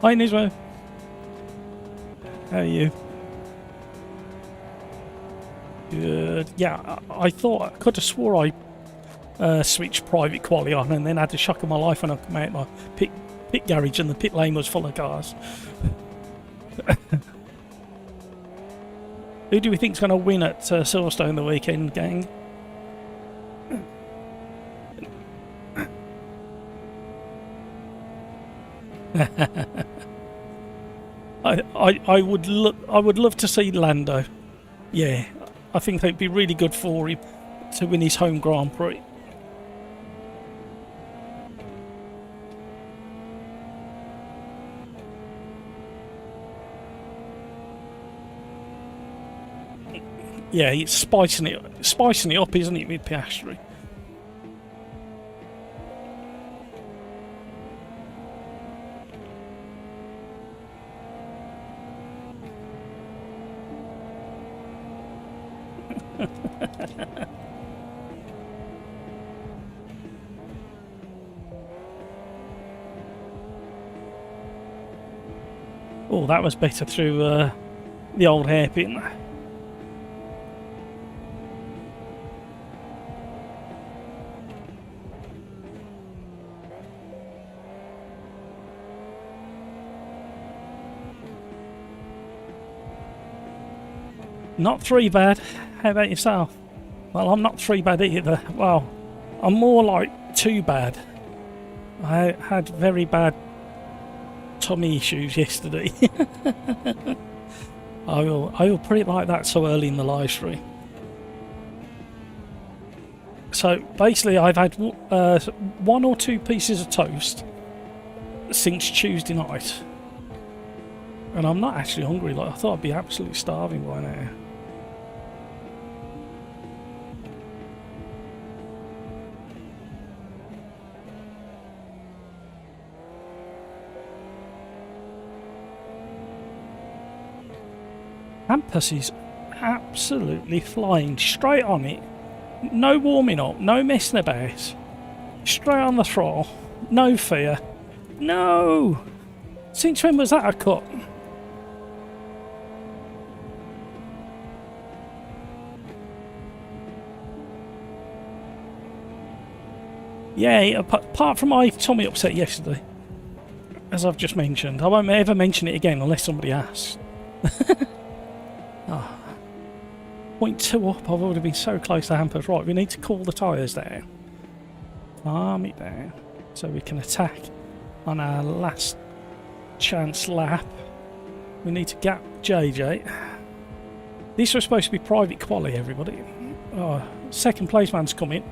Hi, Nismo. How are you? Good. Yeah, I thought I could have swore I switched private Quali on and then had the shock of my life when I come out my pit garage and the pit lane was full of cars. Who do we think's going to win at Silverstone the weekend, gang? I would love to see Lando. Yeah, I think it'd be really good for him to win his home Grand Prix. Yeah, it's spicing it up, isn't it, with Piastri? Oh, that was better through the old hairpin. Not three bad. How about yourself? Well, I'm not three bad either. Well, I'm more like too bad. I had very bad tummy issues yesterday. I will put it like that so early in the live stream. So basically, I've had one or two pieces of toast since Tuesday night, and I'm not actually hungry. Like, I thought I'd be absolutely starving by now. Hampus is absolutely flying straight on it. No warming up, no messing about. Straight on the throttle. No fear. No! Since when was that a cut? Yeah, apart from my tummy upset yesterday, as I've just mentioned, I won't ever mention it again unless somebody asks. Oh. 0.2 up, I would have been so close to Hampers. Right, we need to cool the tyres down. Calm it down so we can attack on our last chance lap. We need to gap JJ. This was supposed to be private Quali, everybody. Oh, second place man's coming.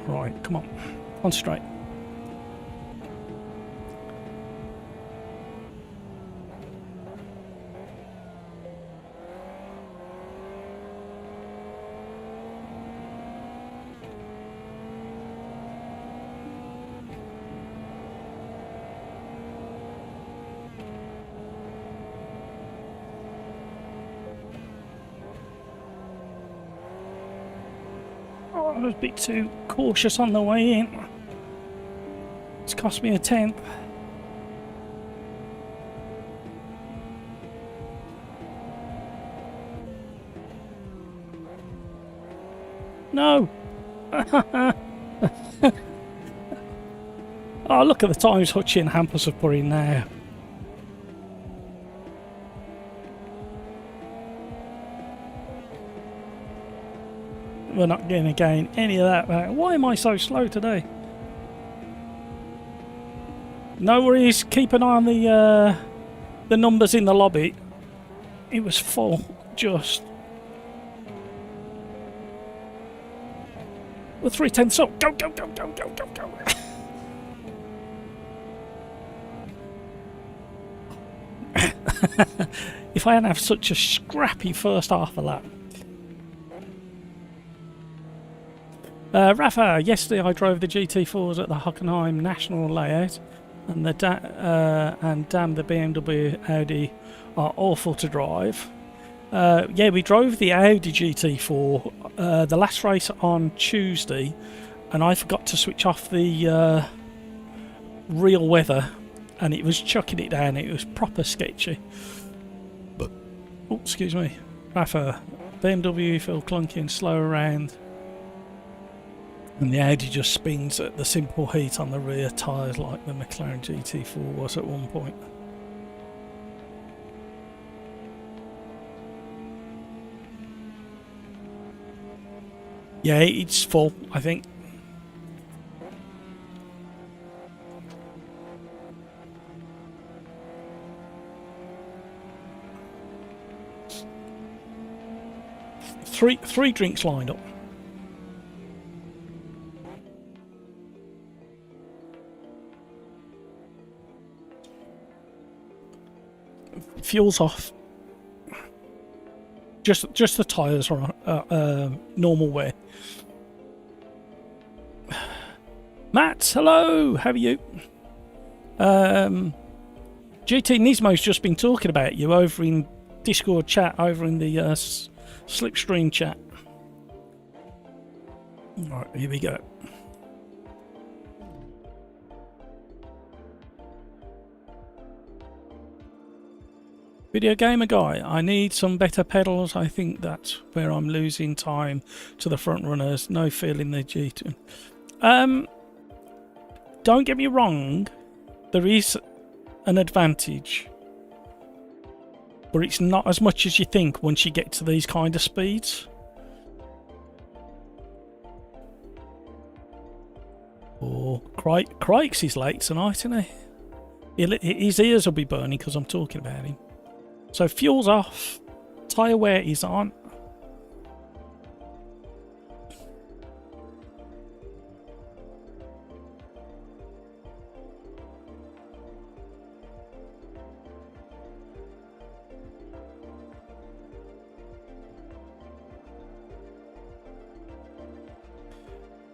Right, come on straight. I was a bit too cautious on the way in. It's cost me a tenth. No! Oh, look at the times Hutchie and Hampus have put in now. We're not going to gain any of that back. Why am I so slow today? No worries, keep an eye on the numbers in the lobby. It was full, just. We're 3/10 up. Go, go, go, go, go, go, go. If I hadn't have such a scrappy first half of lap. Rafa, yesterday I drove the GT4s at the Hockenheim National Layout. and and damn, the BMW Audi are awful to drive. Yeah, we drove the Audi GT4 the last race on Tuesday, and I forgot to switch off the real weather, and it was chucking it down. It was proper sketchy. But oh, excuse me, Rafa, BMW feel clunky and slow around, and the Audi just spins at the simple heat on the rear tyres like the McLaren GT4 was at one point. Yeah, it's full, I think. Three drinks lined up. Fuel's off. Just the tyres are on normal wear. Matt, hello. How are you? GT Nismo's just been talking about you over in Discord chat, over in the Slipstream chat. Alright, here we go. Video gamer guy, I need some better pedals. I think that's where I'm losing time to the front runners. No feel in the GT. Don't get me wrong, there is an advantage, but it's not as much as you think once you get to these kind of speeds. Oh, Crikes is late tonight, isn't he? His ears will be burning because I'm talking about him. So fuel's off, tyre wear is on.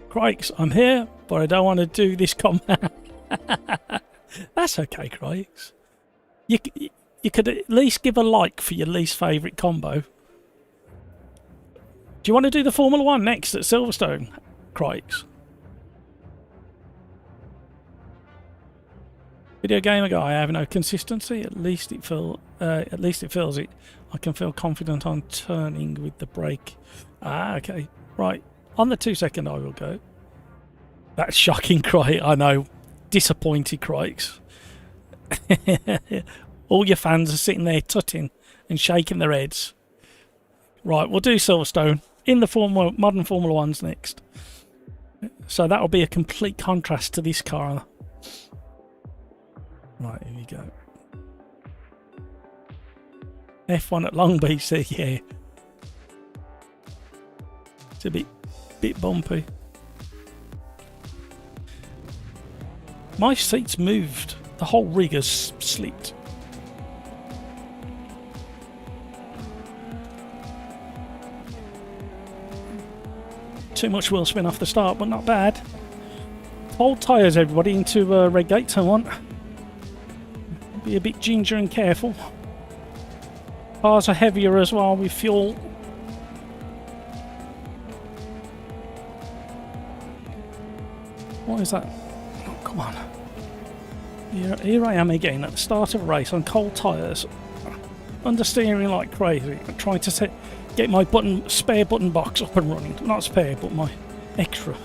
Crikes, I'm here, but I don't want to do this combat. That's okay, Crikes. You could at least give a like for your least favourite combo. Do you want to do the Formula 1 next at Silverstone, Crikes? Video gamer guy, I have no consistency. At least it feels it. I can feel confident on turning with the brake. Ah, okay, right. On the 2 second, I will go. That's shocking, Crikes. I know, disappointed, Crikes. All your fans are sitting there tutting and shaking their heads. Right, we'll do Silverstone in the modern Formula 1s next. So that'll be a complete contrast to this car. Right, here we go. F1 at Long Beach, yeah. It's a bit bumpy. My seat's moved. The whole rig has slipped. Too much wheel spin off the start, but not bad. Hold tyres, everybody, into red gate turn 1. Be a bit ginger and careful. Cars are heavier as well with fuel. What is that? Oh, come on. Here I am again at the start of a race on cold tyres. Understeering like crazy. Trying to get my spare button box up and running. Not spare, but my extra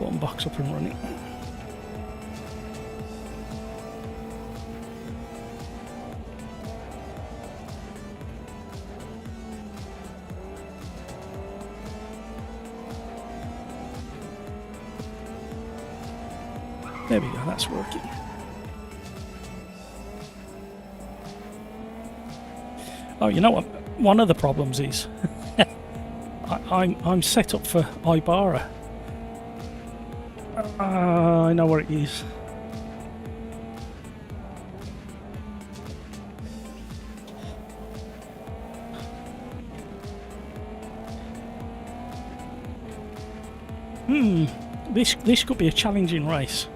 button box up and running. There we go, that's working. Oh, you know what? One of the problems is I'm set up for Ibarra. I know where it is. This could be a challenging race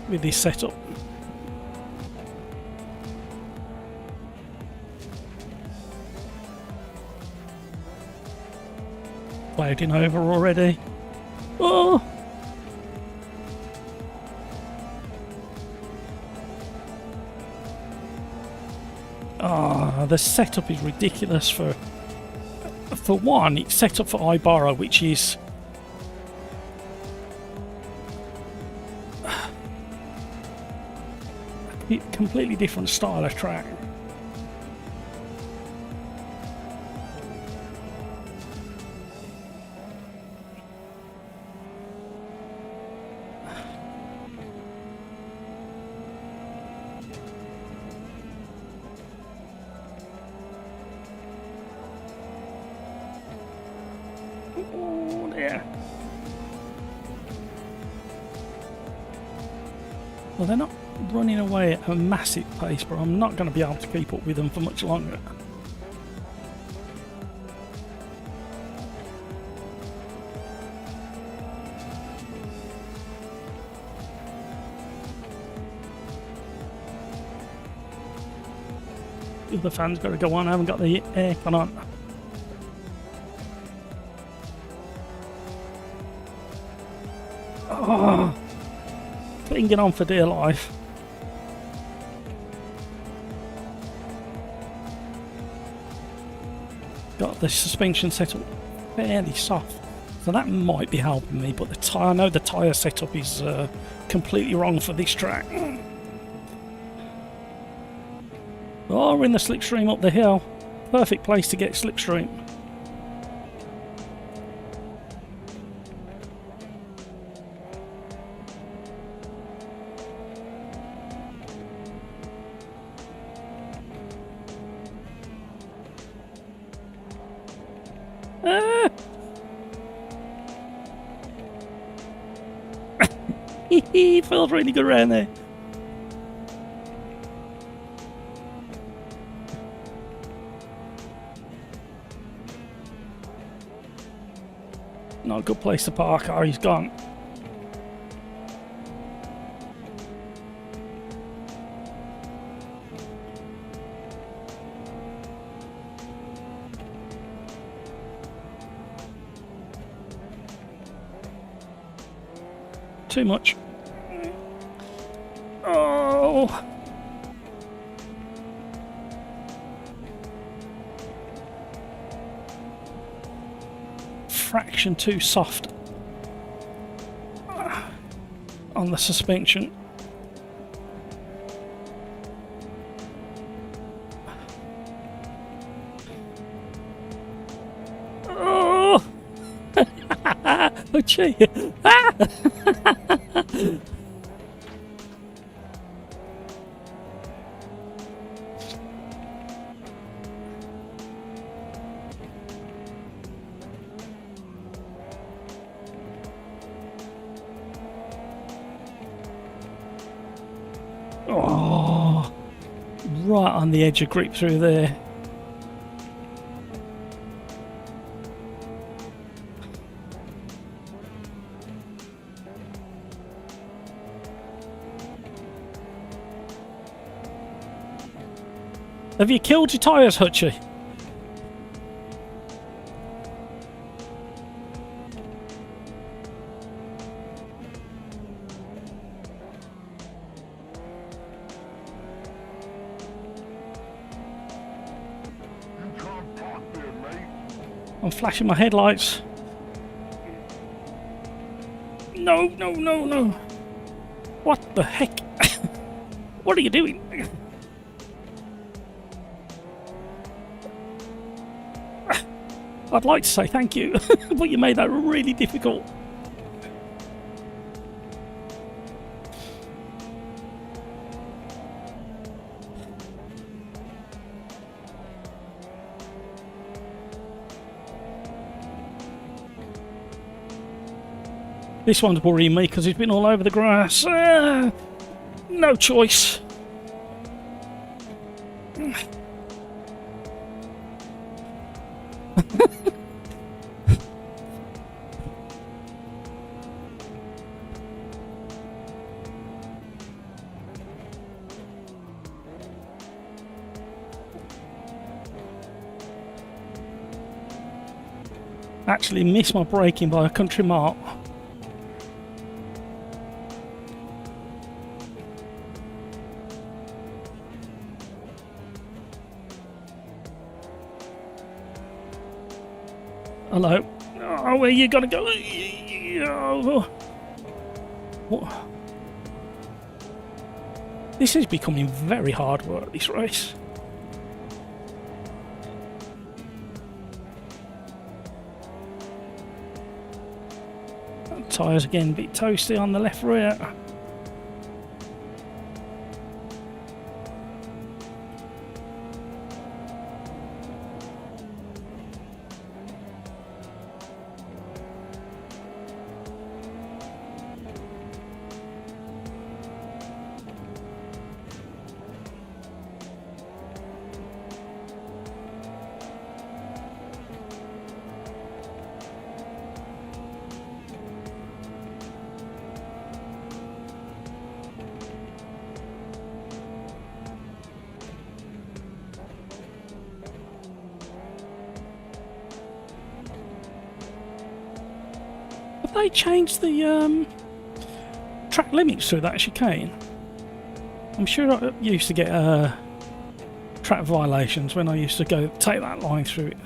with this setup. clouding over already. Oh! Ah, the setup is ridiculous for one, it's set up for iBorrow, which is a completely different style of track. Oh, dear. Well, they're not running away at a massive pace, but I'm not going to be able to keep up with them for much longer. The other fan's got to go on, I haven't got the aircon on. Oh, clinging on for dear life. Got the suspension set up fairly soft, so that might be helping me, but the tyre, I know the tyre setup is completely wrong for this track. Oh, we're in the slipstream up the hill. Perfect place to get slipstream. It feels really good around there. Not a good place to park. Oh, he's gone. Too much. Oh. Fraction too soft on the suspension. Oh, oh gee. Oh, right on the edge of grip through there. Have you killed your tyres, Hutchie? I'm flashing my headlights. No, no, no, no. What the heck? What are you doing? I'd like to say thank you, but you made that really difficult. This one's worrying me because he's been all over the grass. No choice. Actually missed my braking by a country mile. Hello. Oh, where you gotta go? Oh. What? This is becoming very hard work, this race. Tyres again a bit toasty on the left rear. Have they changed the track limits through that chicane? I'm sure I used to get track violations when I used to go take that line through it.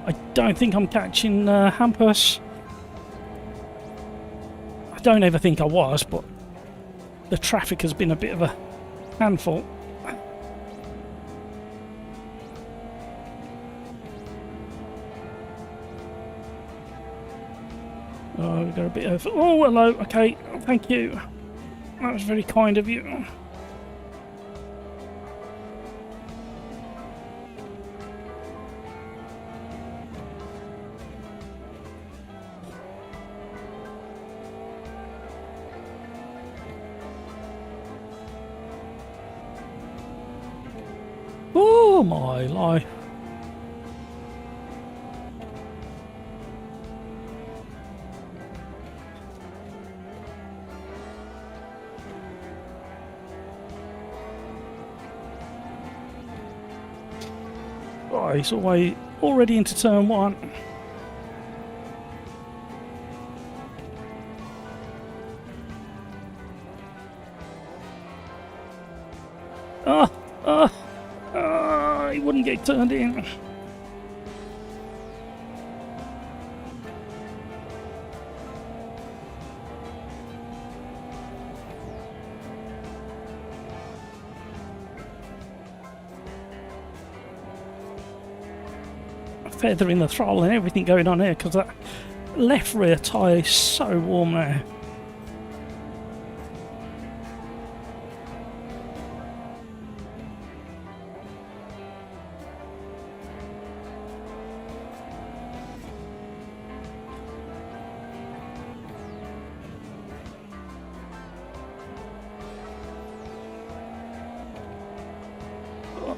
I don't think I'm catching hampers. I don't ever think I was, but the traffic has been a bit of a handful. Oh, we've got a bit of... Oh, hello. Okay, thank you. That was very kind of you. Oh my life. Oh, he's already into turn one. He wouldn't get turned in. Feather in the throttle and everything going on here because that left rear tyre is so warm now.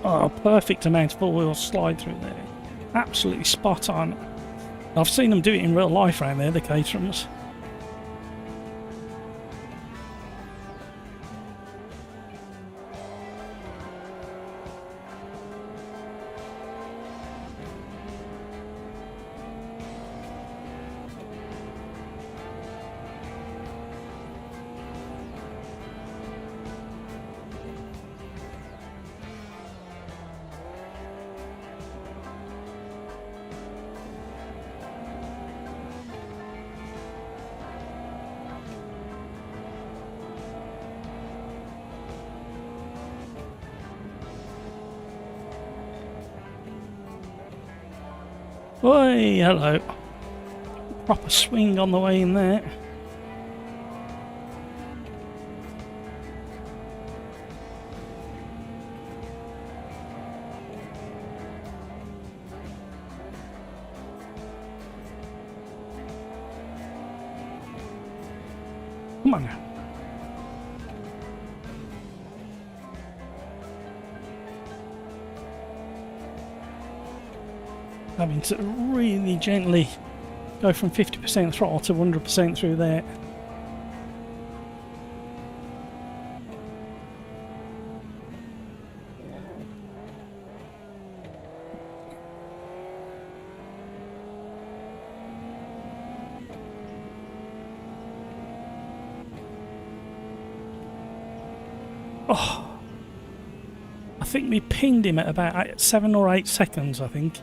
Oh, perfect amount of four-wheel slide through there. Absolutely spot on. I've seen them do it in real life around there, the Caterhams. Oi, hello. Proper swing on the way in there. Come on now. Having to really gently go from 50% throttle to 100% through there. Oh, I think we pinned him at about 7 or 8 seconds, I think.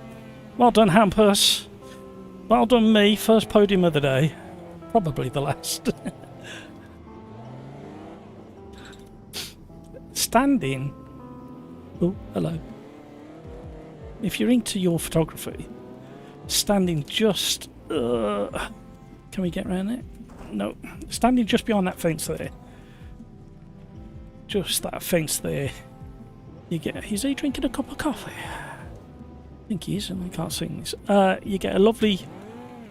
Well done, Hampus. Well done, me. First podium of the day. Probably the last. Standing. Oh, hello. If you're into your photography, standing just... can we get around it? No. Standing just behind that fence there. Just that fence there. You get... Is he drinking a cup of coffee? I think he is, and I can't see this. You get a lovely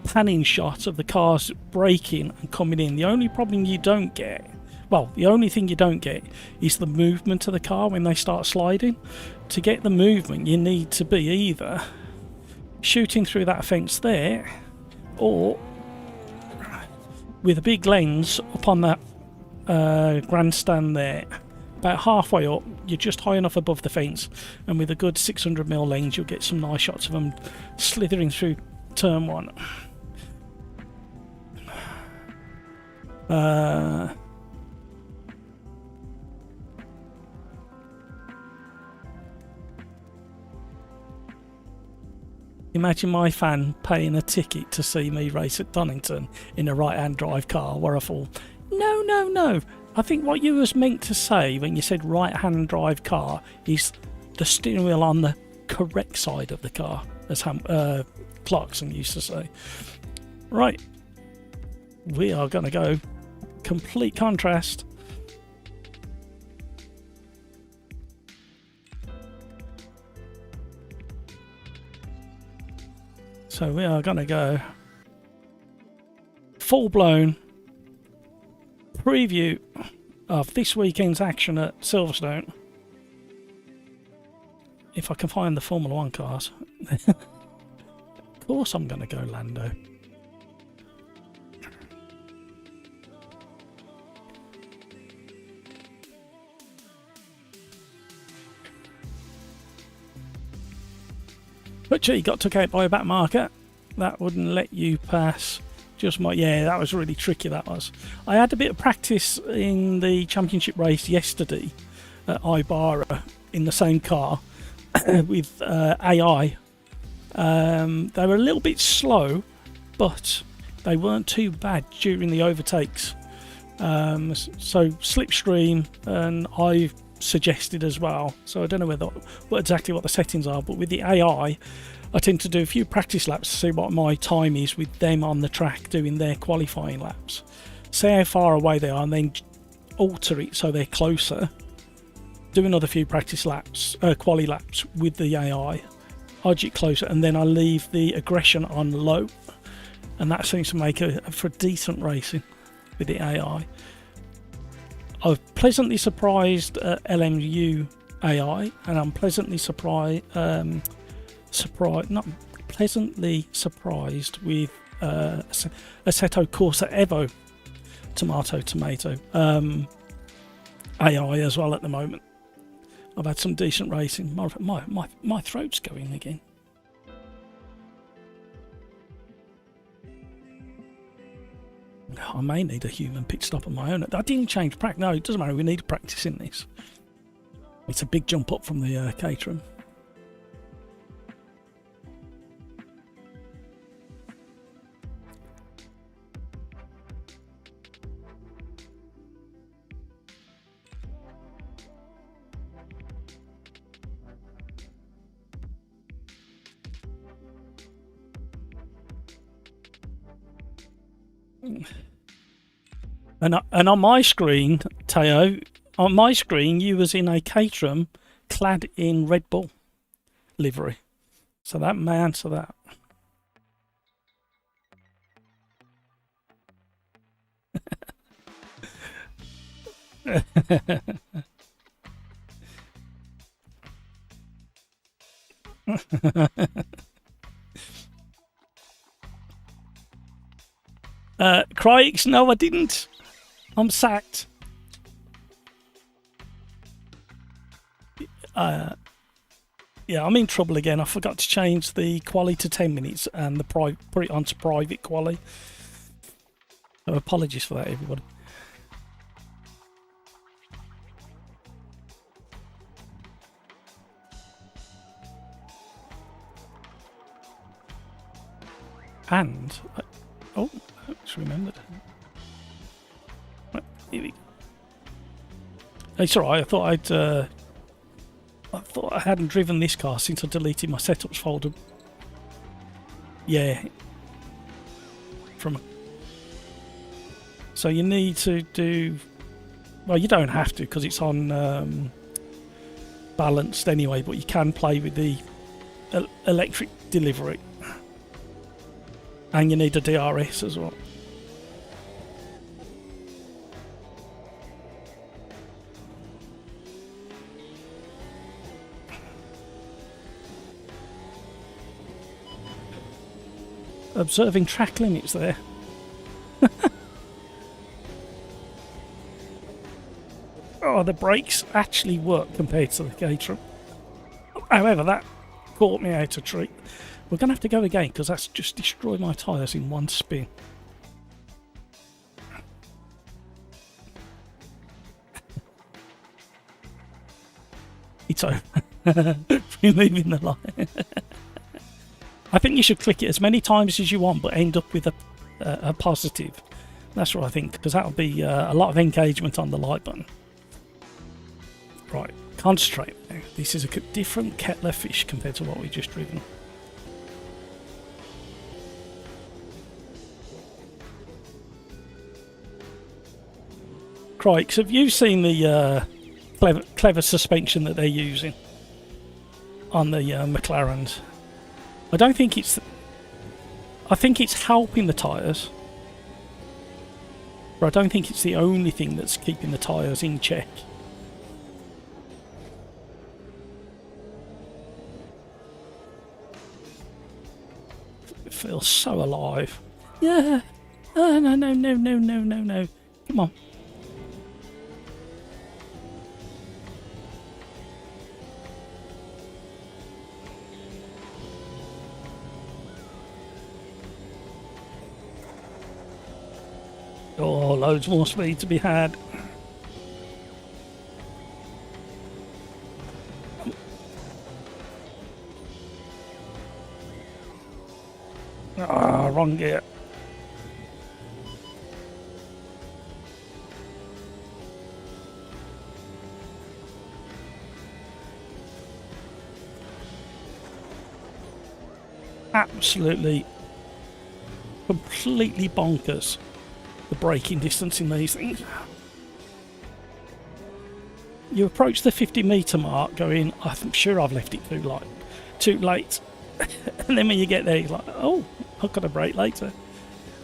panning shot of the cars braking and coming in. The only problem you don't get... Well, the only thing you don't get is the movement of the car when they start sliding. To get the movement, you need to be either shooting through that fence there, or with a big lens up on that grandstand there. About halfway up, you're just high enough above the fence, and with a good 600mm lens, you'll get some nice shots of them slithering through turn 1. Imagine my fan paying a ticket to see me race at Donington in a right-hand drive car where I fall. No, no, no. I think what you was meant to say when you said right-hand drive car is the steering wheel on the correct side of the car, as Clarkson used to say. Right. We are going to go complete contrast. So we are going to go full-blown preview of this weekend's action at Silverstone. If I can find the Formula 1 cars. Of course I'm going to go Lando. But gee, got took out by a back marker. That wouldn't let you pass. Just my... Yeah, that was really tricky, that was. I had a bit of practice in the championship race yesterday at Ibarra in the same car with AI. They were a little bit slow, but they weren't too bad during the overtakes. So slipstream, and I suggested as well. So I don't know exactly what the settings are, but with the AI, I tend to do a few practice laps to see what my time is with them on the track doing their qualifying laps. See how far away they are, and then alter it so they're closer. Do another few practice laps, quali laps with the AI, edge it closer, and then I leave the aggression on low, and that seems to make for decent racing with the AI. I was pleasantly surprised at LMU AI, and I'm pleasantly surprised with Assetto Corsa Evo tomato AI as well at the moment. I've had some decent racing. My throat's going again. I may need a human pit stop on my own. I didn't change practice. No, it doesn't matter. We need practice in this. It's a big jump up from the Caterham. And on my screen, Teo, on my screen, you was in a Caterham clad in Red Bull livery. So that may answer that. Crikes, no I didn't. I'm sacked. Yeah, I'm in trouble again. I forgot to change the Quali to 10 minutes and the put it onto private Quali. So apologies for that, everybody. And oh, I just remembered. Right, here we go. It's alright. I thought I hadn't driven this car since I deleted my setups folder. Yeah. So you need to do. Well, you don't have to because it's on balanced anyway. But you can play with the electric delivery, and you need a DRS as well. Observing track limits there. Oh, the brakes actually work compared to the Caterham. However, that caught me out of treat. We're going to have to go again because that's just destroyed my tyres in one spin. It's over. Removing the line. I think you should click it as many times as you want, but end up with a positive. That's what I think, because that'll be a lot of engagement on the like button. Right, concentrate now. This is a different kettle of fish compared to what we've just driven. Crikes, have you seen the clever suspension that they're using on the McLarens? I don't think it's... I think it's helping the tyres, but I don't think it's the only thing that's keeping the tyres in check. It feels so alive. Yeah! Oh, no. Come on. Oh, loads more speed to be had. Ah, wrong gear. Absolutely, completely bonkers. The braking distance in these things. You approach the 50-metre mark going, I'm sure I've left it too late. And then when you get there, you're like, oh, I've got to brake later.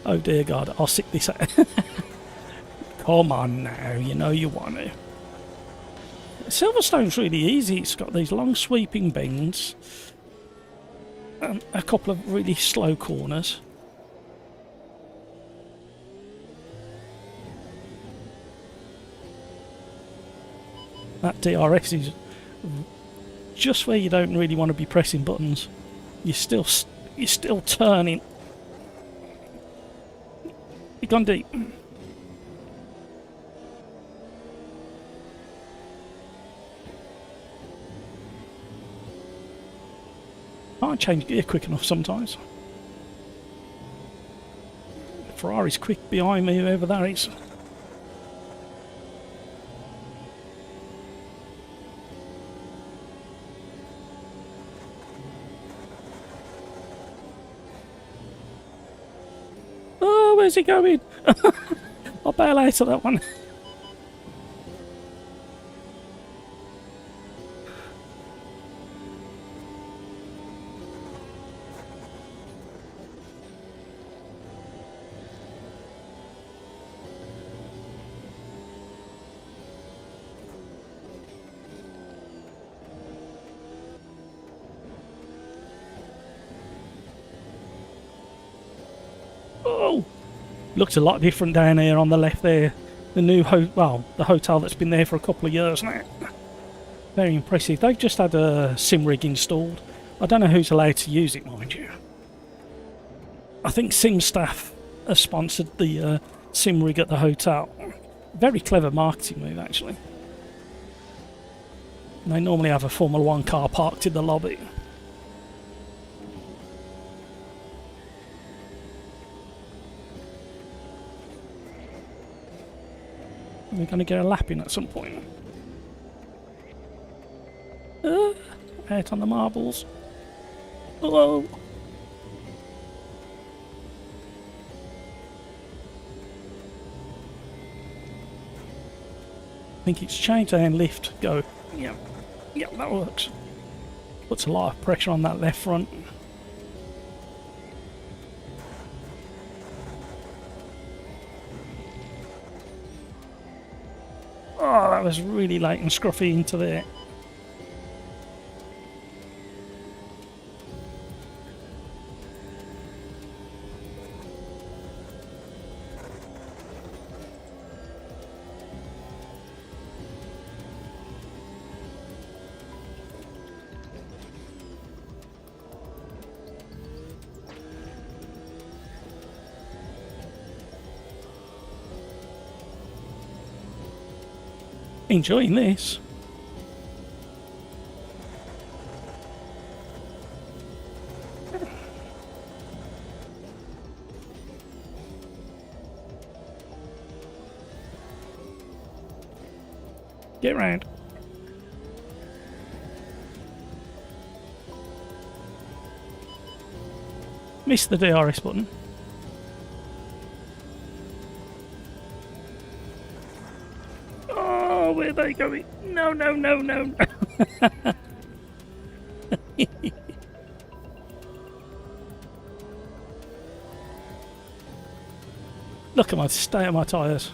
Oh dear God, I'll stick this out. Come on now, you know you want to. Silverstone's really easy. It's got these long sweeping bends, a couple of really slow corners. That DRS is just where you don't really want to be pressing buttons. You're still turning. You've gone deep. Can't change gear quick enough sometimes. Ferrari's quick behind me, whoever that is. Where's he going? I'll bail out of that one. Oh! Looks a lot different down here on the left there. The new the hotel that's been there for a couple of years now. Very impressive. They've just had a sim rig installed. I don't know who's allowed to use it, mind you. I think sim staff has sponsored the sim rig at the hotel. Very clever marketing move, actually. They normally have a Formula 1 car parked in the lobby. We're going to get a lap in at some point. Out on the marbles. Whoa! I think it's change and lift, go. Yep, yep, that works. Puts a lot of pressure on that left front. Oh, that was really late and scruffy into there. Enjoying this. Get round. Missed the DRS button. Oh, where are they going? No, no, no, no. Look at my state of my tyres.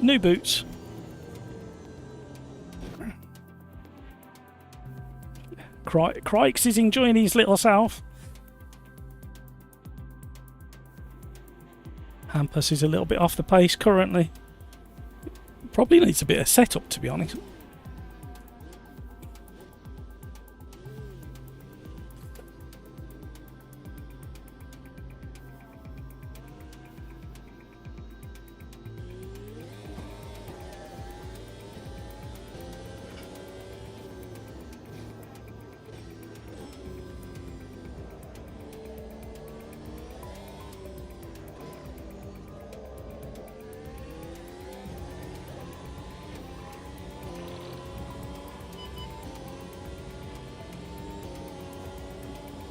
New boots. Crikes is enjoying his little self. Hampus is a little bit off the pace currently. Probably needs a bit of setup, to be honest.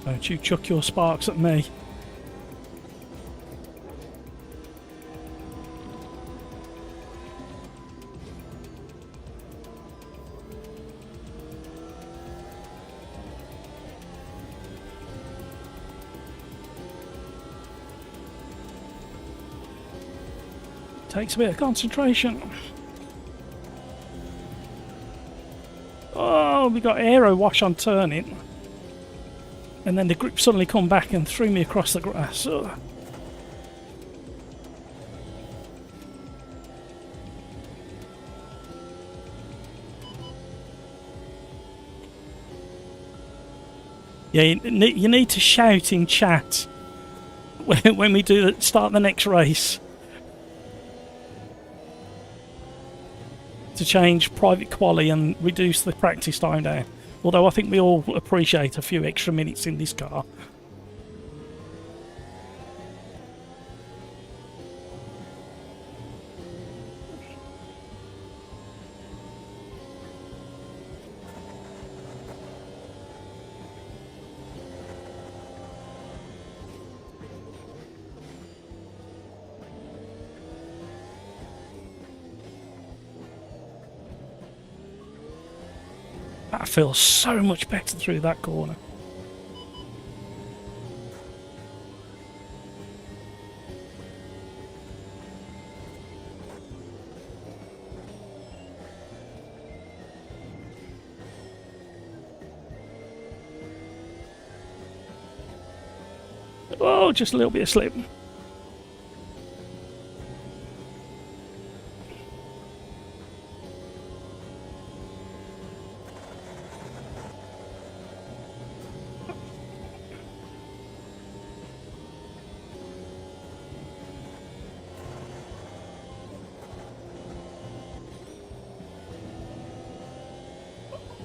Don't you chuck your sparks at me. Takes a bit of concentration. Oh, we got aero wash on turning. And then the grip suddenly come back and threw me across the grass. Ugh. Yeah, you need to shout in chat when we start the next race. To change private quali and reduce the practice time down. Although I think we all appreciate a few extra minutes in this car. That feels so much better through that corner. Oh, just a little bit of slip.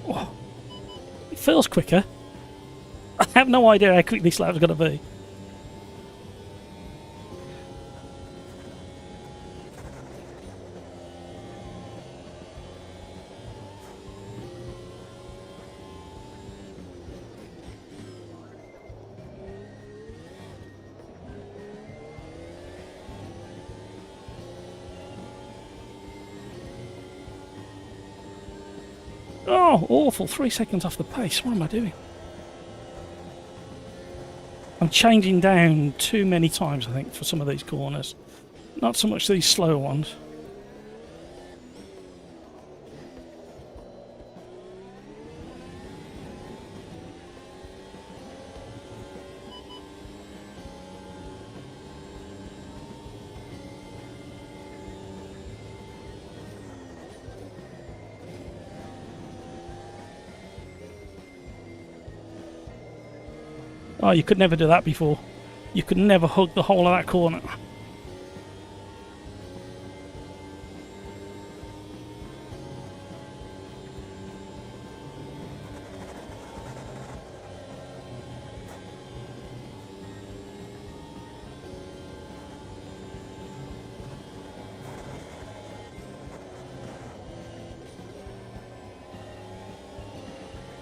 Oh, it feels quicker. I have no idea how quick this lap's going to be. Oh, awful. 3 seconds off the pace. What am I doing? I'm changing down too many times, I think, for some of these corners. Not so much these slow ones. Oh, you could never do that before. You could never hug the whole of that corner.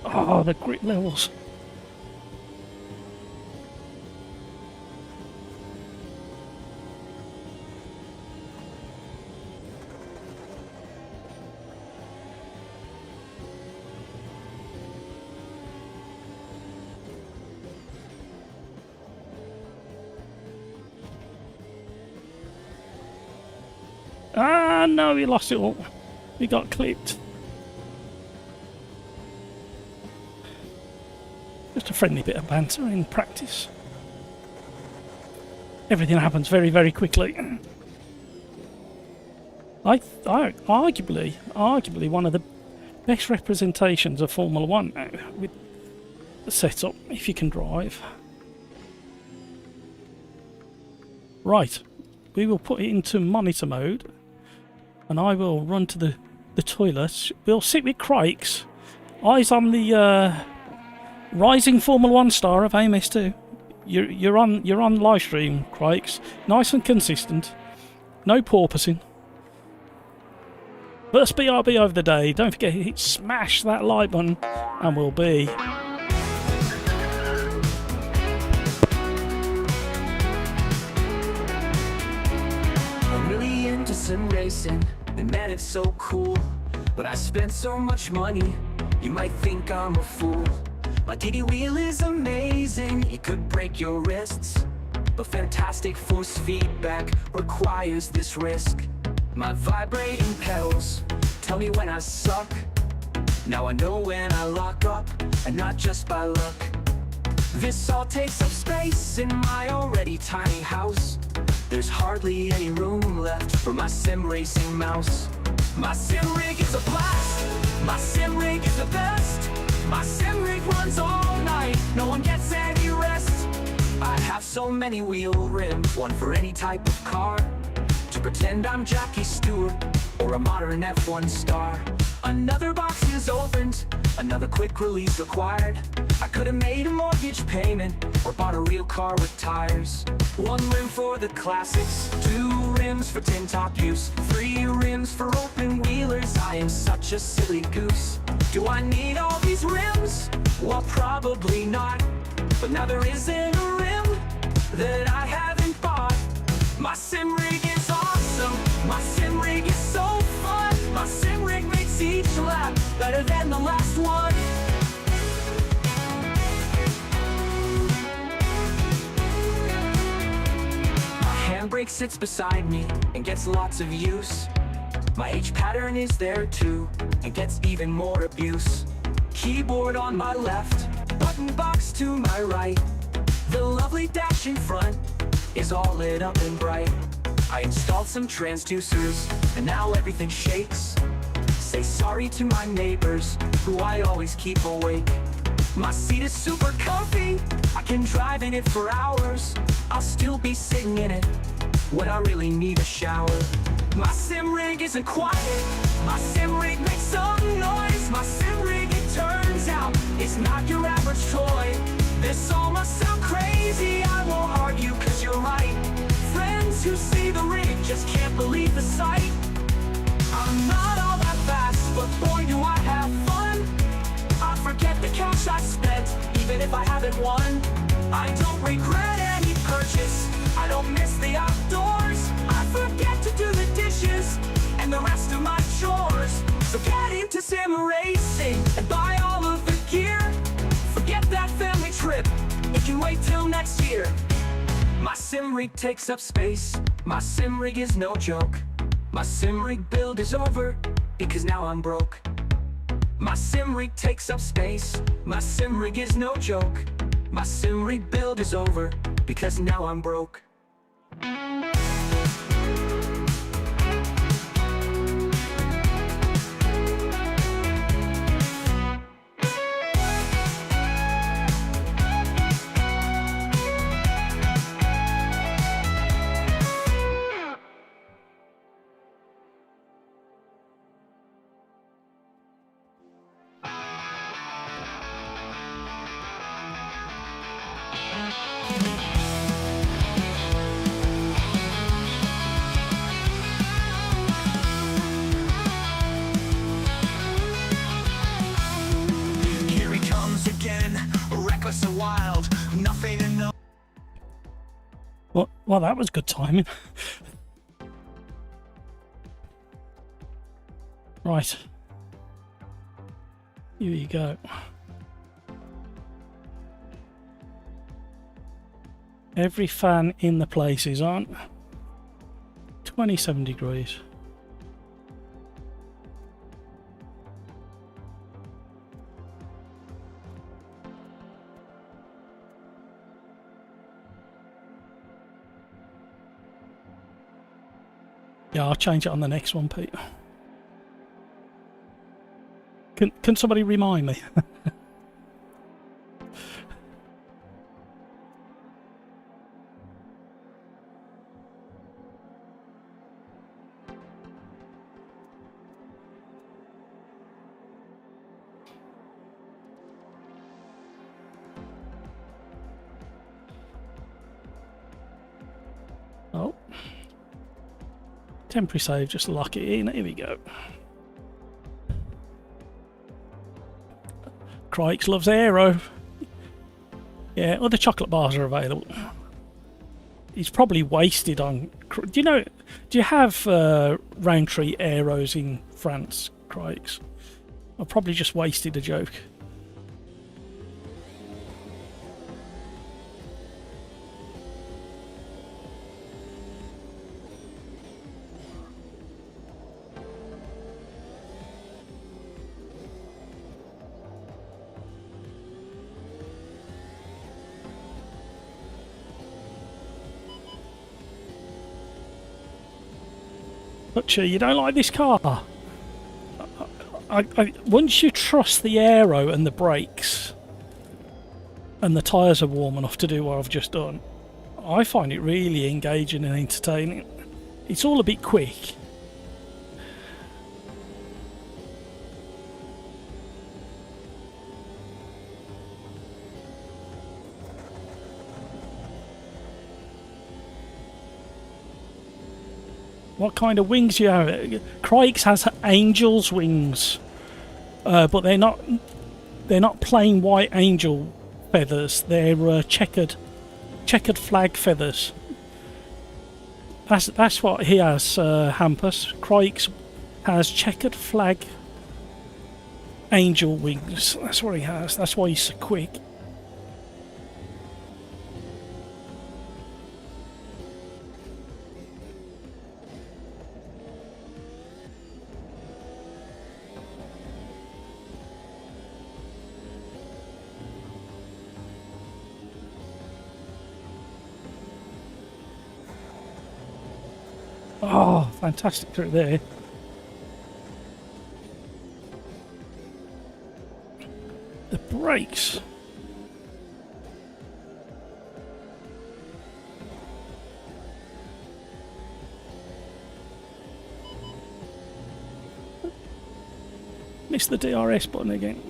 Oh, the grip levels. Ah, no, he lost it all. He got clipped. Just a friendly bit of banter in practice. Everything happens very, very quickly. I arguably one of the best representations of Formula One now, with the setup, if you can drive. Right, we will put it into monitor mode, and I will run to the toilet. We'll sit with Crikes, eyes on the rising Formula One star of AMS2. You're on live stream, Crikes. Nice and consistent. No porpoising. First BRB of the day. Don't forget, hit smash that like button, and we'll be. I'm really into sim racing, and man, it's so cool. But I spent so much money, you might think I'm a fool. My DD wheel is amazing, it could break your wrists, but fantastic force feedback requires this risk. My vibrating pedals tell me when I suck. Now I know when I lock up, and not just by luck. This all takes up space in my already tiny house. There's hardly any room left for my sim racing mouse. My sim rig is a blast, my sim rig is the best. My sim rig runs all night, no one gets any rest. I have so many wheel rims, one for any type of car, to pretend I'm Jackie Stewart or a modern F1 star. Another box is opened, another quick release required. I could have made a mortgage payment or bought a real car with tires. One rim for the classics, 2 rims for tin top use, 3 rims for open wheelers. I am such a silly goose. Do I need all these rims? Well, probably not. But now there isn't a rim that I haven't bought. My sim rig is awesome, my sim rig is so fun. My sim rig makes each lap better than the last one. My handbrake sits beside me and gets lots of use. My H pattern is there too, and gets even more abuse. Keyboard on my left, button box to my right. The lovely dash in front is all lit up and bright. I installed some transducers, and now everything shakes. Say sorry to my neighbors, who I always keep awake. My seat is super comfy, I can drive in it for hours. I'll still be sitting in it when I really need a shower. My sim rig isn't quiet, my sim rig makes some noise. My sim rig, it turns out, is not your average toy. This all must sound crazy, I won't argue cause you're right. Friends who see the rig just can't believe the sight. I'm not all that fast, but boy do I have fun. I forget the cash I spent, even if I haven't won. I don't regret any purchase, I don't miss the outdoors. I forget to do the dishes and the rest of my chores. So get into sim racing and buy all of the gear. Forget that family trip, it can wait till next year. My sim rig takes up space, my sim rig is no joke. My sim rig build is over, because now I'm broke. My sim rig takes up space, my sim rig is no joke. My sim rig build is over, because now I'm broke. Here he comes again, reckless and wild, nothing to know. Well, that was good timing. Right. Here you go. Every fan in the place is on. 27 degrees. Yeah, I'll change it on the next one, Pete. Can somebody remind me? Oh. Temporary save, just lock it in. Here we go. Crikes loves Aero. Yeah, other chocolate bars are available. He's probably wasted on... Do you have Roundtree Aeros in France, Crikes? I've probably just wasted a joke. Butcher, you don't like this car? Once you trust the aero and the brakes and the tyres are warm enough to do what I've just done, I find it really engaging and entertaining. It's all a bit quick. What kind of wings do you have? Crikes has angel's wings, but they're not plain white angel feathers. They're checkered flag feathers. That's what he has. Hampus Crikes has checkered flag angel wings. That's what he has. That's why he's so quick. Oh, fantastic trick there. The brakes. Missed the DRS button again.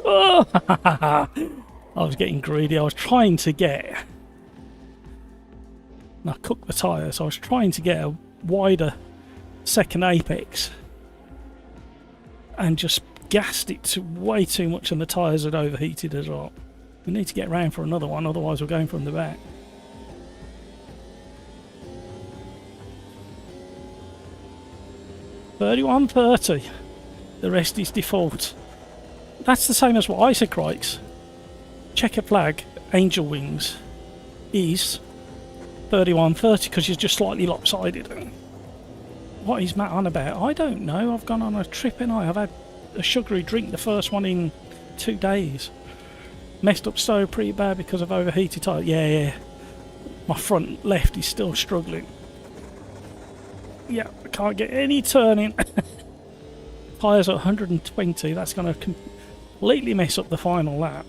Oh, I was getting greedy. I was trying to get... And I cooked the tyres. I was trying to get a wider second apex and just gassed it to way too much and the tyres had overheated as well. We need to get round for another one, otherwise we're going from the back. £31.30. The rest is default. That's the same as what I said, Crikes. Checker flag, angel wings, is £31.30 because you're just slightly lopsided. What is Matt on about? I don't know. I've gone on a trip and I've had a sugary drink, the first one in 2 days. Messed up so pretty bad because of overheated tyre. Yeah. My front left is still struggling. Yeah, I can't get any turning. Tyres at 120. That's going to completely mess up the final lap.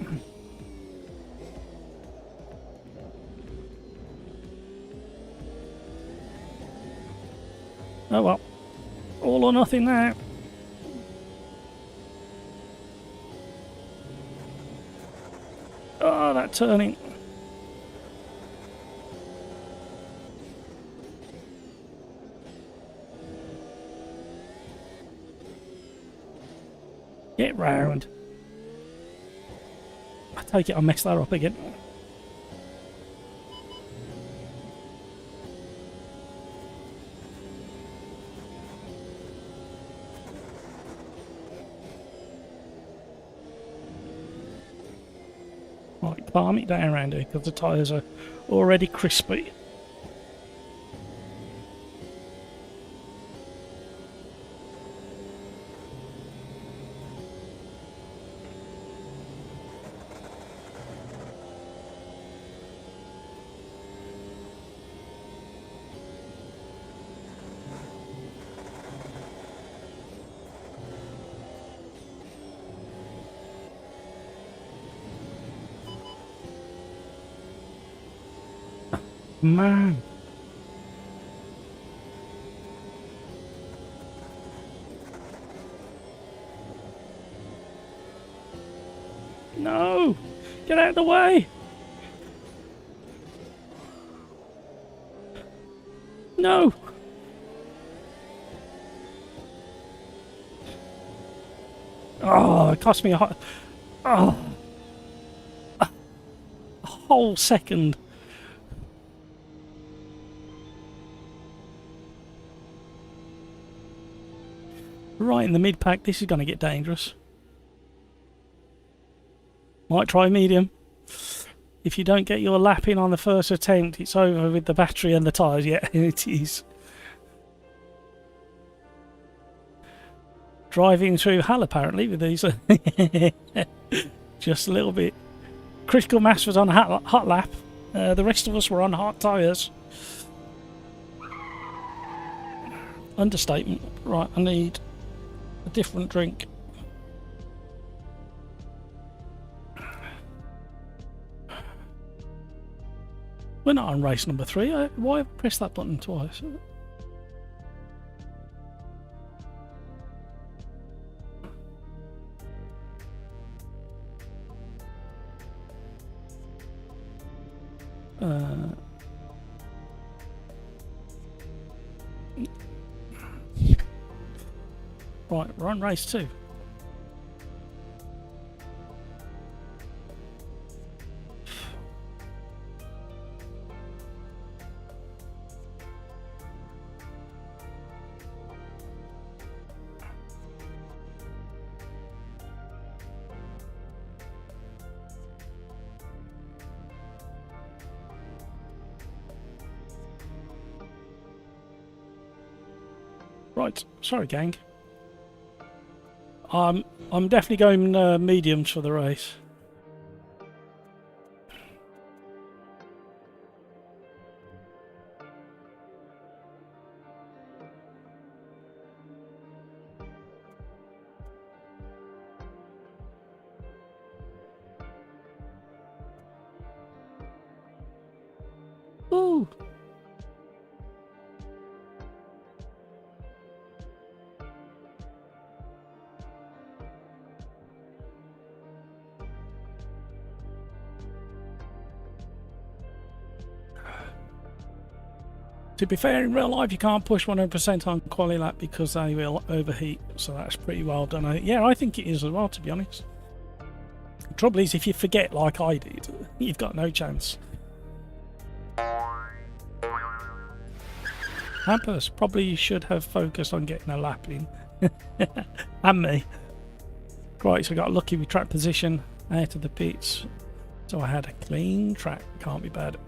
Oh well. All or nothing now. Oh, that turning. Get round. I take it I messed that up again. Right, calm it down around here because the tyres are already crispy. Man. No! Get out of the way! No! Oh, it cost me a whole second. Right in the mid-pack, this is going to get dangerous. Might try medium. If you don't get your lap in on the first attempt, it's over with the battery and the tyres. Yeah, it is. Driving through hell apparently with these. Just a little bit. Critical mass was on a hot lap. The rest of us were on hot tyres. Understatement. Right, I need a different drink. We're not on race number 3. Why have I pressed that button twice? Right, we're on race 2. Right, sorry gang. I'm definitely going mediums for the race. Ooh. To be fair, in real life you can't push 100% on Quali lap because they will overheat, so that's pretty well done. Yeah, I think it is as well, to be honest. The trouble is, if you forget like I did, you've got no chance. Hampers, probably you should have focused on getting a lap in. And me. Right, so I got lucky with track position out of the pits, so I had a clean track. Can't be bad.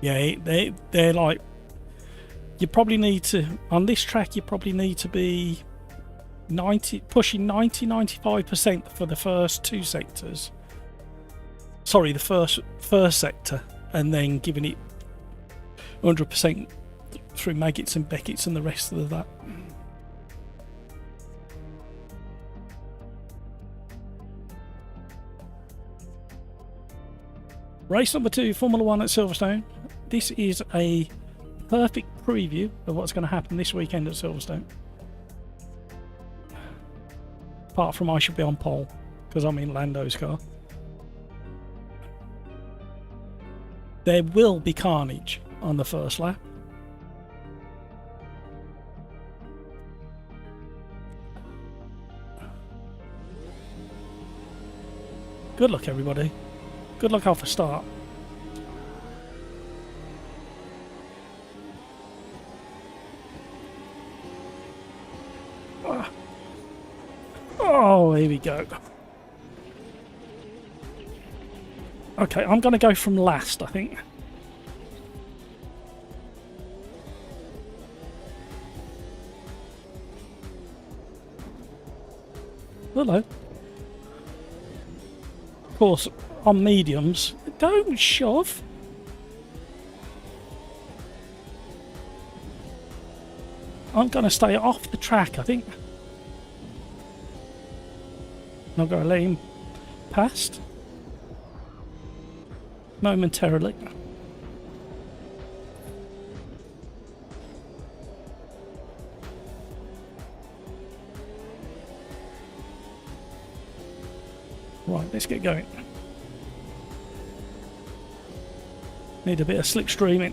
Yeah, they're like, you probably need to, on this track you probably need to be pushing 95% for the first two sectors. Sorry, the first sector, and then giving it 100% through Maggots and Beckett's and the rest of that. Race number 2, Formula 1 at Silverstone. This is a perfect preview of what's going to happen this weekend at Silverstone. Apart from I should be on pole, because I'm in Lando's car. There will be carnage on the first lap. Good luck, everybody. Good luck off a start. Oh, here we go. Okay, I'm going to go from last, I think. Hello. Of course, on mediums, don't shove. I'm going to stay off the track, I think. I'm going to let him past momentarily. Right, let's get going. Need a bit of slipstreaming.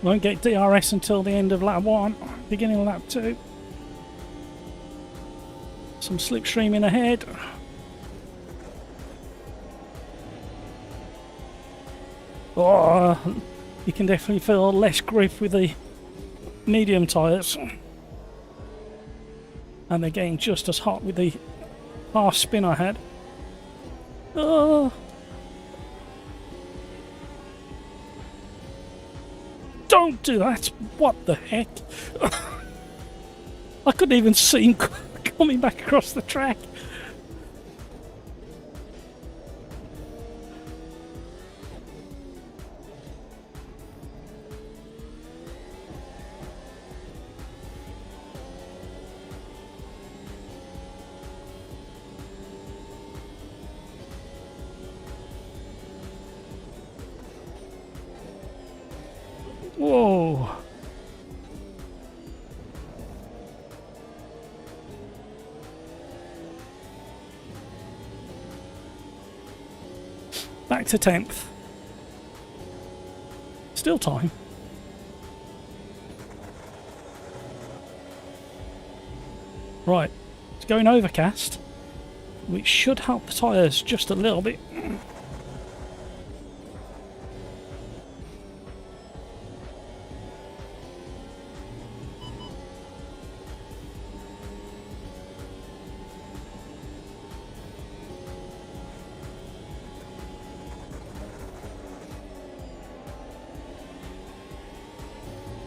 Won't get DRS until the end of lap 1, beginning of lap 2. Some slipstreaming ahead. Oh, you can definitely feel less grip with the medium tyres. And they're getting just as hot with the half spin I had. Oh. Don't do that! What the heck? I couldn't even see him coming back across the track. Whoa. Back to 10th. Still time. Right, it's going overcast, which should help the tyres just a little bit.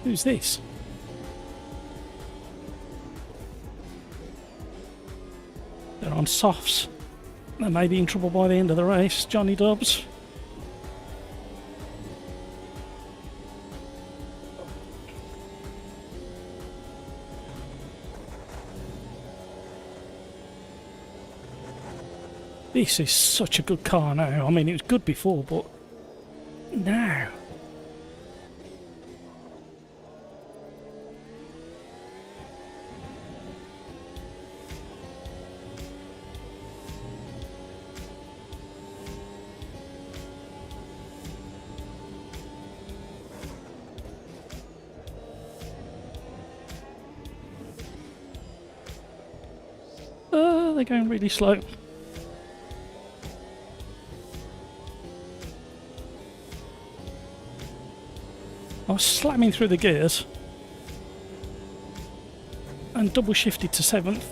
Who's this? They're on softs. They may be in trouble by the end of the race. Johnny Dubs. This is such a good car now. I mean, it was good before, but now? They're going really slow. I was slamming through the gears and double shifted to 7th.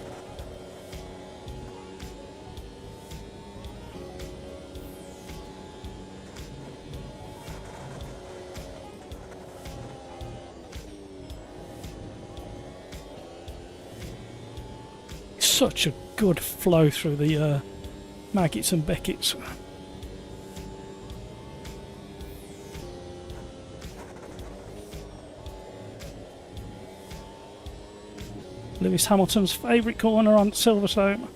Such a good flow through the maggots and beckets. Lewis Hamilton's favourite corner on Silverstone.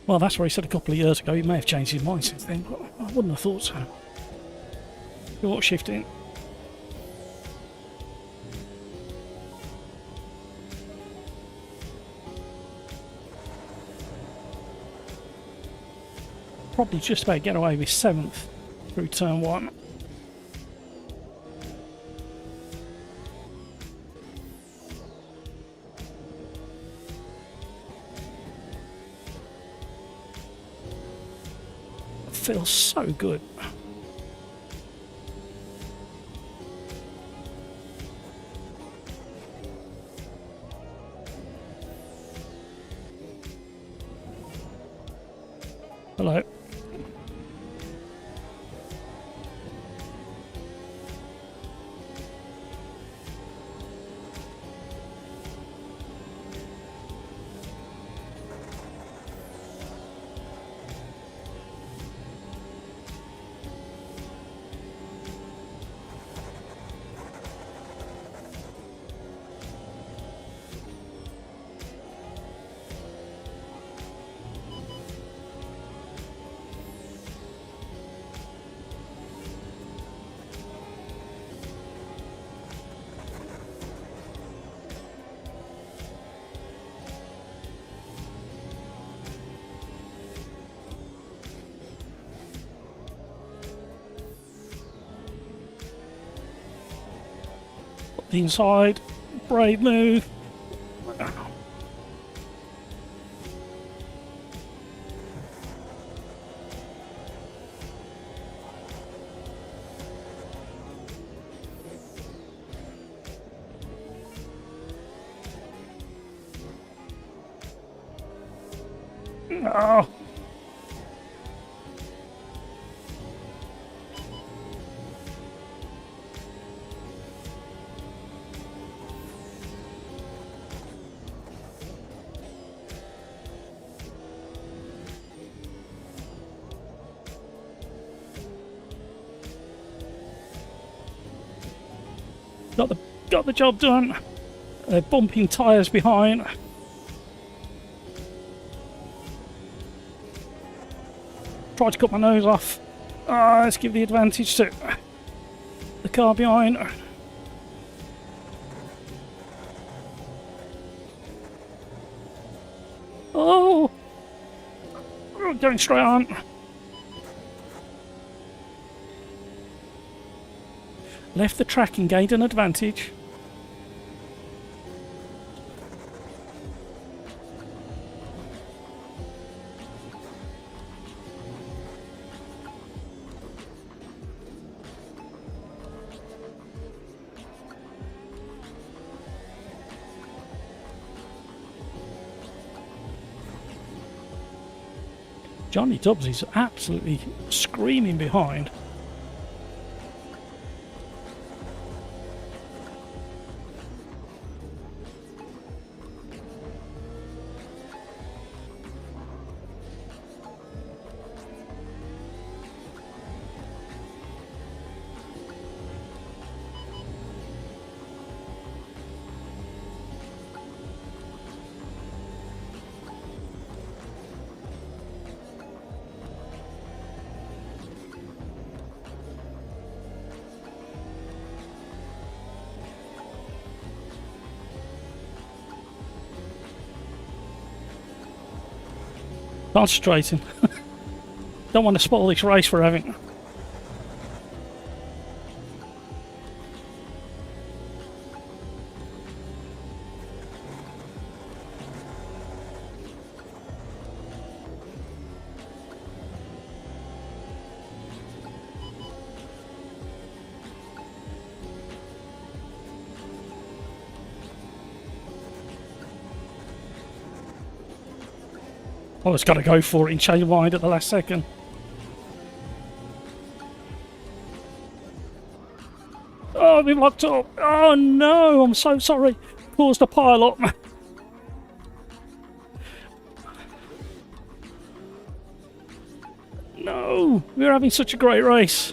Well, that's what he said a couple of years ago. He may have changed his mind since then, but I wouldn't have thought so. Short shifting. Probably just about get away with 7th through turn 1. Feels so good. Hello. The inside, brave move. Oh. Got the job done. They're bumping tyres behind. Tried to cut my nose off. Let's give the advantage to the car behind. Oh! Going straight on. Left the track and gained an advantage. Johnny Tubbs is absolutely screaming behind. Concentrating. Don't want to spoil this race for having. I was going to go for it and change my mind at the last second. Oh, I've been locked up. Oh no, I'm so sorry. Caused a pile up. No, we were having such a great race.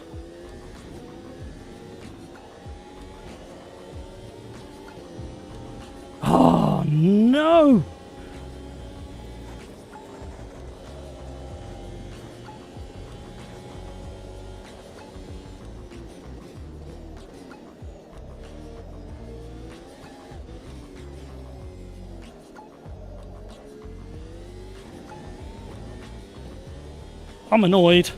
Oh no. I'm annoyed.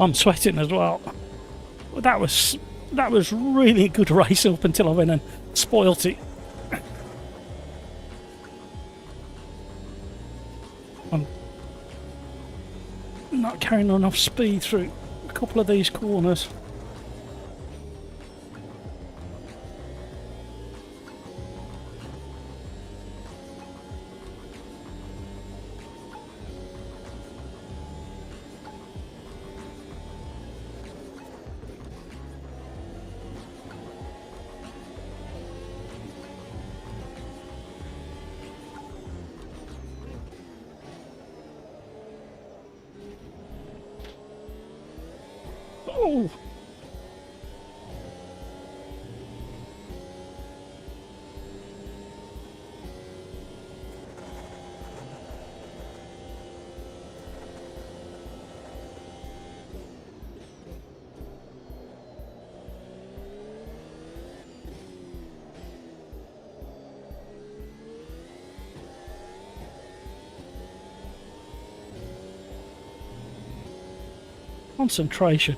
I'm sweating as well. That was really a good race up until I went and spoilt it. I'm not carrying enough speed through a couple of these corners. Oh! Concentration.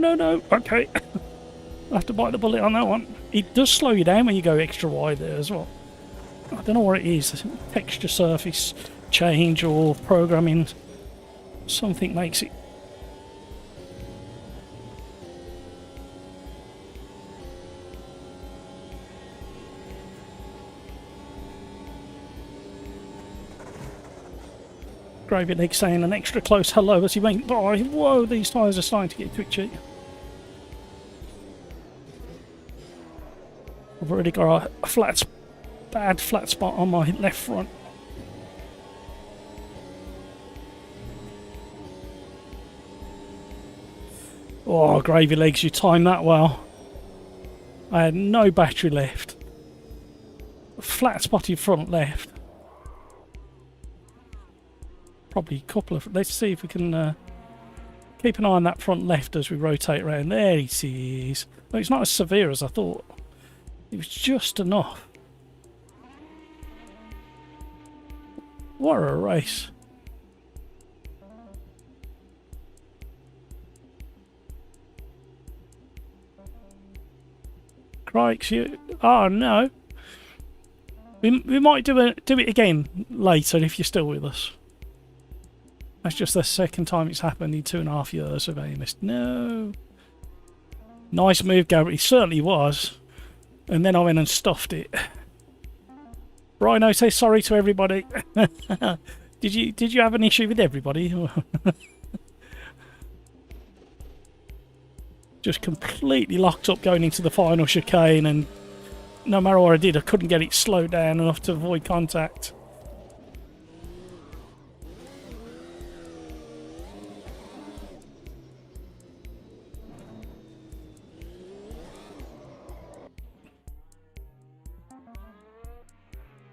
No. Okay. I'll have to bite the bullet on that one. It does slow you down when you go extra wide there as well. I don't know what it is. Texture surface change or programming. Something makes it. Gravy Leg saying an extra close hello as he went by. Whoa, these tyres are starting to get twitchy. I've already got a bad flat spot on my left front. Oh, Gravy Legs, you timed that well. I had no battery left. Flat spotted front left. Probably a couple of... Let's see if we can keep an eye on that front left as we rotate around. There he is. Well, it's not as severe as I thought. It was just enough. What a race. Crikes, you... Oh, no. We might do it again later if you're still with us. That's just the second time it's happened in 2.5 years of Amos. No. Nice move, Gary. It certainly was. And then I went and stuffed it. Rhino says sorry to everybody. Did you have an issue with everybody? Just completely locked up going into the final chicane, and no matter what I did, I couldn't get it slowed down enough to avoid contact.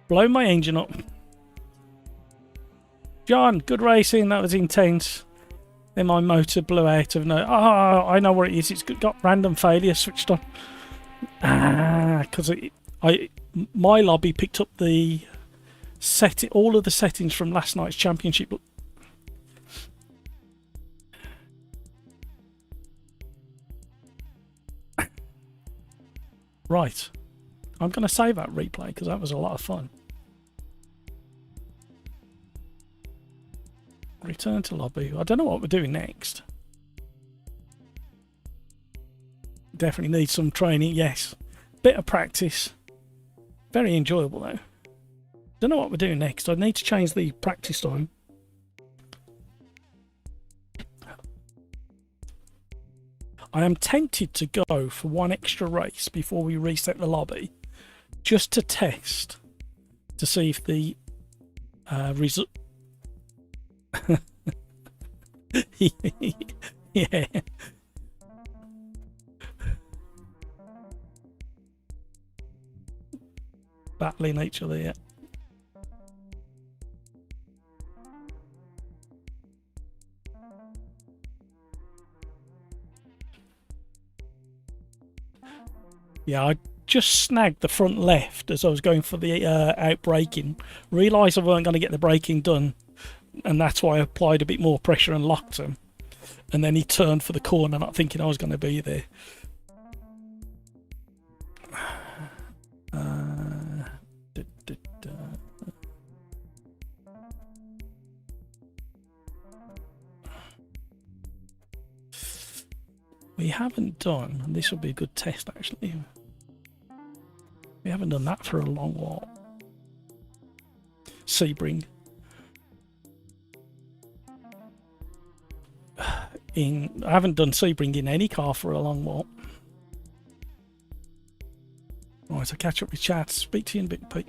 Blow my engine up. John, good racing. That was intense. Then my motor blew out of no. Oh, I know what it is. It's got random failure switched on. Because my lobby picked up the all of the settings from last night's championship. Right, I'm going to save that replay because that was a lot of fun. Return to lobby. I don't know what we're doing next. Definitely need some training, yes. Bit of practice. Very enjoyable though. Don't know what we're doing next. I need to change the practice time. I am tempted to go for one extra race before we reset the lobby, just to test, to see if the result. Yeah. Battling each other, yeah. Yeah, I just snagged the front left as I was going for the out-braking. Realised I weren't going to get the braking done, and that's why I applied a bit more pressure and locked him. And then he turned for the corner, not thinking I was going to be there. We haven't done, and this will be a good test actually. We haven't done that for a long while. Sebring. I haven't done Sebring in any car for a long while. Right, I'll catch up with chat. Speak to you in a bit, Pete.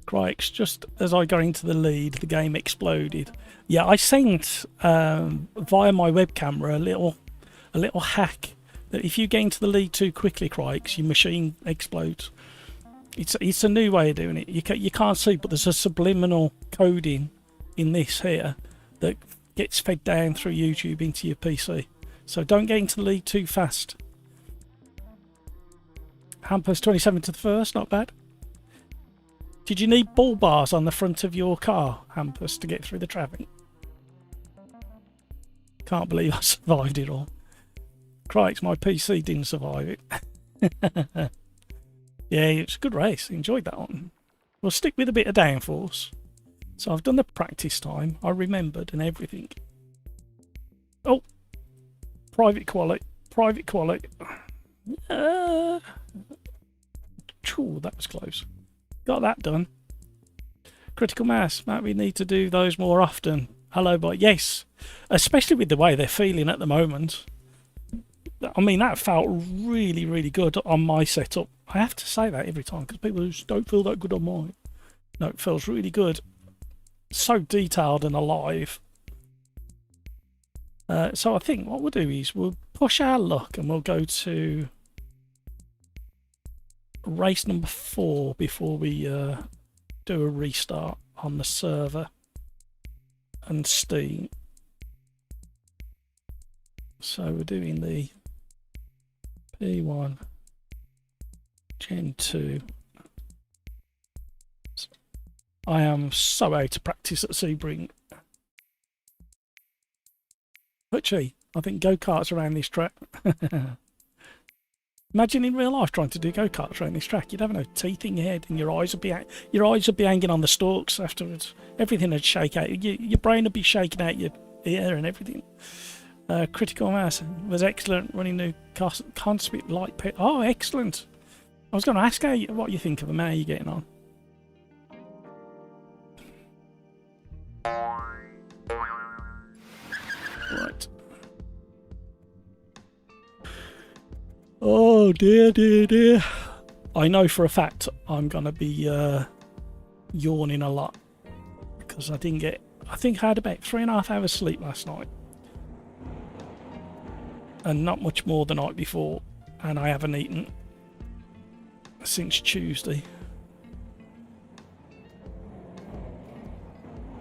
Crikes, just as I got into the lead, the game exploded. Yeah, I sent via my web camera a little hack that if you get into the lead too quickly, Crikes, your machine explodes. It's a new way of doing it. You can't see, but there's a subliminal coding in this here that gets fed down through YouTube into your PC. So don't get into the lead too fast. Hampers 27 to the first, not bad. Did you need bull bars on the front of your car, Hampus, to get through the traffic? Can't believe I survived it all. Crikes, my PC didn't survive it. Yeah, it's a good race. Enjoyed that one. We'll stick with a bit of downforce. So I've done the practice time. I remembered and everything. Oh! Private Quali. Private Quali. Choo, that was close. Got that done. Critical mass. Might we need to do those more often? Hello, bot. Yes. Especially with the way they're feeling at the moment. I mean, that felt really, really good on my setup. I have to say that every time because people just don't feel that good on mine. No, it feels really good. So detailed and alive. So I think what we'll do is we'll push our luck and we'll go to race number 4 before we do a restart on the server and Steam. So we're doing the P1 Gen 2. I am so out of practice at Sebring. Hutchie, I think go-karts around this track. Imagine in real life trying to do go-karts around this track. You'd have no teeth in your head and your eyes would be hanging on the stalks afterwards. Everything would shake out. Your brain would be shaking out your ear and everything. Critical Mass was excellent. Running new constantly light pit. Oh, excellent. I was going to ask what you think of them. How are you getting on? Right. Oh dear, dear, dear. I know for a fact I'm going to be yawning a lot because I didn't get... I think I had about 3.5 hours sleep last night. And not much more the night before. And I haven't eaten since Tuesday.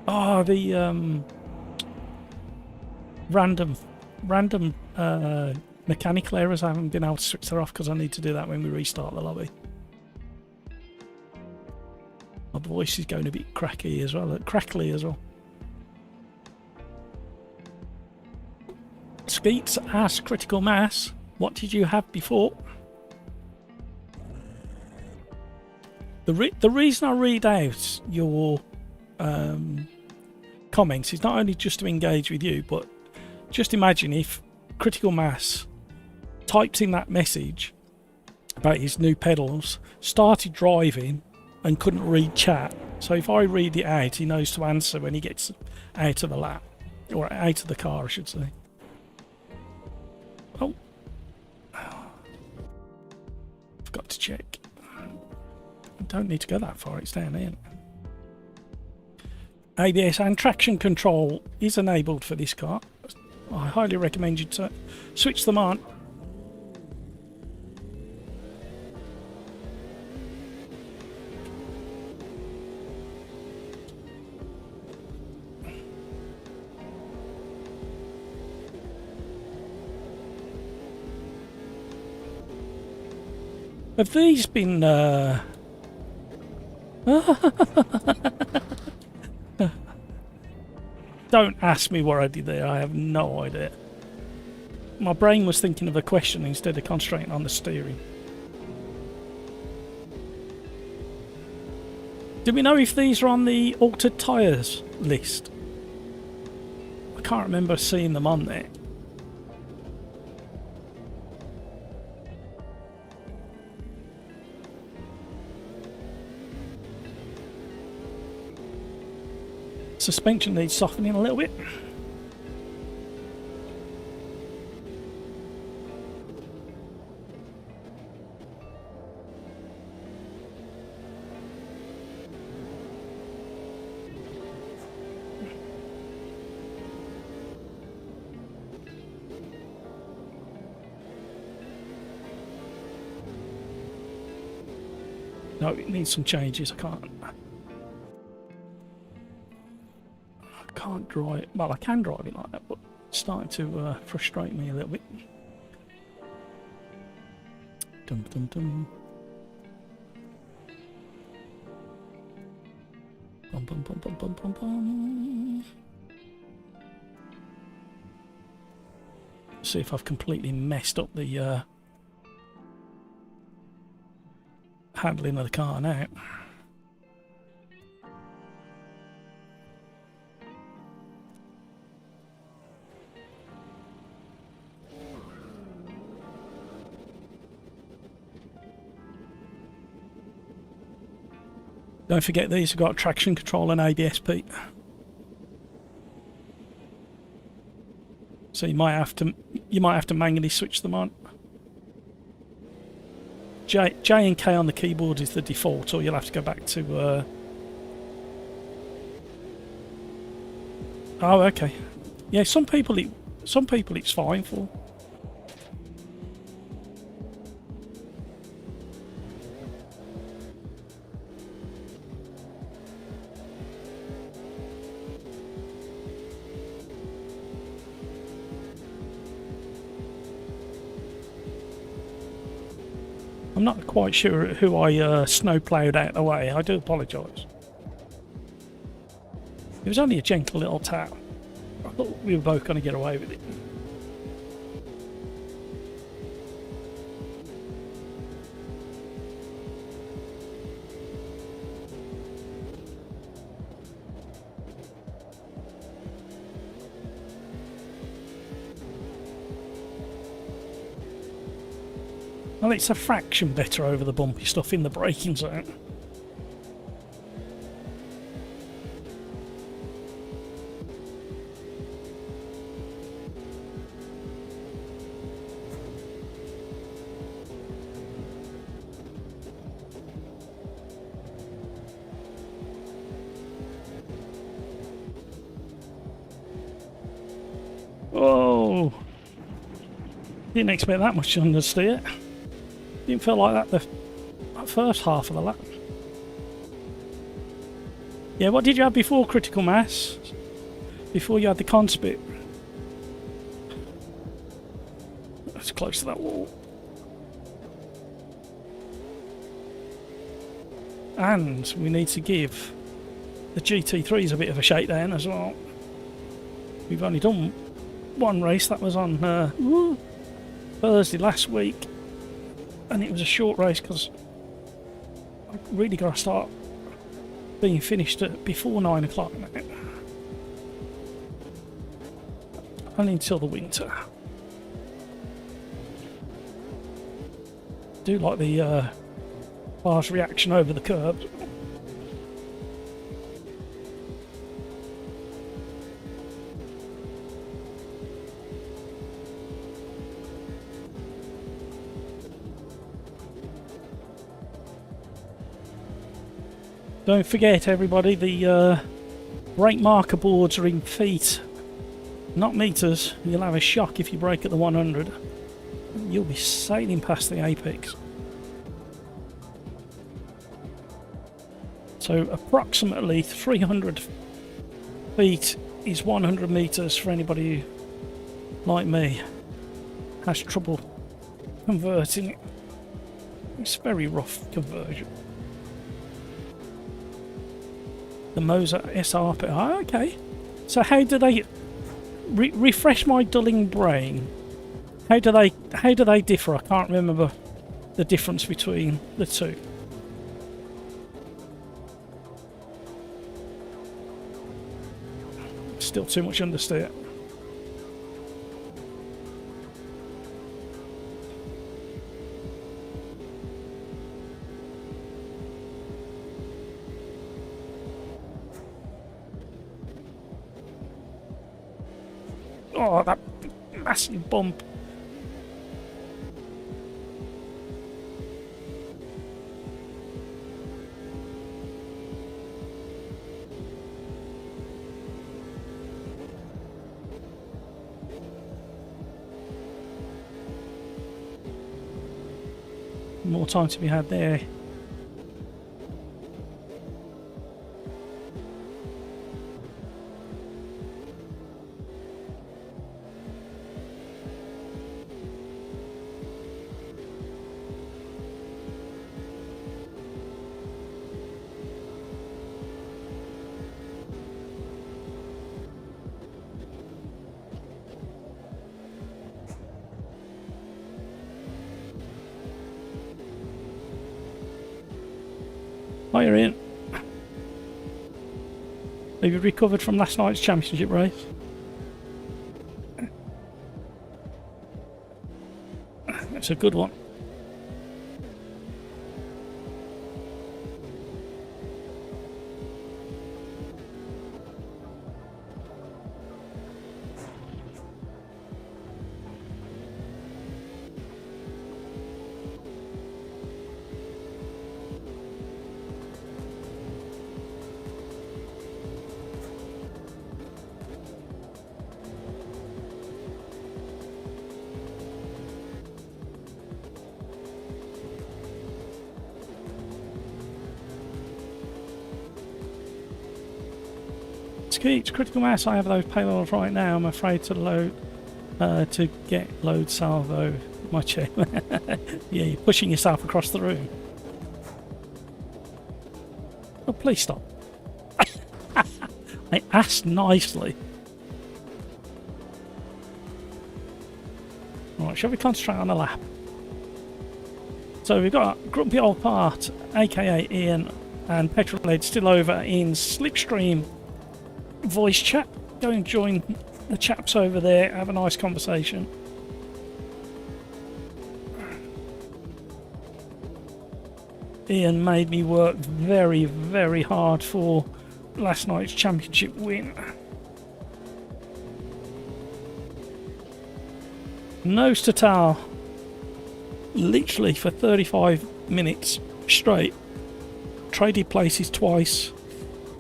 Oh, the random mechanical errors. I haven't been able to switch that off because I need to do that when we restart the lobby. My voice is going a bit crackly as well. Skeets asks Critical Mass, what did you have before? The reason I read out your comments is not only just to engage with you, but just imagine if Critical Mass typed in that message about his new pedals, started driving and couldn't read chat. So if I read it out, he knows to answer when he gets out of the lap, or out of the car I should say. Oh, forgot to check. Don't need to go that far, it's down here. ABS and traction control is enabled for this car. I highly recommend you to switch them on. Have these been Don't ask me what I did there, I have no idea. My brain was thinking of a question instead of concentrating on the steering. Do we know if these are on the altered tyres list? I can't remember seeing them on there. Suspension needs softening a little bit. No, it needs some changes. I can't drive. Well, I can drive it like that, but it's starting to frustrate me a little bit. Dum dum dum. Bum bum bum bum bum bum bum. See if I've completely messed up the handling of the car now. Don't forget these have got traction control and ABS, Pete. So you might have to manually switch them on. J and K on the keyboard is the default, or you'll have to go back to oh, okay. Yeah, some people it's fine for. I'm not quite sure who I snowplowed out of the way. I do apologise. It was only a gentle little tap. I thought we were both going to get away with it. Well, it's a fraction better over the bumpy stuff in the braking zone. Oh, didn't expect that much understeer. Didn't feel like that the first half of the lap. Yeah, what did you have before critical mass? Before you had the cons bit? That's close to that wall. And we need to give the GT3s a bit of a shakedown as well. We've only done one race, that was on Thursday last week, and it was a short race because I really got to start being finished at before 9 o'clock now. Only until the winter. Do like the fast reaction over the curbs. Don't forget, everybody, the brake marker boards are in feet, not meters. You'll have a shock if you brake at the 100. You'll be sailing past the apex. So approximately 300 feet is 100 meters for anybody who, like me, has trouble converting it. It's very rough conversion. The Moser SR. Oh, okay. So how do they refresh my dulling brain? How do they differ? I can't remember the difference between the two. Still too much understeer. Oh, that massive bump. More time to be had there. Hi, you're in. Have you recovered from last night's championship race? It's a good one. It's critical mass. I have those payloads right now. I'm afraid to load to get load salvo my chair. Yeah, you're pushing yourself across the room. Oh, please stop. I asked nicely. Right, shall we concentrate on the lap? So we've got Grumpy Old Part, aka Ian, and Petrolhead still over in Slipstream voice chat. Go and join the chaps over there, have a nice conversation. Ian made me work very, very hard for last night's championship win. Nose to tail, literally for 35 minutes straight. Traded places twice,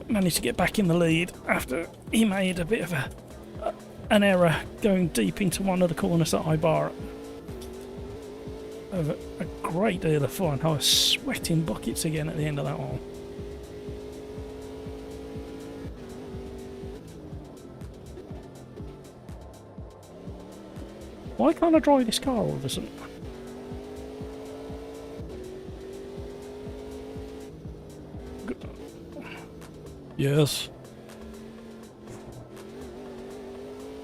managed to get back in the lead after he made a bit of an error going deep into one of the corners that I bar at. A great deal of fun. I was sweating buckets again at the end of that one. Why can't I drive this car all of a sudden? Yes.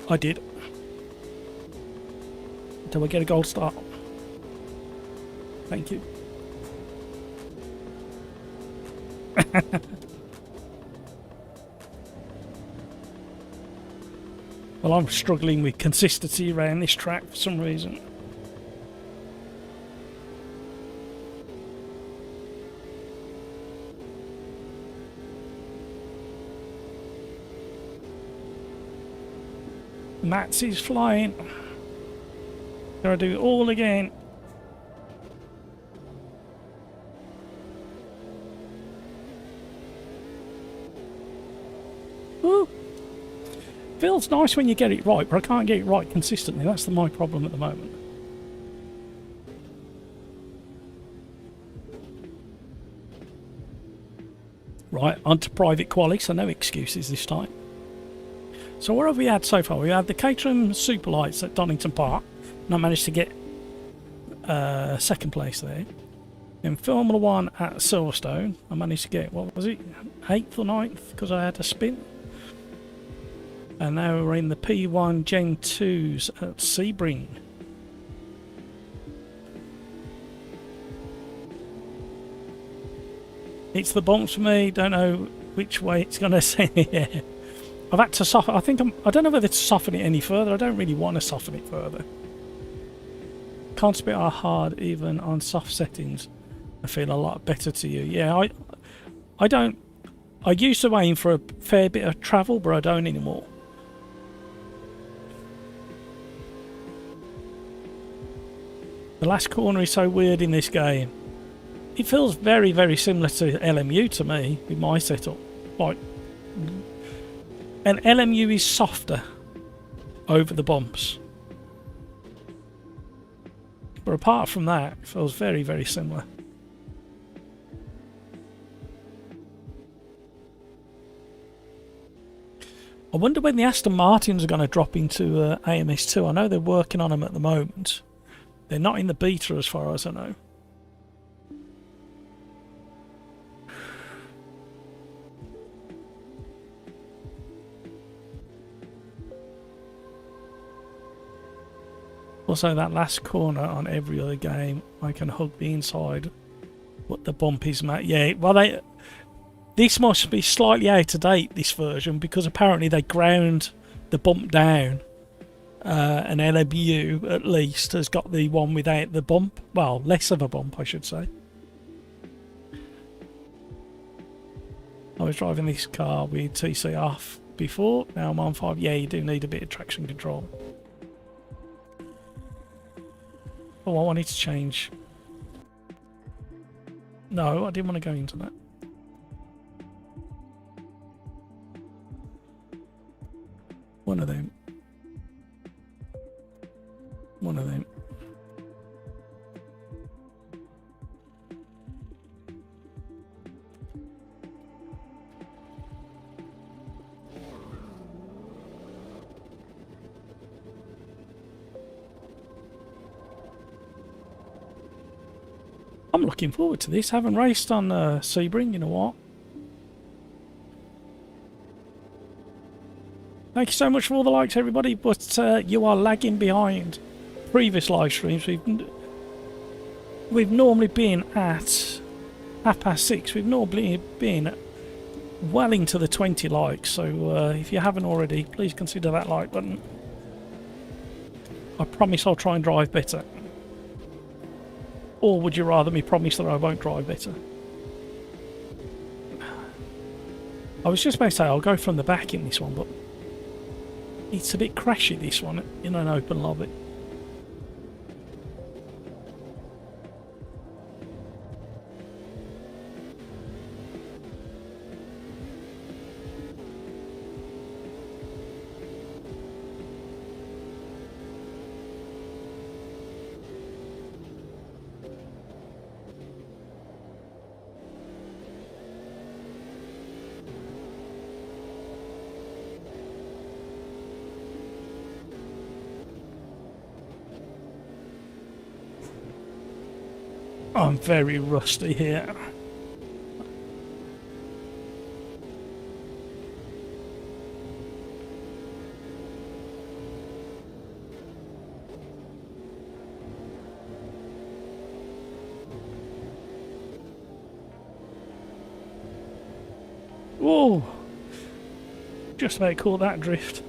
I did. Do I get a gold star? Thank you. Well, I'm struggling with consistency around this track for some reason. Mats is flying. Gotta do it all again. Woo! Feels nice when you get it right, but I can't get it right consistently. That's my problem at the moment. Right, on to private quali, so no excuses this time. So what have we had so far? We had the Caterham Super Lights at Donington Park, and I managed to get second place there. In Formula 1 at Silverstone, I managed to get, what was it, 8th or 9th, because I had a spin. And now we're in the P1 Gen 2s at Sebring. It's the bumps for me, don't know which way it's going to send me. Yeah. I've had to soften, I don't know whether to soften it any further. I don't really want to soften it further. Can't spit are hard even on soft settings. I feel a lot better to you. Yeah, I don't, I used to aim for a fair bit of travel, but I don't anymore. The last corner is so weird in this game. It feels very, very similar to LMU to me with my setup. Like, and LMU is softer over the bumps. But apart from that, it feels very, very similar. I wonder when the Aston Martins are going to drop into AMS2. I know they're working on them at the moment. They're not in the beta as far as I know. Also, that last corner on every other game, I can hug the inside. What the bump is, mate. Yeah, well, this must be slightly out of date, this version, because apparently they ground the bump down. And LMU, at least, has got the one without the bump. Well, less of a bump, I should say. I was driving this car with TC off before. Now I'm on 5. Yeah, you do need a bit of traction control. Oh, I wanted to change. No, I didn't want to go into that. One of them. One of them. I'm looking forward to this. Haven't raced on Sebring in a while. Thank you so much for all the likes, everybody, but you are lagging behind previous live streams. We've normally been at 6:30. We've normally been well into the 20 likes, so if you haven't already, please consider that like button. I promise I'll try and drive better. Or would you rather me promise that I won't drive better? I was just about to say I'll go from the back in this one, but it's a bit crashy, this one, in an open lobby. I'm very rusty here. Whoa! Just about caught that drift.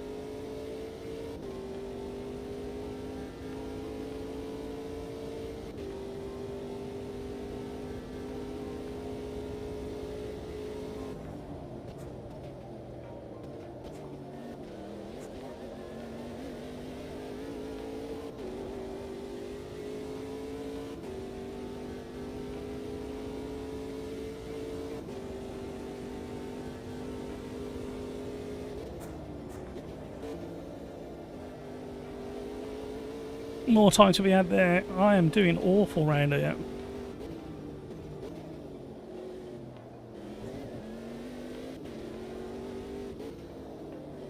More time to be had there. I am doing awful round here.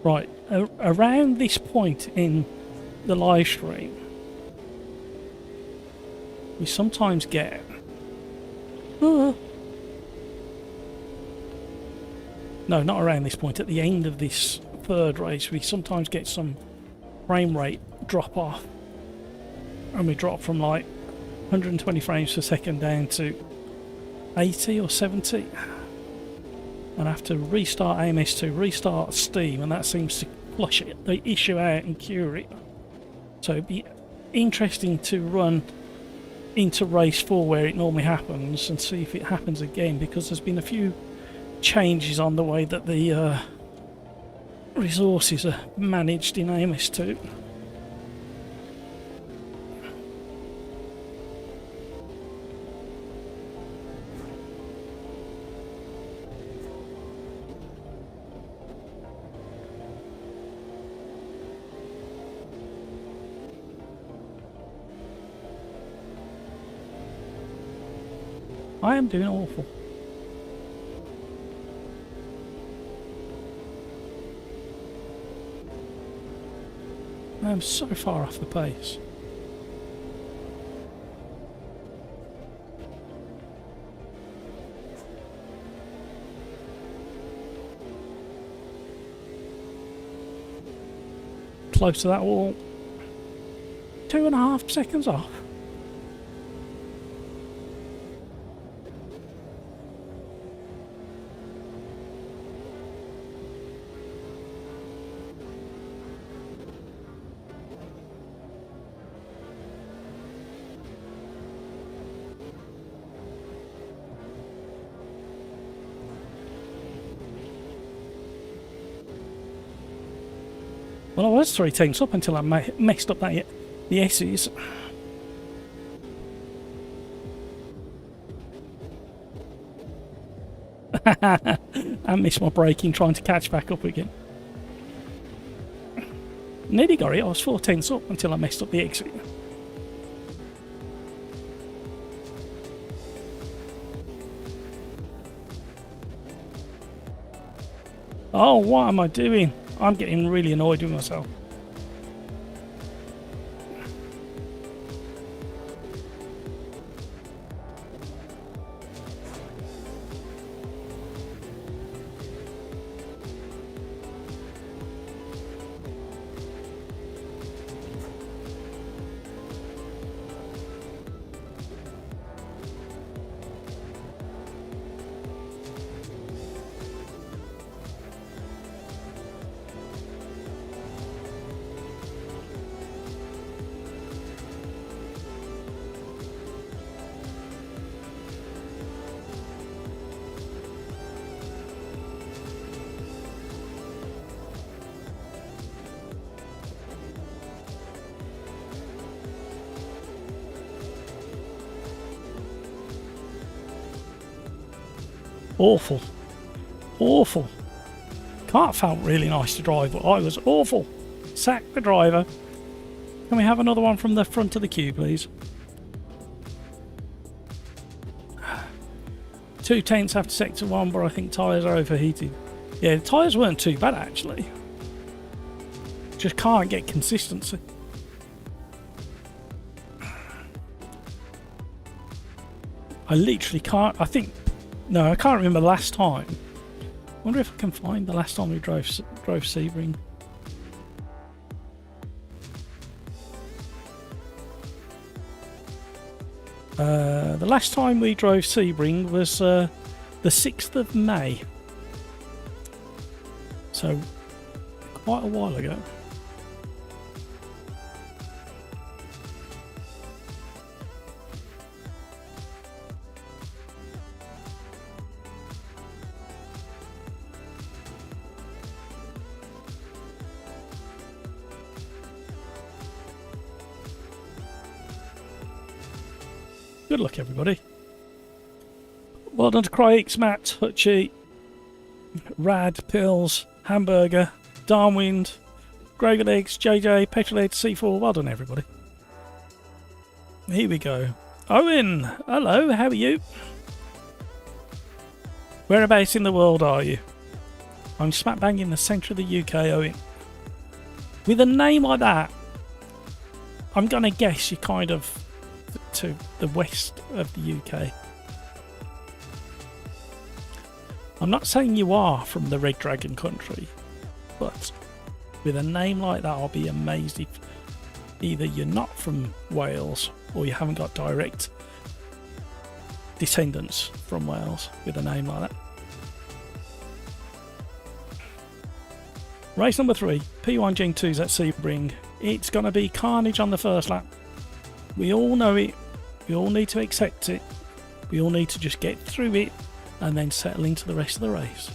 Right, around this point in the live stream, we sometimes get... No, not around this point. At the end of this third race, we sometimes get some frame rate drop off. And we drop from like 120 frames per second down to 80 or 70. And I have to restart AMS2, restart Steam, and that seems to flush the issue out and cure it. So it'd be interesting to run into race 4 where it normally happens and see if it happens again, because there's been a few changes on the way that the resources are managed in AMS2. I am doing awful. I am so far off the pace. Close to that wall. 2.5 seconds off. Well, I was 3 tenths up until I messed up the S's. I missed my braking trying to catch back up again. Nearly got it. I was 4 tenths up until I messed up the exit. Oh, what am I doing? I'm getting really annoyed with myself. Awful. Awful. Car felt really nice to drive, but I was awful. Sack the driver. Can we have another one from the front of the queue, please? 2 tenths after sector 1, but I think tyres are overheated. Yeah, the tyres weren't too bad actually. Just can't get consistency. I literally can't. I think. No, I can't remember the last time. I wonder if I can find the last time we drove Sebring. The last time we drove Sebring was the 6th of May. So, quite a while ago. Good luck, everybody. Well done to Cryx, Matt, Hutchie, Rad, Pills, Hamburger, Darnwind, Gravy Legs, JJ, Petrolhead, C4. Well done, everybody. Here we go. Owen, hello, how are you? Whereabouts in the world are you? I'm smack bang in the centre of the UK, Owen. With a name like that, I'm going to guess you're kind of to the west of the UK. I'm not saying you are from the Red Dragon country, but with a name like that, I'll be amazed if either you're not from Wales or you haven't got direct descendants from Wales with a name like that. Race number 3, P1 Gen 2's at Sebring. It's going to be carnage on the first lap. We all know it. We all need to accept it. We all need to just get through it and then settle into the rest of the race.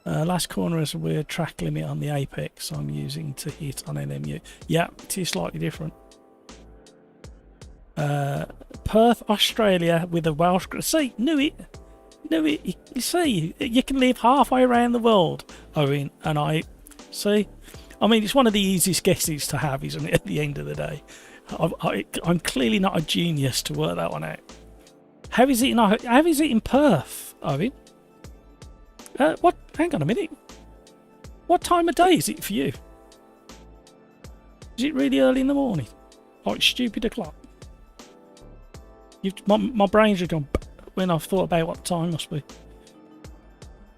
Last corner is a weird track limit on the apex I'm using to hit on NMU. Yeah, it is slightly different. Perth, Australia with a Welsh... See, knew it. Knew it. You see, you can live halfway around the world, Owen, and I... See? I mean, it's one of the easiest guesses to have, isn't it, at the end of the day? I'm clearly not a genius to work that one out. How is it in Perth, Owen? What? Hang on a minute. What time of day is it for you? Is it really early in the morning? Like stupid o'clock? My brain's just gone when I've thought about what time must be.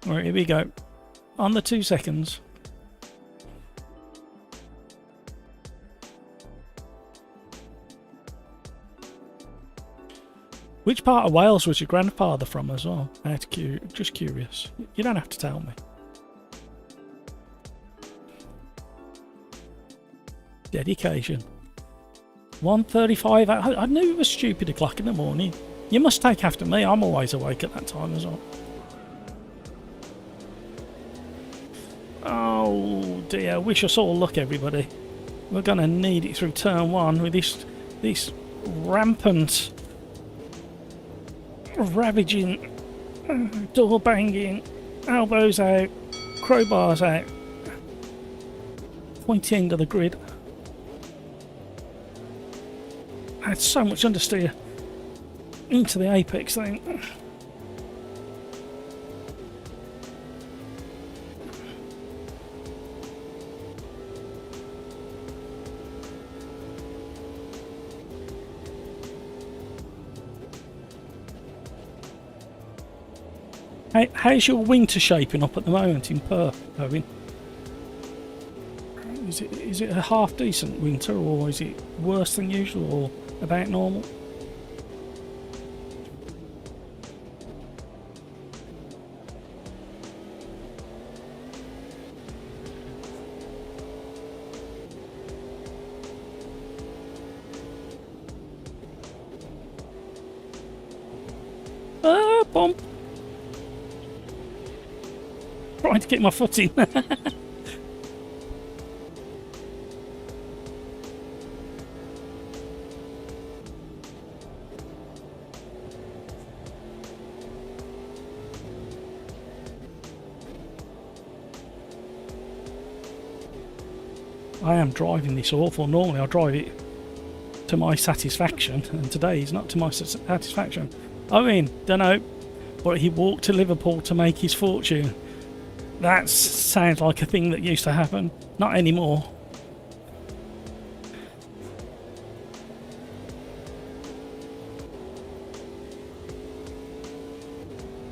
Alright, here we go. On the 2 seconds. Which part of Wales was your grandfather from as well? Just curious. You don't have to tell me. Dedication. 1:35. I knew it was stupid o'clock in the morning. You must take after me. I'm always awake at that time as well. Oh dear. Wish us all luck, everybody. We're going to need it through turn 1 with this rampant... ravaging, door banging, elbows out, crowbars out, pointy end of the grid. I had so much understeer into the apex thing. How's your winter shaping up at the moment in Perth, Owen? Is it a half decent winter, or is it worse than usual, or about normal? Bump! Trying to get my foot in. I am driving this awful. Normally I drive it to my satisfaction, and today is not to my satisfaction. I mean, don't know, but he walked to Liverpool to make his fortune. That sounds like a thing that used to happen. Not anymore.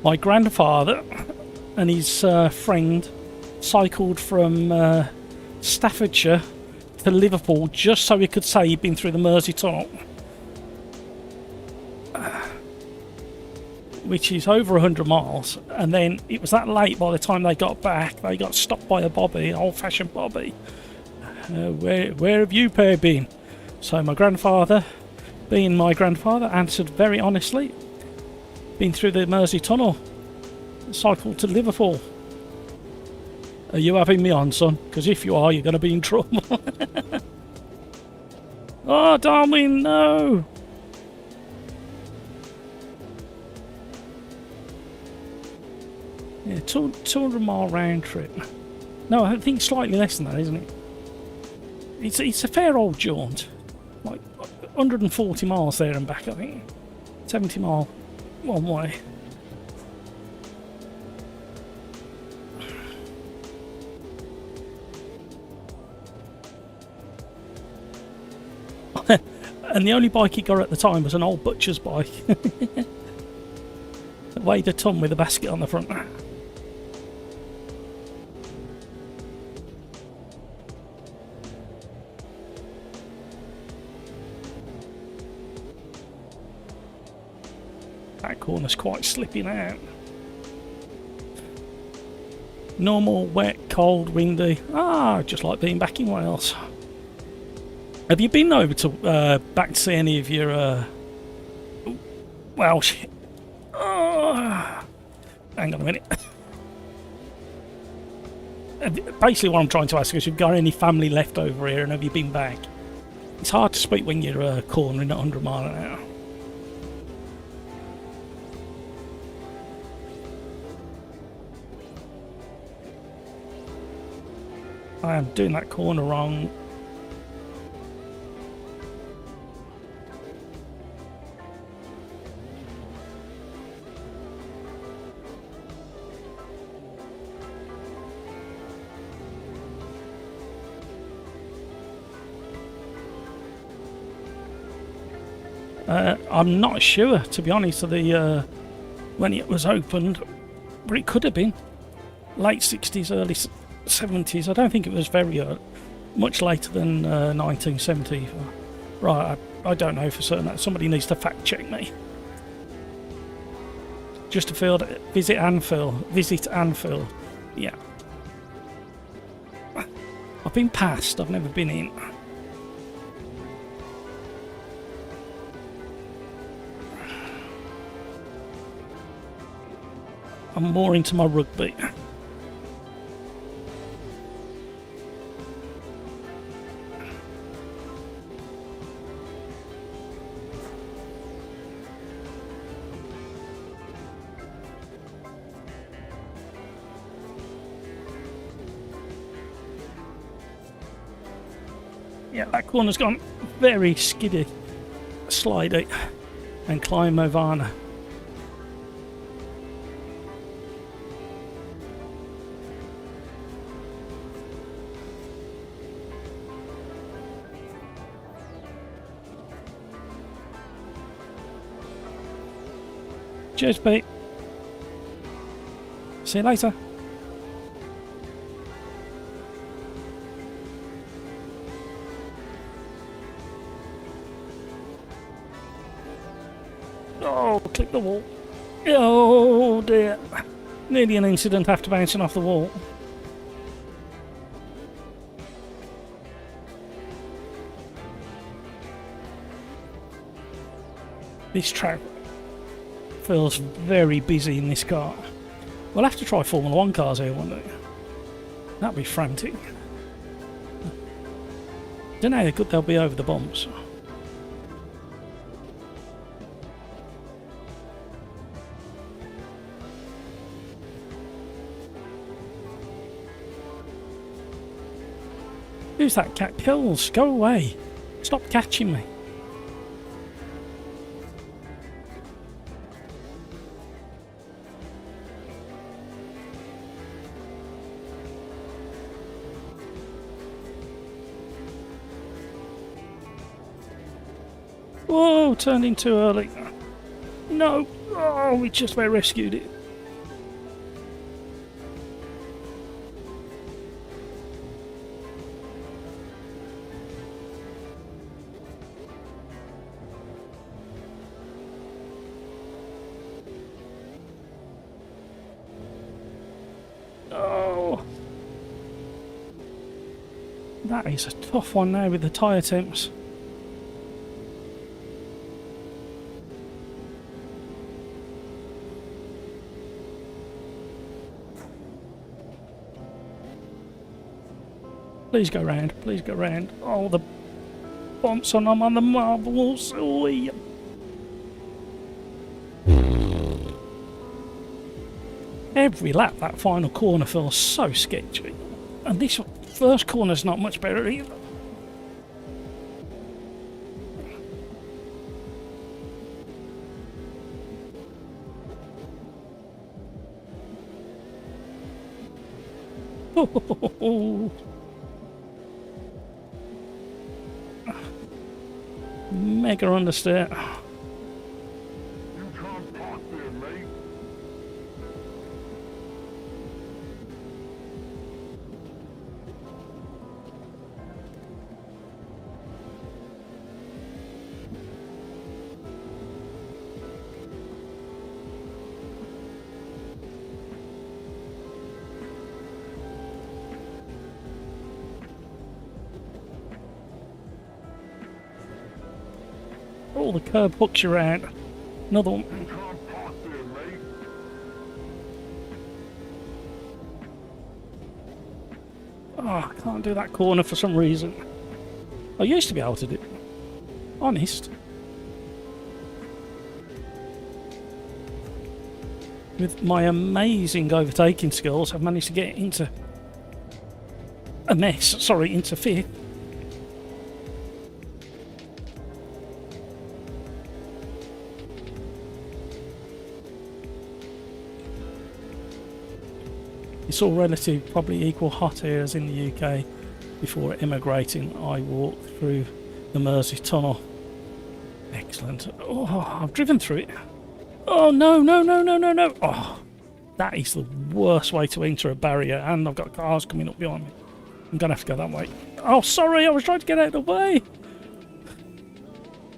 My grandfather and his friend cycled from Staffordshire to Liverpool just so he could say he'd been through the Mersey Tunnel, which is over 100 miles. And then it was that late by the time they got back. They got stopped by a bobby, an old-fashioned bobby. Where have you pair been? So my grandfather, being my grandfather, answered very honestly, been through the Mersey Tunnel, cycled to Liverpool. Are you having me on, son? Because if you are, you're going to be in trouble. Oh, Darwin, no! Yeah, 200-mile round trip. No, I think slightly less than that, isn't it? It's a fair old jaunt. Like 140 miles there and back, I think. 70 mile one way. And the only bike he got at the time was an old butcher's bike. It weighed a ton with a basket on the front. That corner's quite slippy now. Normal, wet, cold, windy. Ah, just like being back in Wales. Have you been over to back to see any of your Welsh? Oh, hang on a minute. Basically, what I'm trying to ask is, have you got any family left over here, and have you been back? It's hard to speak when you're cornering at 100 mile an hour. I am doing that corner wrong. I'm not sure, to be honest, of the when it was opened, but it could have been late 60s, early 70s. I don't think it was very much later than 1970. Right, I don't know for certain. Somebody needs to fact check me. Just to field, visit Anfield. Yeah. I've been past, I've never been in. I'm more into my rugby. Yeah, that corner's gone very skiddy, slidey, and climb Movana. Cheers, Pete. See you later. Oh, click the wall. Oh dear. Nearly an incident after bouncing off the wall. This track feels very busy in this car. We'll have to try Formula 1 cars here one day. That'd be frantic. Don't know how good they'll be over the bumps. Who's that cat? Kills, go away. Stop catching me. Whoa, turned in too early. No. Oh, we just about rescued it. Oh. That is a tough one now with the tyre temps. Please go round, please go round. Oh, the bumps on them on the marbles. Oh, yeah. Every lap, that final corner feels so sketchy. And this first corner's not much better either. Mega understeer. You can't park there, mate. Oh, the curb hooks you around. Another one. You can't park there, mate. Oh, I can't do that corner for some reason. I used to be able to do it. Honest. With my amazing overtaking skills, I've managed to get into a mess. Sorry, into fifth. It's all relative, probably equal hot air as in the UK. Before immigrating, I walked through the Mersey Tunnel. Excellent. Oh, I've driven through it. Oh, no, no, no, no, no, no. Oh, that is the worst way to enter a barrier, and I've got cars coming up behind me. I'm going to have to go that way. Oh, sorry, I was trying to get out of the way.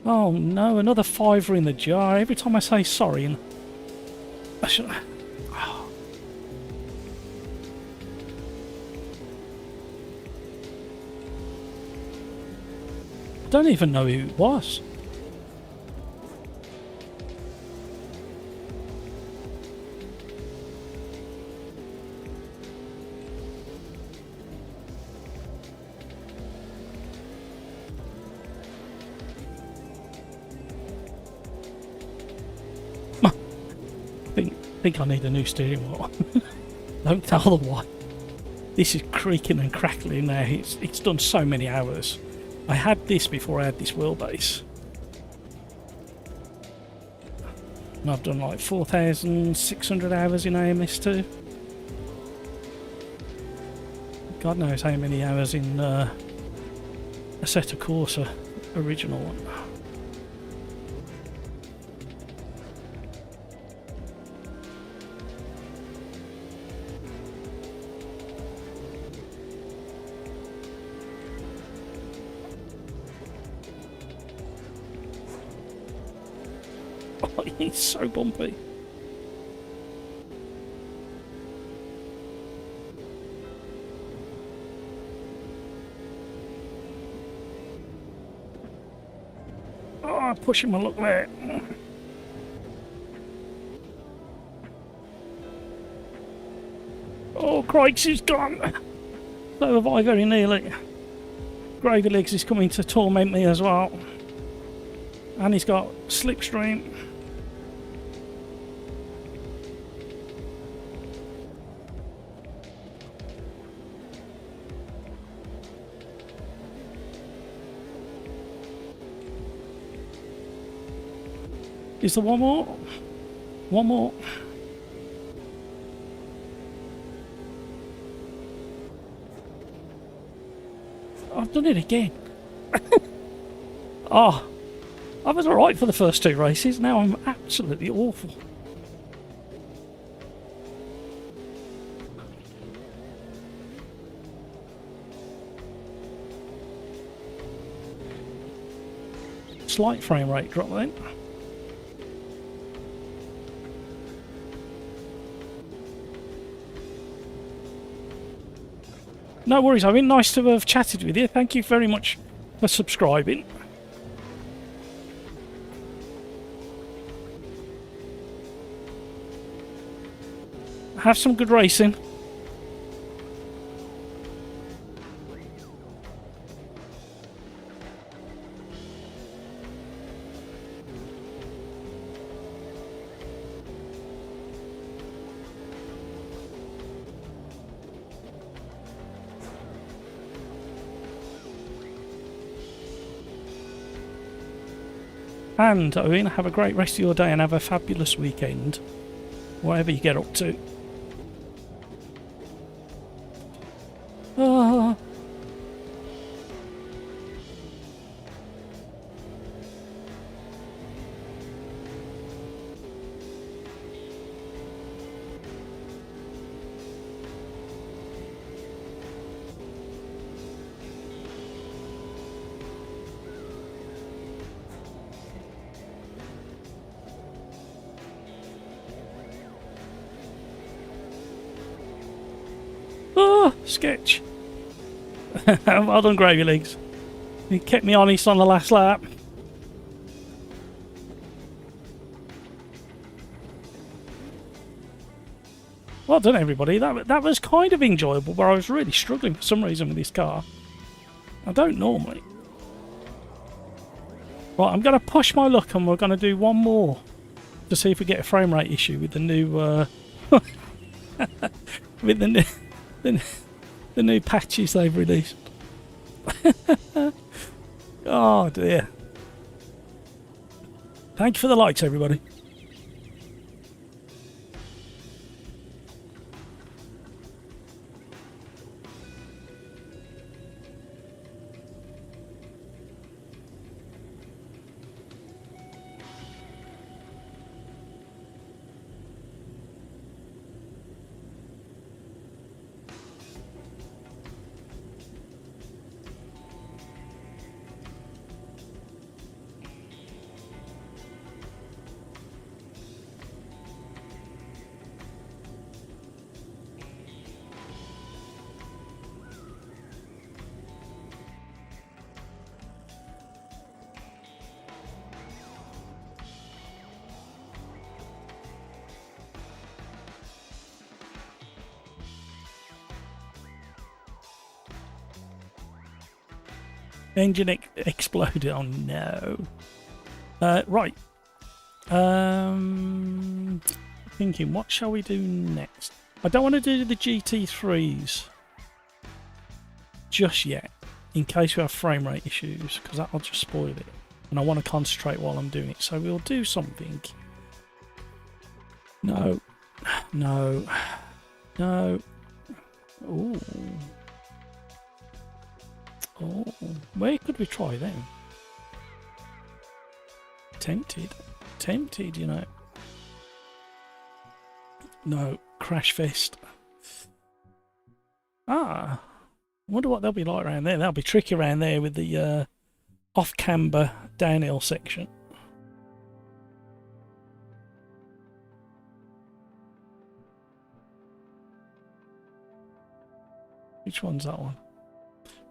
Oh, no, another fiver in the jar. Every time I say sorry, and I should... I don't even know who it was. I think I need a new steering wheel. Don't tell them why. This is creaking and crackling now. It's done so many hours. I had this before I had this wheelbase. And I've done like 4,600 hours in AMS2. God knows how many hours in Assetto Corsa original one. It's so bumpy. Oh, pushing my luck there. Oh, Crikes is gone. So have I very nearly. Gravy Legs is coming to torment me as well. And he's got Slipstream. Is there one more? One more. I've done it again. Oh, I was alright for the first 2 races. Now I'm absolutely awful. Slight frame rate drop then. No worries, I mean, nice to have chatted with you. Thank you very much for subscribing. Have some good racing. And Owen, have a great rest of your day and have a fabulous weekend, whatever you get up to. Ah. Oh, sketch. Well done, Gravy Legs. You kept me honest on the last lap. Well done, everybody. That was kind of enjoyable, but I was really struggling for some reason with this car. I don't normally. Right, I'm going to push my luck and we're going to do one more to see if we get a frame rate issue with the new with the new patches they've released. Oh dear. Thank you for the likes, everybody. Engine exploded. Oh no. Right. Thinking, what shall we do next? I don't want to do the GT3s just yet, in case we have frame rate issues, because that'll just spoil it. And I want to concentrate while I'm doing it. So we'll do something. No. No. No. Ooh. Oh, where could we try them? Tempted. Tempted, you know. No, Crash Fest. Ah, wonder what they'll be like around there. That'll be tricky around there with the off-camber downhill section. Which one's that one?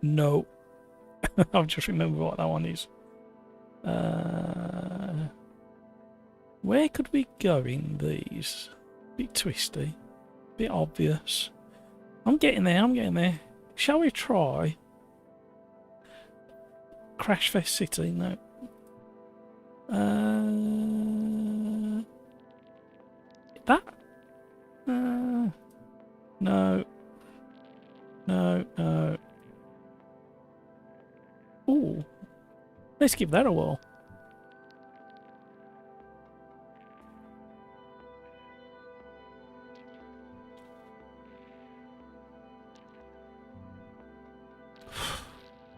No. I've just remembered what that one is. Where could we go in these? Bit twisty. Bit obvious. I'm getting there, I'm getting there. Shall we try Crashfest City? No. That? No. No, no. Ooh. Let's give that a whirl.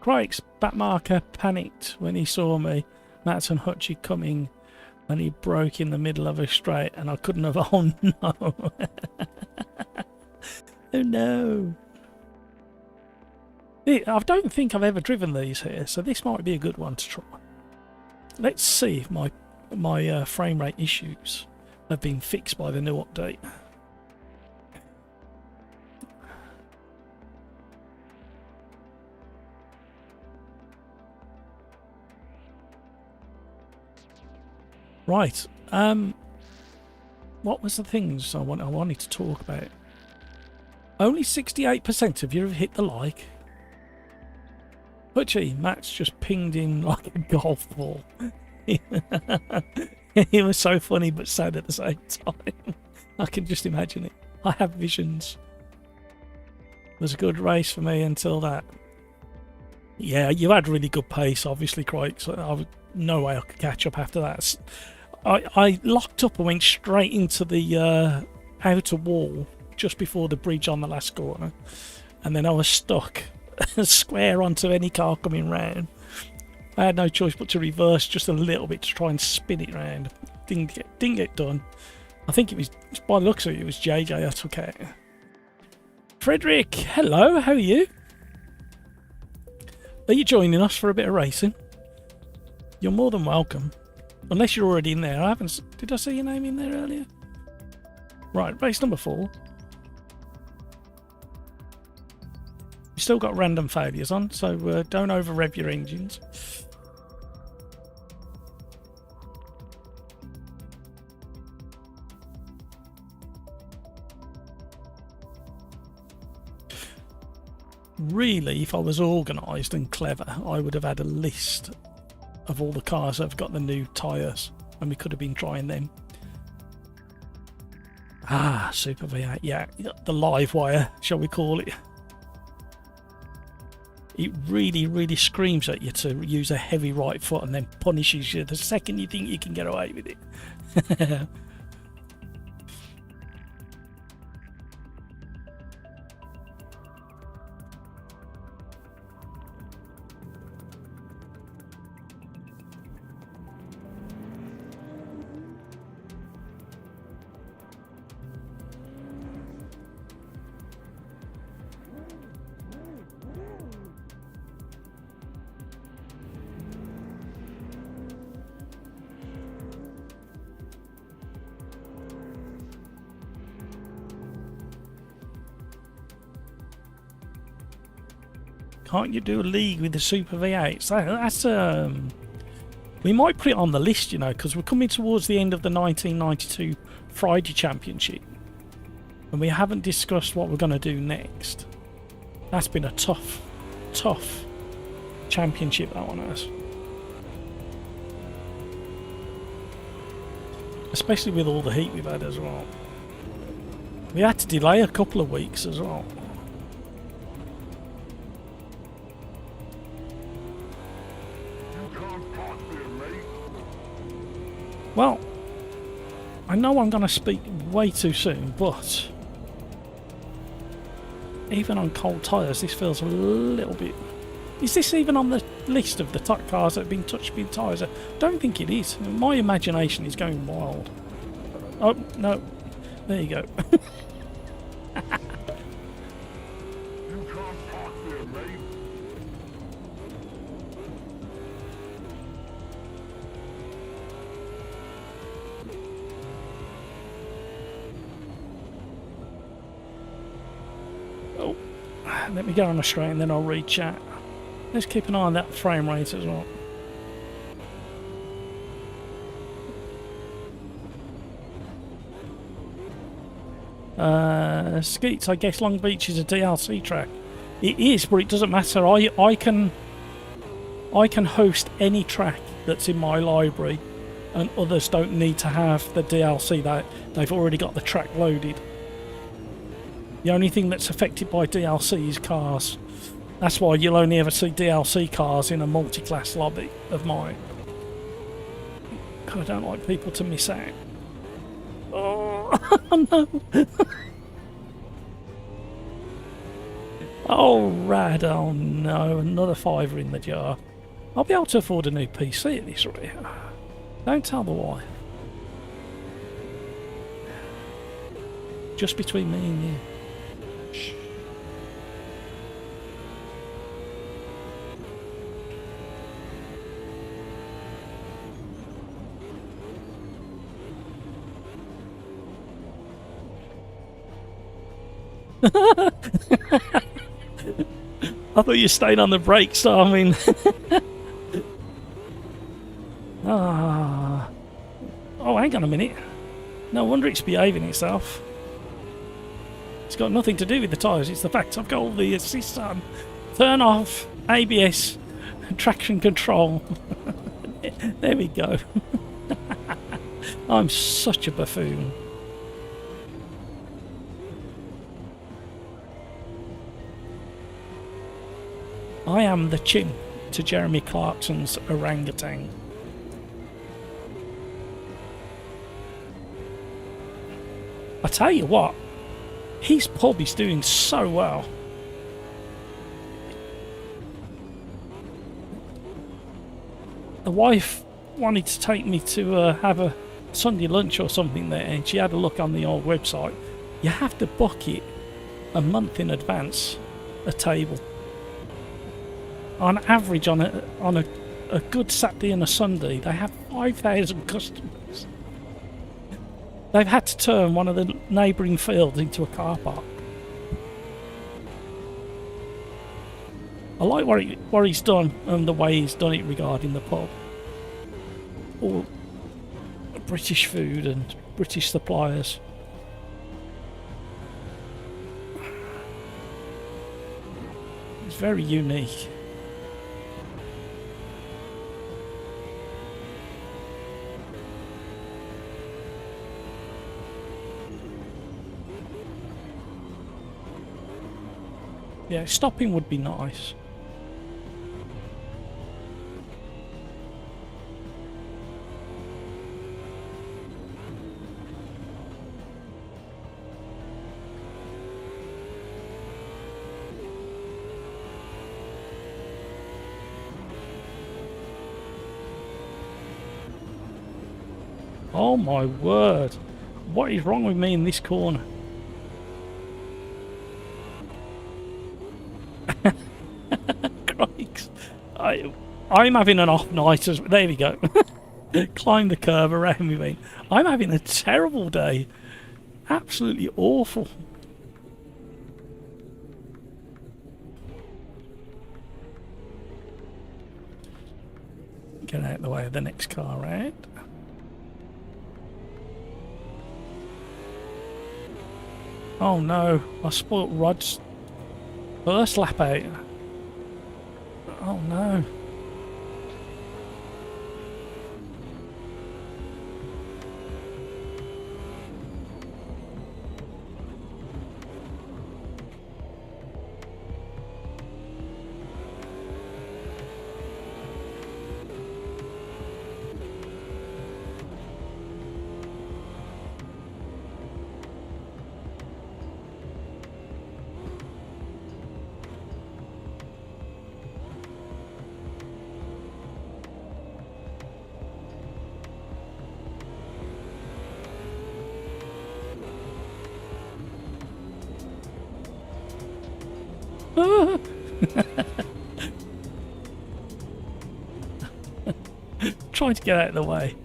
Craig's backmarker panicked when he saw me, Mats and Hutchie coming, and he broke in the middle of a straight, and I couldn't have. Oh no! Oh no! I don't think I've ever driven these here, so this might be a good one to try. Let's see if my frame rate issues have been fixed by the new update. Right. What was the things I wanted to talk about? Only 68% of you have hit the like. Butchie, Matt's just pinged in like a golf ball. It was so funny but sad at the same time. I can just imagine it. I have visions. It was a good race for me until that. Yeah, you had really good pace, obviously, Craig. So no way I could catch up after that. I locked up and went straight into the outer wall just before the bridge on the last corner, and then I was stuck square onto any car coming round. I had no choice but to reverse just a little bit to try and spin it round. Didn't get done. I think it was, by the looks of it, it was JJ I took out. Frederick, hello, how are you? Are you joining us for a bit of racing? You're more than welcome. Unless you're already in there. Did I see your name in there earlier? Right, race number 4. You've still got random failures on, so don't over rev your engines. Really, if I was organised and clever, I would have had a list of all the cars that have got the new tyres, and we could have been trying them. Ah, Super V8, yeah, the live wire, shall we call it. It really, really screams at you to use a heavy right foot and then punishes you the second you think you can get away with it. Can't you do a league with the Super V8s? That's we might put it on the list, you know, because we're coming towards the end of the 1992 Friday Championship, and we haven't discussed what we're going to do next. That's been a tough championship, that one has. Especially with all the heat we've had as well. We had to delay a couple of weeks as well. Well, I know I'm going to speak way too soon, but even on cold tyres, this feels a little bit... Is this even on the list of the cars that have been touched with tyres? I don't think it is. My imagination is going wild. Oh, no. There you go. Let me go on a straight and then I'll read chat. Let's keep an eye on that frame rate as well. Skeets, I guess Long Beach is a DLC track. It is, but it doesn't matter. I can host any track that's in my library, and others don't need to have the DLC. That they've already got the track loaded. The only thing that's affected by DLC is cars. That's why you'll only ever see DLC cars in a multi-class lobby of mine. I don't like people to miss out. Oh, no. Oh, rad. Oh, no. Another fiver in the jar. I'll be able to afford a new PC at this rate. Don't tell the wife. Just between me and you. Shh. I thought you stayed on the brakes, so I mean... Ah. Oh, hang on a minute. No wonder it's behaving itself. It's got nothing to do with the tyres, it's the fact I've got all the assists on. Turn off, ABS, traction control. There we go. I'm such a buffoon. I am the chimp to Jeremy Clarkson's orangutan. I tell you what, his pub is doing so well. The wife wanted to take me to have a Sunday lunch or something there, and she had a look on the old website. You have to book it a month in advance, a table. On average, on a good Saturday and a Sunday, they have 5,000 customers. They've had to turn one of the neighbouring fields into a car park. I like what he's done and the way he's done it regarding the pub. All British food and British suppliers. It's very unique. Yeah, stopping would be nice. Oh my word. What is wrong with me in this corner? Crikes. I'm having an off night as there we go. Climb the curve around me. I'm having a terrible day. Absolutely awful. Get out of the way of the next car, right? Oh no, I spoilt Rod's first lap out. Oh no. Trying to get out of the way.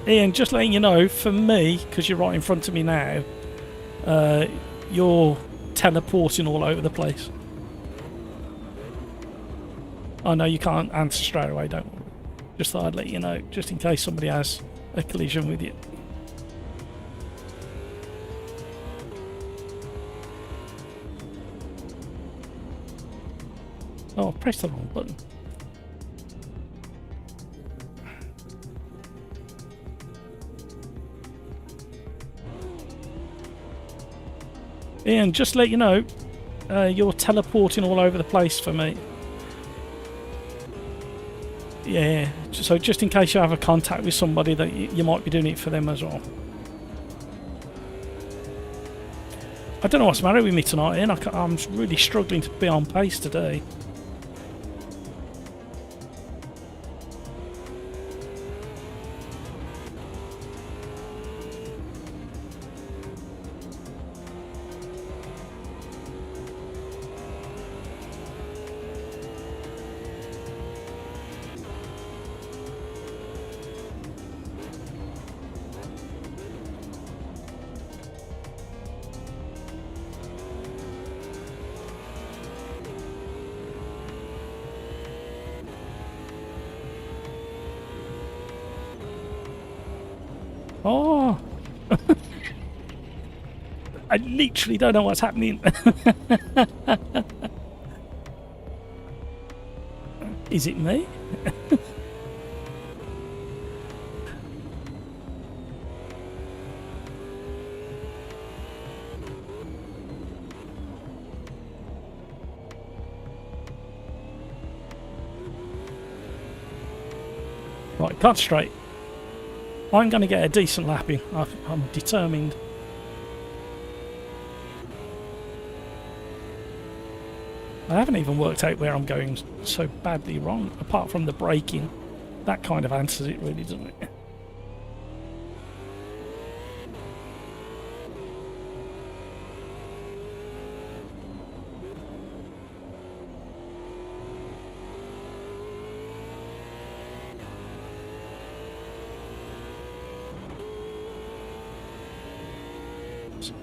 Ian, just letting you know, for me, because you're right in front of me now, you're teleporting all over the place. Oh no, you can't answer straight away, don't worry. Just thought I'd let you know, just in case somebody has a collision with you. Oh, I pressed the wrong button. Ian, just let you know, you're teleporting all over the place for me. Yeah, so just in case you have a contact with somebody that you might be doing it for them as well. I don't know what's the matter with me tonight, Ian. I'm really struggling to be on pace today. Oh! I literally don't know what's happening. Is it me? Right, concentrate. I'm going to get a decent lap in. I'm determined. I haven't even worked out where I'm going so badly wrong, apart from the braking. That kind of answers it really, doesn't it?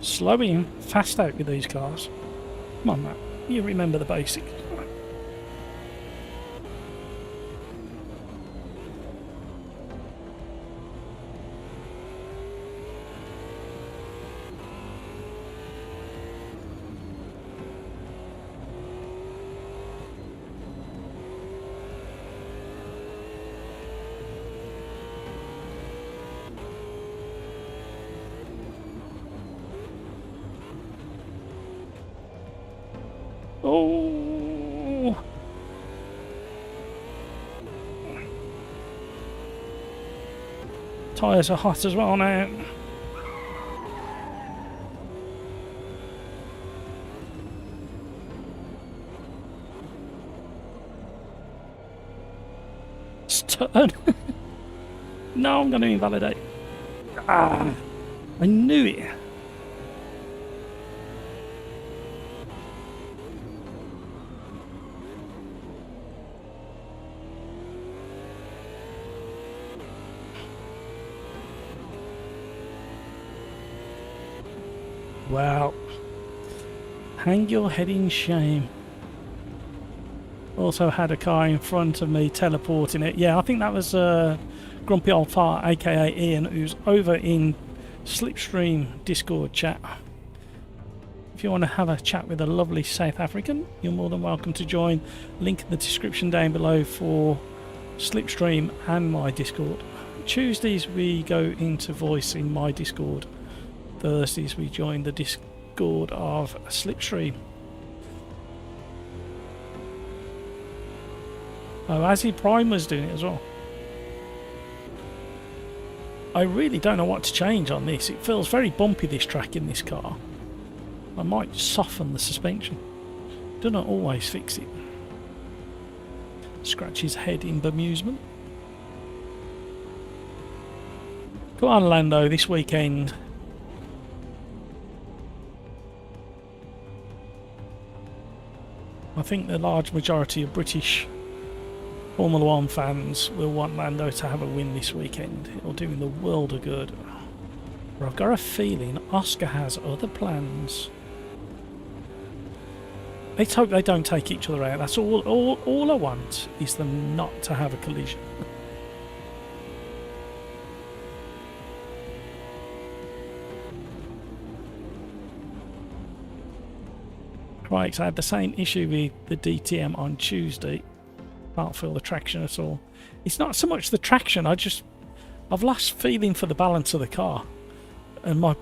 Slowing fast out with these cars. Come on, Matt. You remember the basics. Oh! Tyres are hot as well now. Turn. No, I'm going to invalidate. Ah, I knew it. Wow. Hang your head in shame. Also had a car in front of me teleporting it. Yeah, I think that was Grumpy Old Fart, aka Ian, who's over in Slipstream Discord chat. If you want to have a chat with a lovely South African, you're more than welcome to join. Link in the description down below for Slipstream and my Discord. Tuesdays we go into voice in my Discord. Thursdays we join the Discord of Slipstream. Oh, Azzy Prime was doing it as well. I really don't know what to change on this. It feels very bumpy, this track in this car. I might soften the suspension. Do not always fix it. Scratch his head in bemusement. Come on, Lando, this weekend. I think the large majority of British Formula One fans will want Lando to have a win this weekend. It'll do him the world of good. But I've got a feeling Oscar has other plans. Let's hope they don't take each other out. That's all I want is them not to have a collision. Right, so I had the same issue with the DTM on Tuesday. Can't feel the traction at all. It's not so much the traction, I've lost feeling for the balance of the car. And my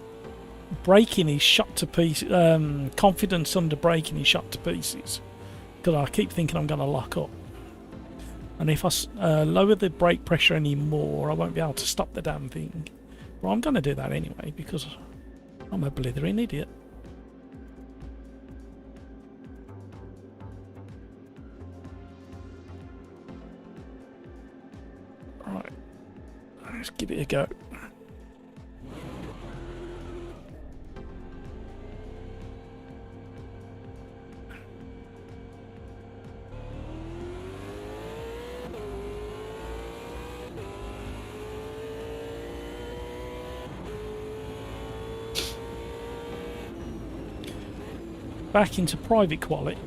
braking is shot to pieces. Confidence under braking is shot to pieces. Because I keep thinking I'm going to lock up. And if I lower the brake pressure any more, I won't be able to stop the damn thing. Well, I'm going to do that anyway because I'm a blithering idiot. Right, let's give it a go. Back into private Quali.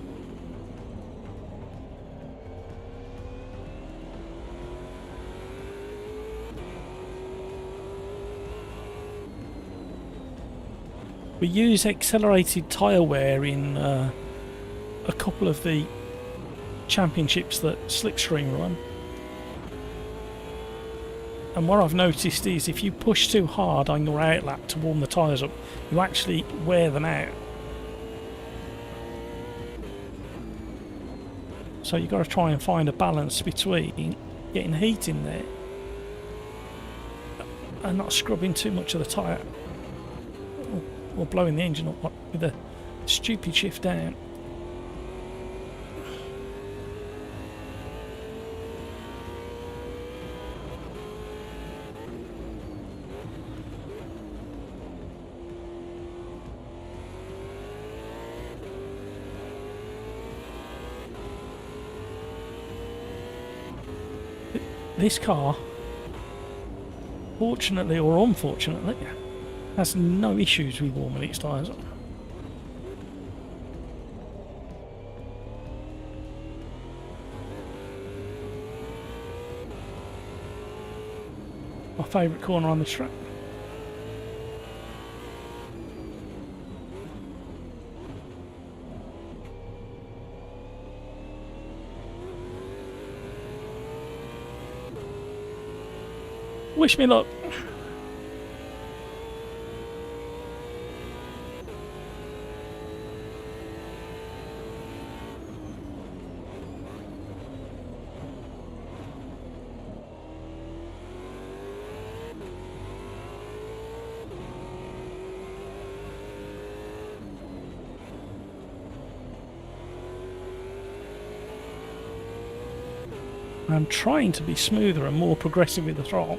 We use accelerated tyre wear in a couple of the championships that Slipstream run. And what I've noticed is if you push too hard on your outlap to warm the tyres up, you actually wear them out. So you've got to try and find a balance between getting heat in there and not scrubbing too much of the tyre or blowing the engine up with a stupid shift down. This car, fortunately or unfortunately, has no issues with warming its tyres up. My favourite corner on the track. Wish me luck. I'm trying to be smoother and more progressive with the throttle.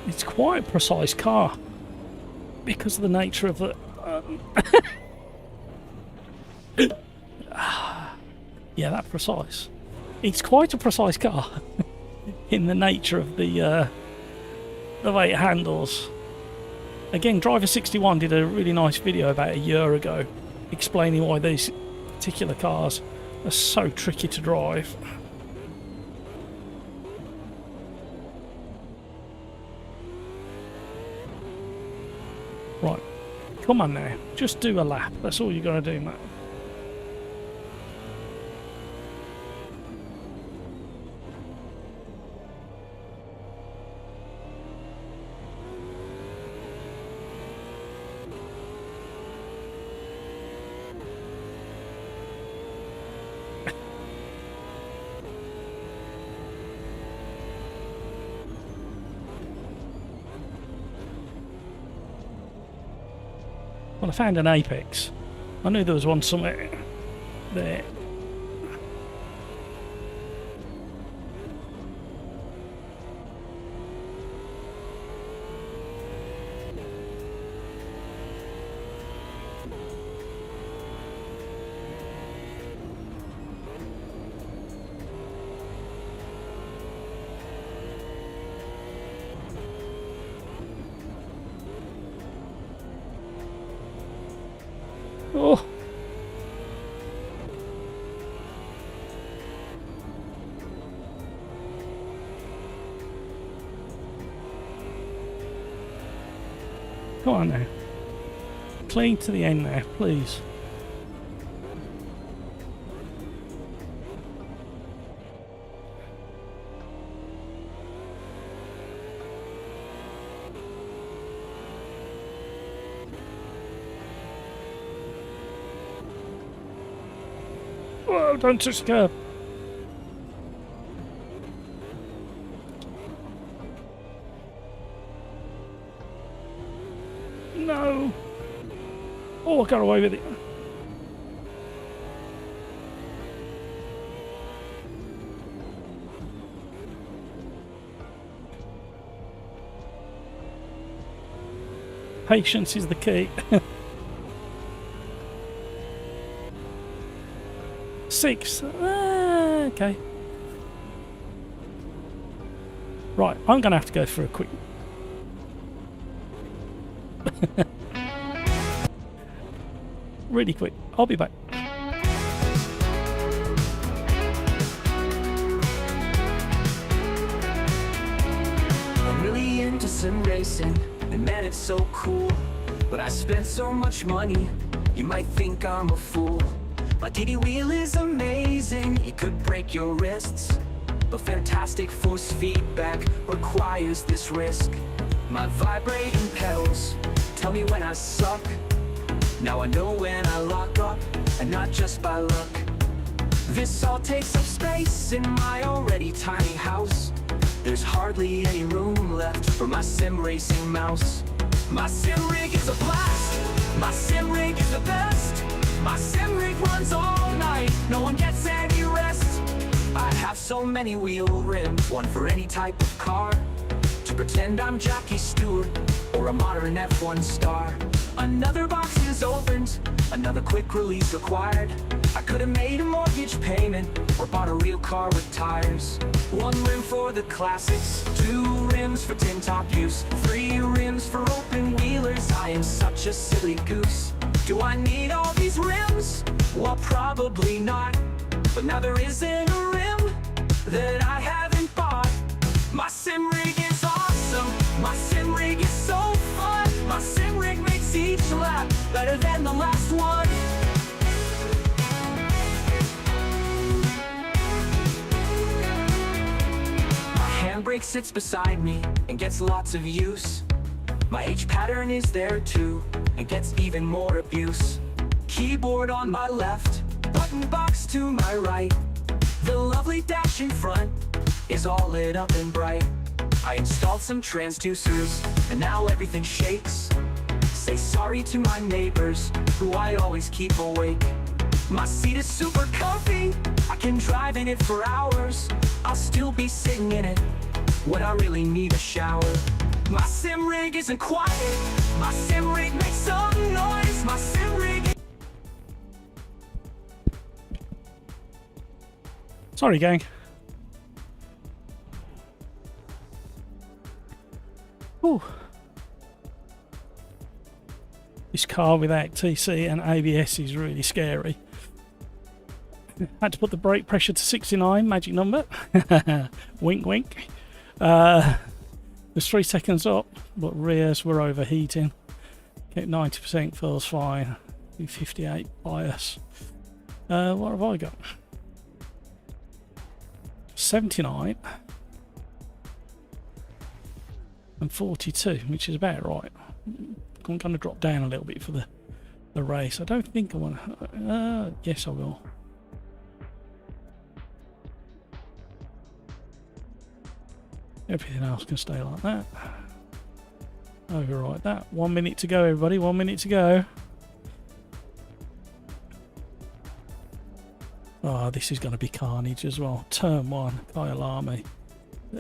It's quite a precise car because of the nature of the yeah, that precise. It's quite a precise car in the nature of the way it handles. Again, Driver 61 did a really nice video about a year ago explaining why these particular cars are so tricky to drive. Right, come on now, just do a lap, that's all you got to do, mate. Well, I found an apex. I knew there was one somewhere there. Oh! Come on now. Clean to the end now, please. Whoa, don't touch the curb. No. Oh, I got away with it. Patience is the key. 6. Okay. Right, I'm going to have to go for a quick... really quick. I'll be back. I'm really into sim racing, and man, it's so cool. But I spent so much money, you might think I'm a fool. My giddy wheel is amazing, it could break your wrists. But fantastic force feedback requires this risk. My vibrating pedals tell me when I suck. Now I know when I lock up, and not just by luck. This all takes up space in my already tiny house. There's hardly any room left for my sim racing mouse. My sim rig is a blast, my sim rig is the best. My sim rig runs all night, no one gets any rest. I have so many wheel rims, one for any type of car. To pretend I'm Jackie Stewart or a modern F1 star. Another box is opened, another quick release required. I could have made a mortgage payment or bought a real car with tires. 1 rim for the classics, 2 rims for tin top use, 3 rims for open wheelers. I am such a silly goose. Do I need all these rims? Well, probably not. But now there isn't a rim that I haven't bought. My sim rig is awesome, my sim rig is so fun. My sim rig makes each lap better than the last one. My handbrake sits beside me and gets lots of use. My H pattern is there too and gets even more abuse. Keyboard on my left, button box to my right. The lovely dash in front is all lit up and bright. I installed some transducers and now everything shakes. Say sorry to my neighbors who I always keep awake. My seat is super comfy, I can drive in it for hours. I'll still be sitting in it when I really need a shower. My sim rig isn't quiet, my sim rig makes some noise. My sim rig. Sorry, gang. Ooh. This car without TC and ABS is really scary. Had to put the brake pressure to 69, magic number. Wink, wink. Was 3 seconds up, but rears were overheating. Kept 90%, feels fine. 58 bias. What have I got? 79 and 42, which is about right. I'm going to drop down a little bit for the race. I don't think I want to. Yes, I will. Everything else can stay like that. Override that. 1 minute to go, everybody. 1 minute to go. Oh, this is going to be carnage as well. Turn 1, Kyalami.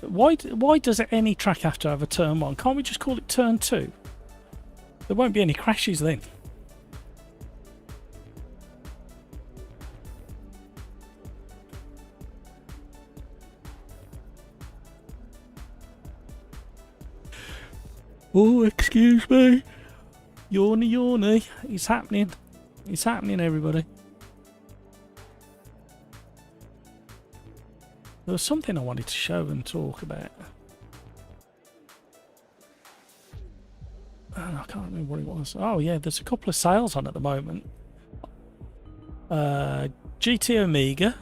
Why does any track have to have a turn 1? Can't we just call it turn 2? There won't be any crashes then. Oh, excuse me. Yawny, yawny. It's happening. It's happening, everybody. There was something I wanted to show and talk about. I can't remember what it was. Oh yeah, there's a couple of sales on at the moment. GT Omega.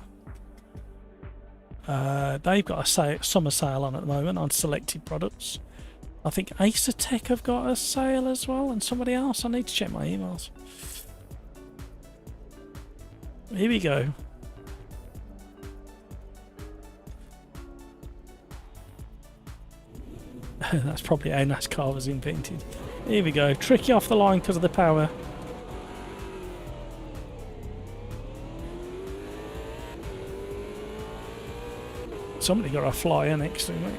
They've got a summer sale on at the moment on selected products. I think Acertech have got a sale as well, and somebody else. I need to check my emails. Here we go. That's probably how NASCAR was invented. Here we go. Tricky off the line because of the power. Somebody got a flyer next to me.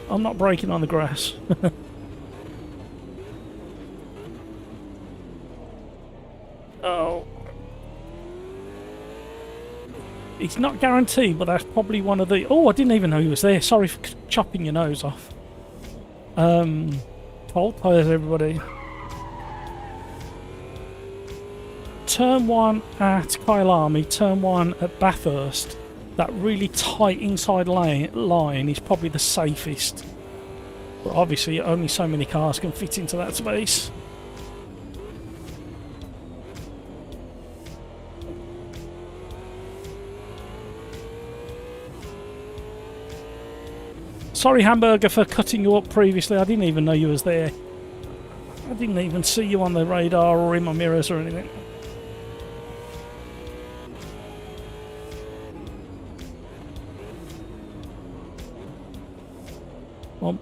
I'm not braking on the grass. Oh. It's not guaranteed, but that's probably one of the... Oh, I didn't even know he was there. Sorry for chopping your nose off. Fault tyres, everybody. Turn 1 at Quali, turn 1 at Bathurst. That really tight inside line is probably the safest. But obviously only so many cars can fit into that space. Sorry, Hamburger, for cutting you up previously. I didn't even know you was there. I didn't even see you on the radar or in my mirrors or anything. Well,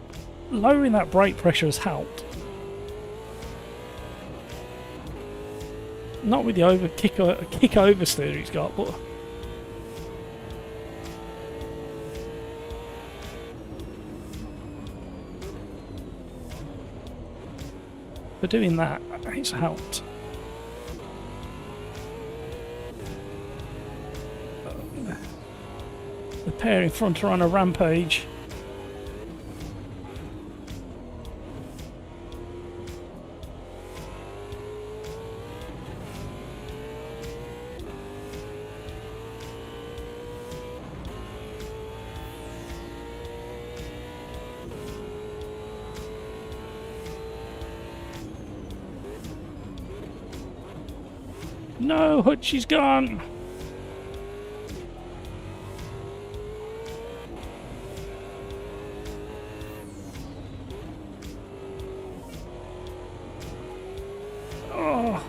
lowering that brake pressure has helped. Not with the kick oversteer he's got, but for doing that, it's helped. The pair in front are on a rampage. No, Hutchie's gone. Oh.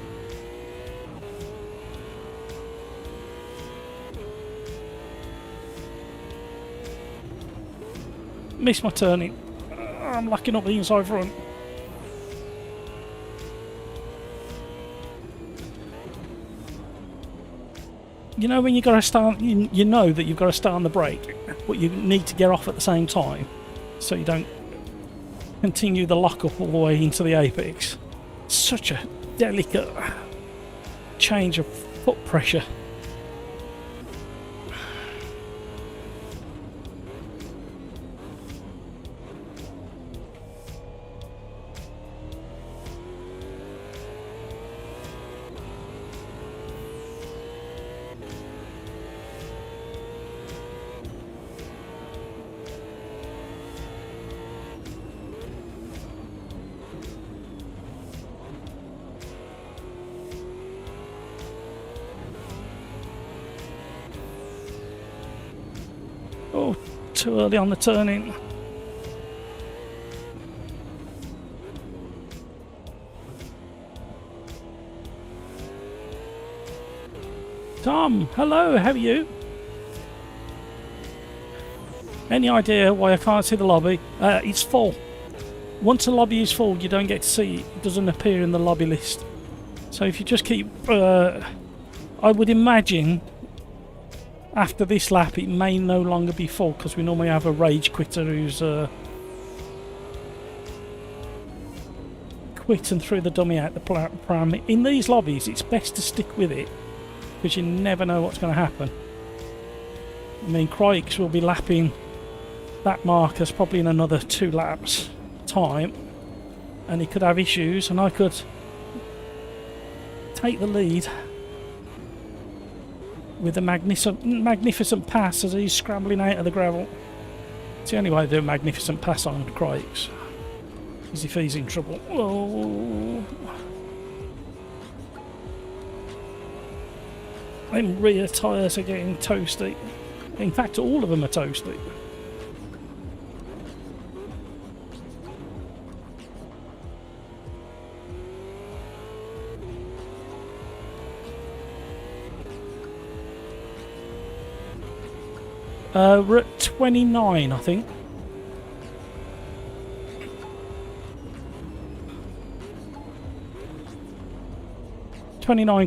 Missed my turning. I'm locking up the inside front. You know when you got to start, you know that you've got to start on the brake, but you need to get off at the same time, so you don't continue the lock-up all the way into the apex. Such a delicate change of foot pressure. Oh, too early on the turning. Tom, hello, how are you? Any idea why I can't see the lobby? It's full. Once the lobby is full, you don't get to see it. It doesn't appear in the lobby list. So if you just keep... I would imagine after this lap it may no longer be full, because we normally have a rage quitter who's quit and threw the dummy out the pram. In these lobbies it's best to stick with it, because you never know what's going to happen. I mean, Crikes will be lapping that Marcus probably in another 2 laps time, and he could have issues, and I could take the lead with a magnificent pass as he's scrambling out of the gravel. It's the only way to do a magnificent pass on Craig's is if he's in trouble. Oh. Them rear tyres are getting toasty. In fact, all of them are toasty. We're at 29, I think.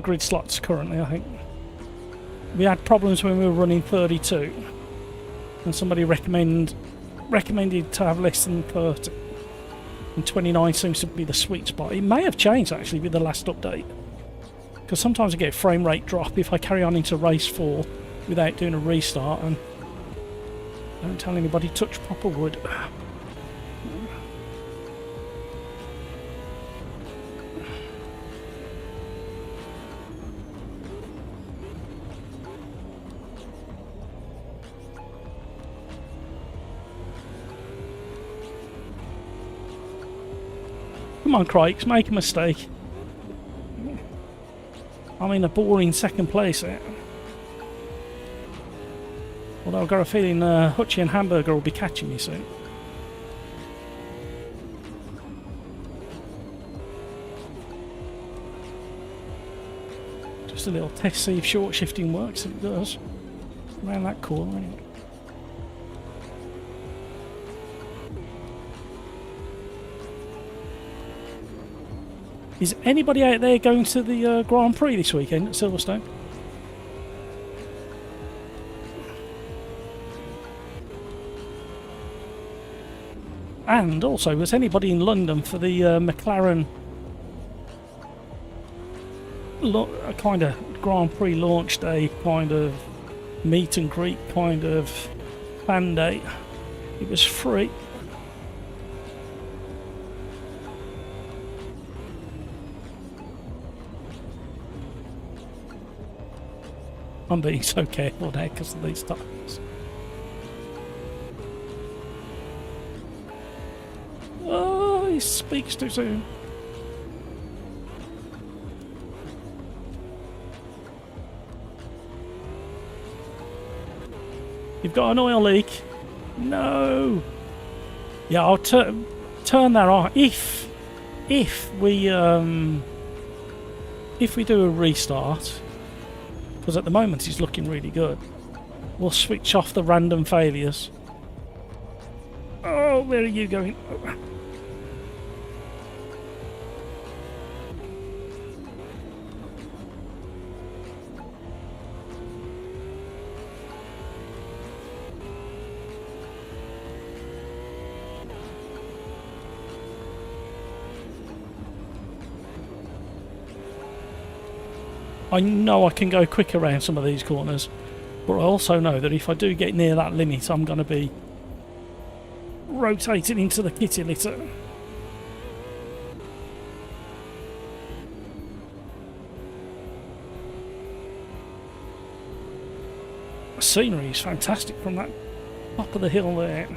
Grid slots currently, I think. We had problems when we were running 32, and somebody recommended to have less than 30. And 29 seems to be the sweet spot. It may have changed actually with the last update, because sometimes I get a frame rate drop if I carry on into race 4 without doing a restart and don't tell anybody touch proper wood. Come on, Crikes, make a mistake. I'm in a boring second place there. Although I've got a feeling Hutchie and Hamburger will be catching me soon. Just a little test, see if short shifting works, and it does. Around that corner anyway. Is anybody out there going to the Grand Prix this weekend at Silverstone? And also, was anybody in London for the McLaren kind of Grand Prix launch day, kind of meet and greet, kind of fan day? It was free. I'm being so careful now because of these tires. Oh, he speaks too soon. You've got an oil leak. No. Yeah, I'll turn that off if we do a restart. Because at the moment he's looking really good. We'll switch off the random failures. Oh, where are you going? I know I can go quick around some of these corners, but I also know that if I do get near that limit, I'm going to be rotating into the kitty litter. The scenery is fantastic from that top of the hill there.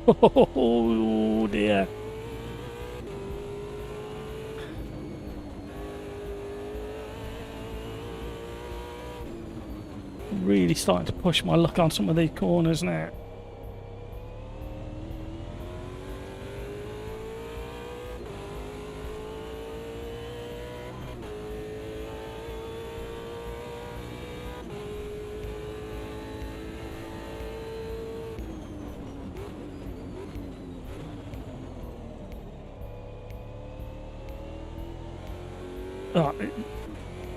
Oh dear. Really starting to push my luck on some of these corners now. Oh,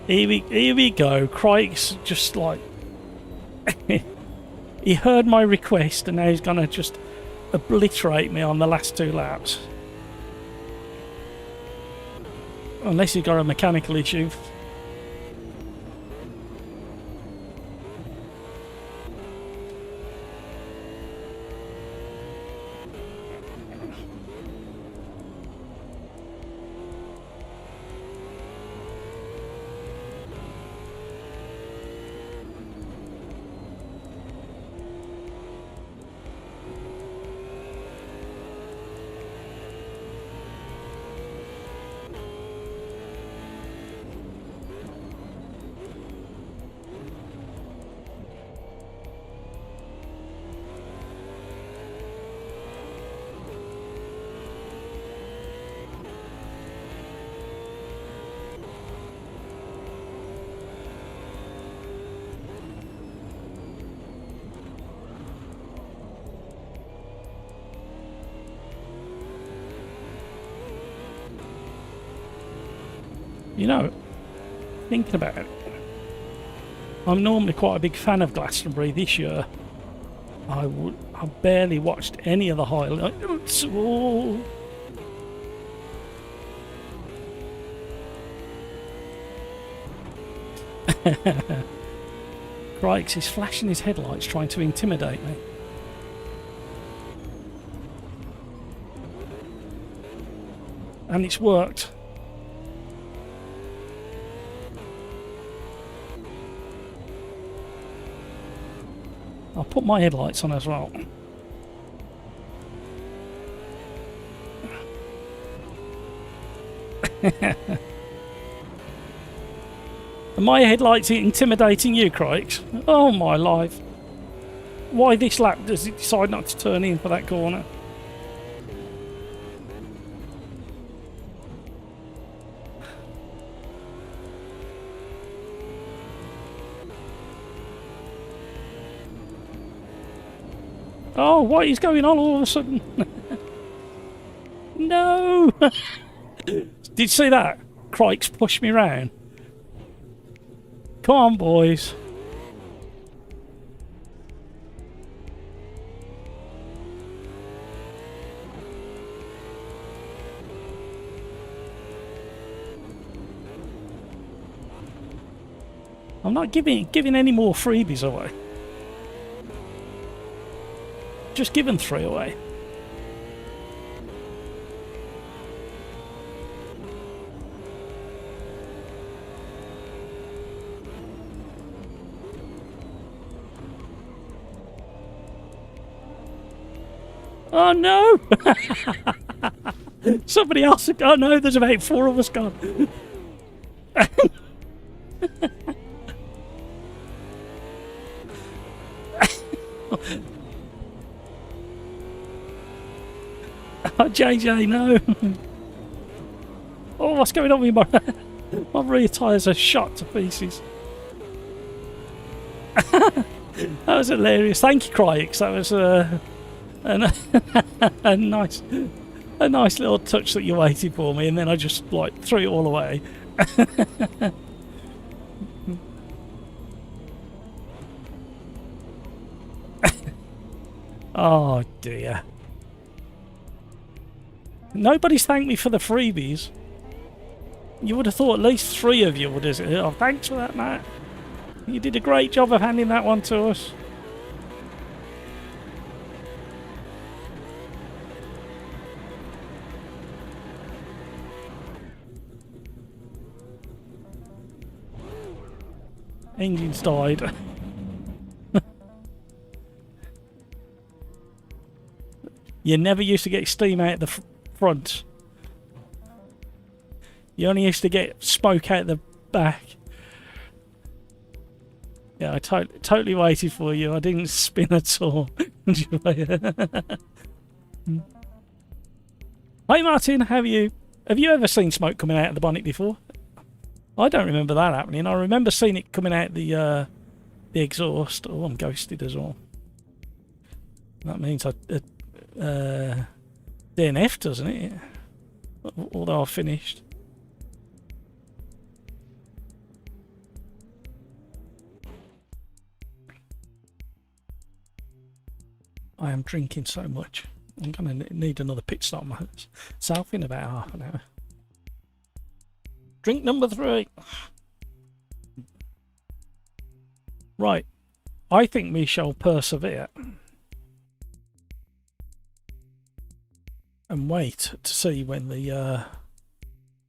here we go. Crike's just like he heard my request and now he's gonna just obliterate me on the last 2 laps. Unless you've got a mechanical issue. You know, thinking about it, I'm normally quite a big fan of Glastonbury. This year, I barely watched any of the highlights. Oh. Crikes, he's flashing his headlights trying to intimidate me. And it's worked. I'll put my headlights on as well. Are my headlights intimidating you, Crikes? Oh my life. Why this lap does it decide not to turn in for that corner? Oh, what is going on all of a sudden? No! Did you see that? Crikes pushed me round. Come on, boys. I'm not giving any more freebies away. Just giving 3 away. Oh no! Somebody else. Oh no, there's about 4 of us gone. Oh, JJ, no. Oh, what's going on with my rear tyres are shot to pieces. That was hilarious. Thank you, Crikes. That was a nice little touch that you waited for me, and then I just like threw it all away. Oh dear. Nobody's thanked me for the freebies. You would have thought at least 3 of you would have said, oh, thanks for that, Matt. You did a great job of handing that one to us. Engine's died. You never used to get steam out the front. You only used to get smoke out the back. Yeah, I totally waited for you. I didn't spin at all. Hey Martin, have you ever seen smoke coming out of the bonnet before? I don't remember that happening. I remember seeing it coming out the exhaust. Oh, I'm ghosted as well. That means I DNF, doesn't it? Although I've finished. I am drinking so much. I'm going to need another pit stop myself in about half an hour. Drink number 3. Right. I think we shall persevere and wait to see when the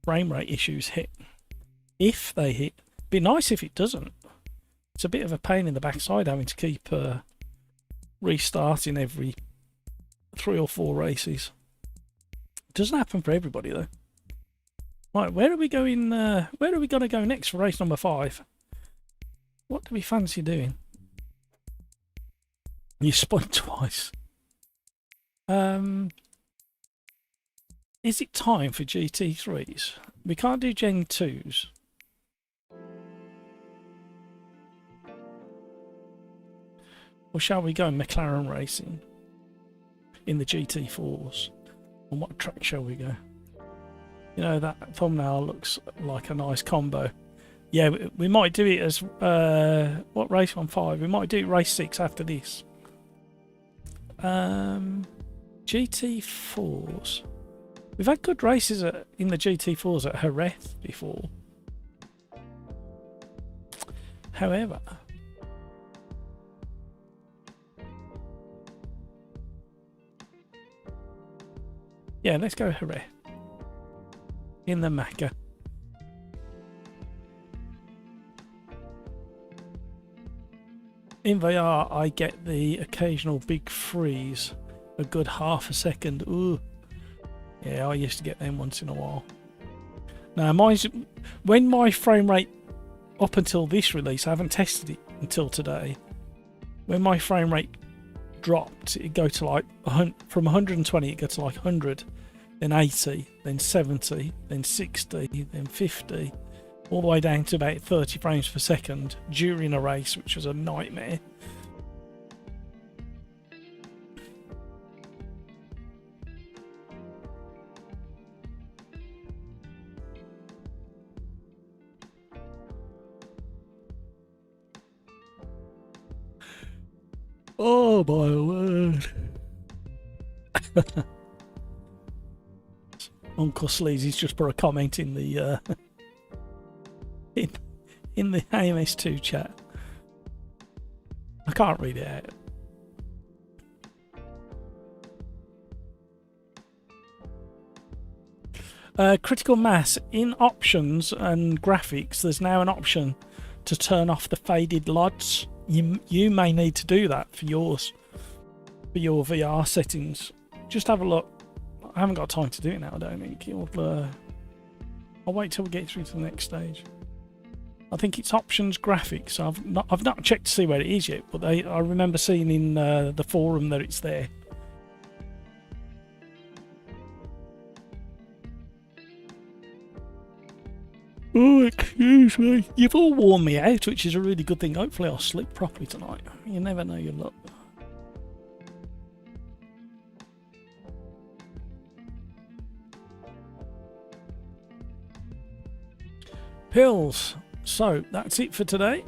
frame rate issues hit. If they hit. Be nice if it doesn't. It's a bit of a pain in the backside having to keep restarting every 3 or 4 races. It doesn't happen for everybody though. Right, where are we going? Where are we going to go next for race number 5? What do we fancy doing? You spun twice. Is it time for GT3s? We can't do Gen 2s. Or shall we go McLaren racing in the GT4s? On what track shall we go? You know, that thumbnail looks like a nice combo. Yeah, we might do it as what race on 5? We might do race 6 after this. GT4s. We've had good races in the GT4s at Jerez before. However, yeah, let's go Jerez in the Macca. In VR, I get the occasional big freeze, a good half a second. Ooh, yeah, I used to get them once in a while. Now, when my frame rate up until this release, I haven't tested it until today. When my frame rate dropped, it go to like from 120, it go to like 100, then 80, then 70, then 60, then 50. All the way down to about 30 frames per second during a race, which was a nightmare. Oh my word. Uncle Sleazy's just put a comment in the in the AMS2 chat. I can't read it out. Critical mass in options and graphics. There's now an option to turn off the faded LODs. You may need to do that for yours, for your VR settings. Just have a look. I haven't got time to do it now. I don't think I'll wait till we get through to the next stage. I think it's options graphics. I've not checked to see where it is yet, but I remember seeing in the forum that it's there. Oh, excuse me. You've all worn me out, which is a really good thing. Hopefully I'll sleep properly tonight. You never know your luck. Pills. So that's it for today.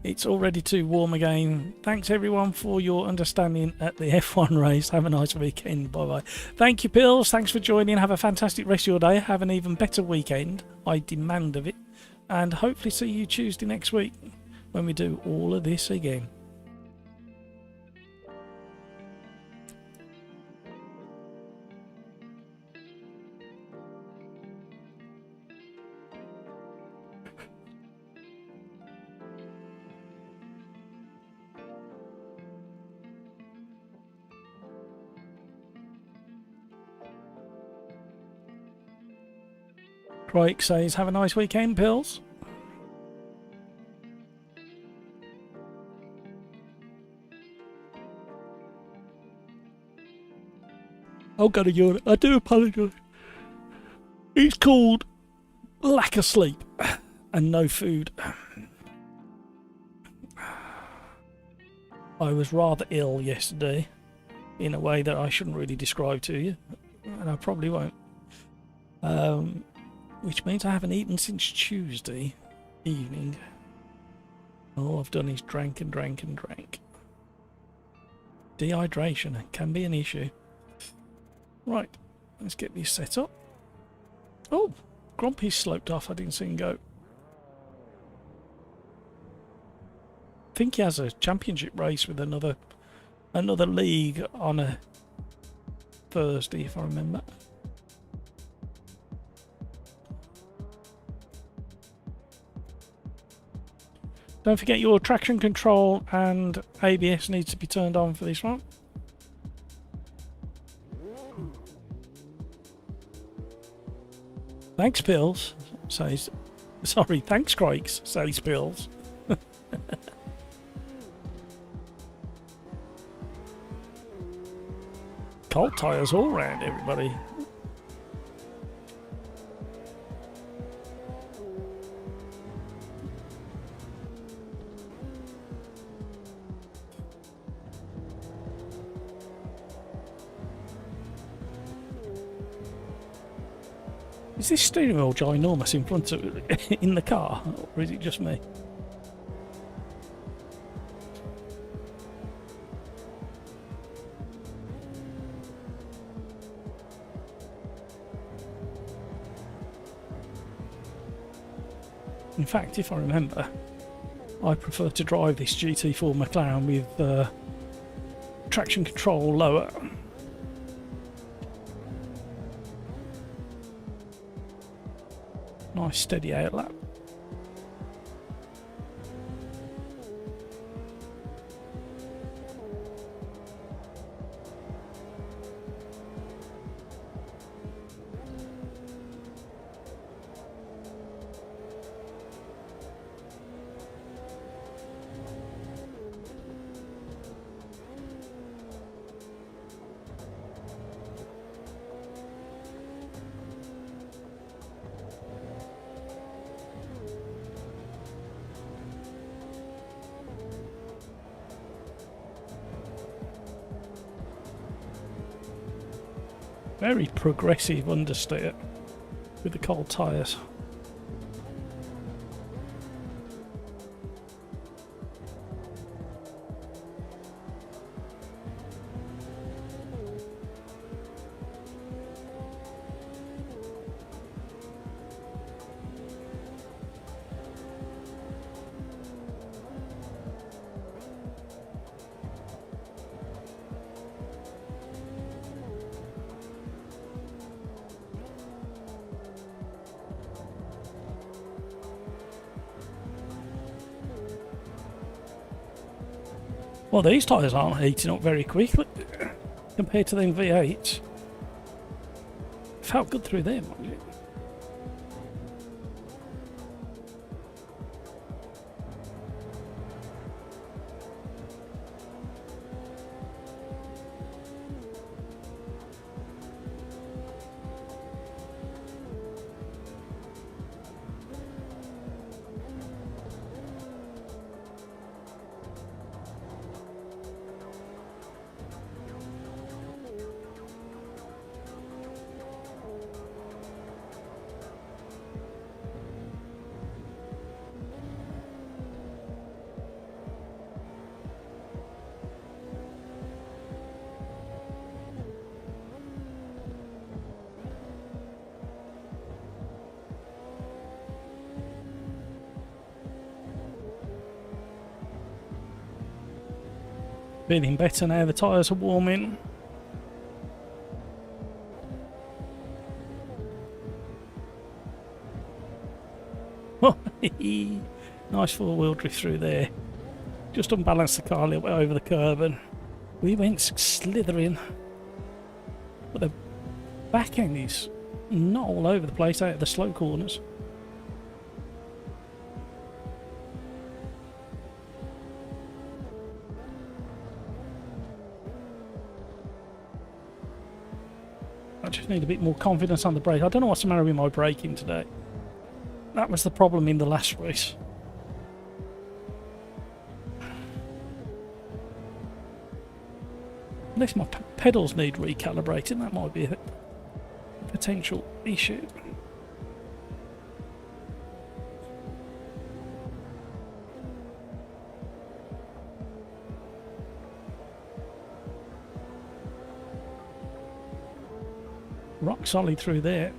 It's all ready to warm again. Thanks everyone for your understanding at the F1 race. Have a nice weekend. Bye bye. Thank you, Pills. Thanks for joining. Have a fantastic rest of your day. Have an even better weekend. I demand of it. And hopefully see you Tuesday next week when we do all of this again. Crike says, have a nice weekend, Pills. I've got a yawn. I do apologise. It's called lack of sleep and no food. I was rather ill yesterday in a way that I shouldn't really describe to you, and I probably won't. Which means I haven't eaten since Tuesday evening. All I've done is drank and drank and drank. Dehydration can be an issue. Right, let's get this set up. Oh, Grumpy's sloped off. I didn't see him go. I think he has a championship race with another league on a Thursday, if I remember. Don't forget your traction control and ABS needs to be turned on for this one. Thanks, Pills, says... Sorry, thanks, Craigs, says Pills. Cold tyres all round, everybody. Is this steering wheel ginormous in front of in the car, or is it just me? In fact, if I remember, I prefer to drive this GT4 McLaren with traction control lower. Nice steady outlap. Very progressive understeer with the cold tyres. Well, these tyres aren't heating up very quickly compared to them V8s. Felt good through them, mind you. Feeling better now, the tyres are warming. Nice four-wheel drift through there. Just unbalanced the car a little bit over the curb and we went slithering. But the back end is not all over the place out of the slow corners. I just need a bit more confidence on the brake. I don't know what's the matter with my braking today. That was the problem in the last race. Unless my pedals need recalibrating, that might be a potential issue. Rock solid through there.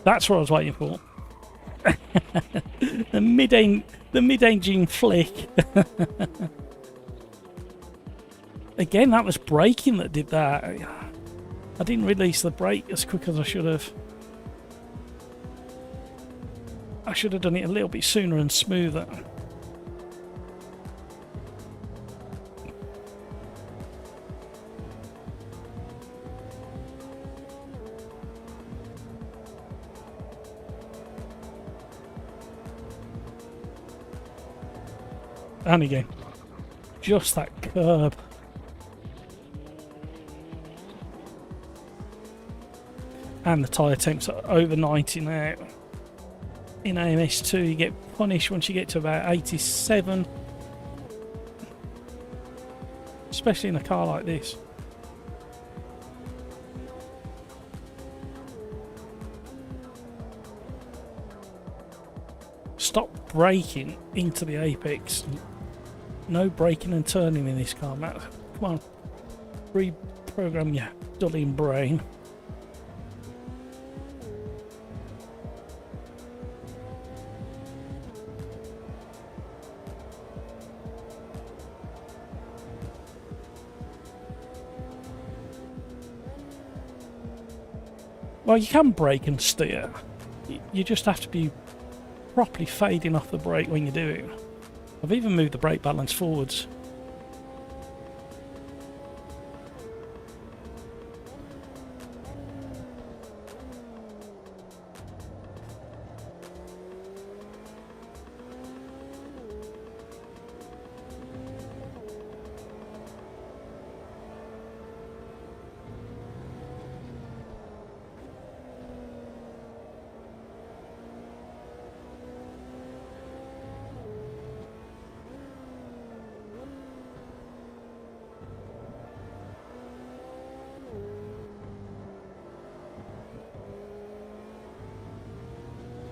That's what I was waiting for. the mid-engine flick. Again, that was braking that did that. I didn't release the brake as quick as I should have. I should have done it a little bit sooner and smoother. And again, just that curb. And the tyre temps are over 90 now. In AMS2 you get punished once you get to about 87. Especially in a car like this. Stop braking into the apex. No braking and turning in this car, Matt. Come on. Reprogram your dulling brain. Well, you can brake and steer. You just have to be properly fading off the brake when you do it. I've even moved the brake balance forwards.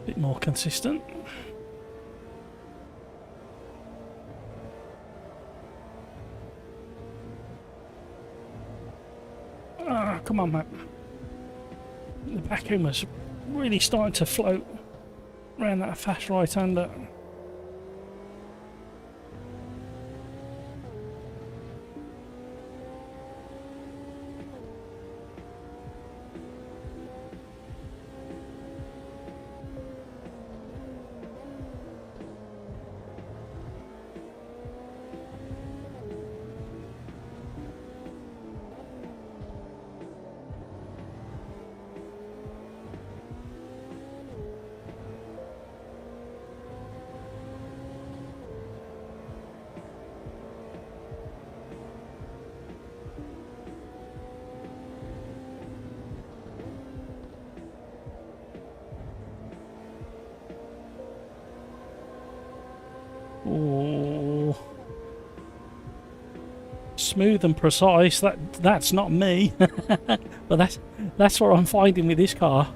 Bit more consistent. Ah, come on, Matt. The back end was really starting to float around that fast right-hander. Oh, smooth and precise. That's not me, but that's what I'm finding with this car.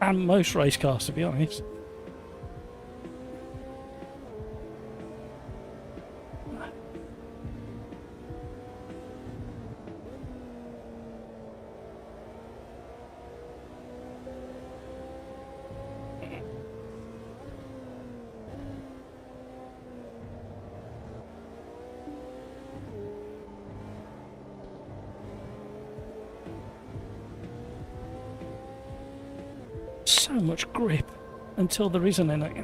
And most race cars, to be honest. So much grip until there isn't any.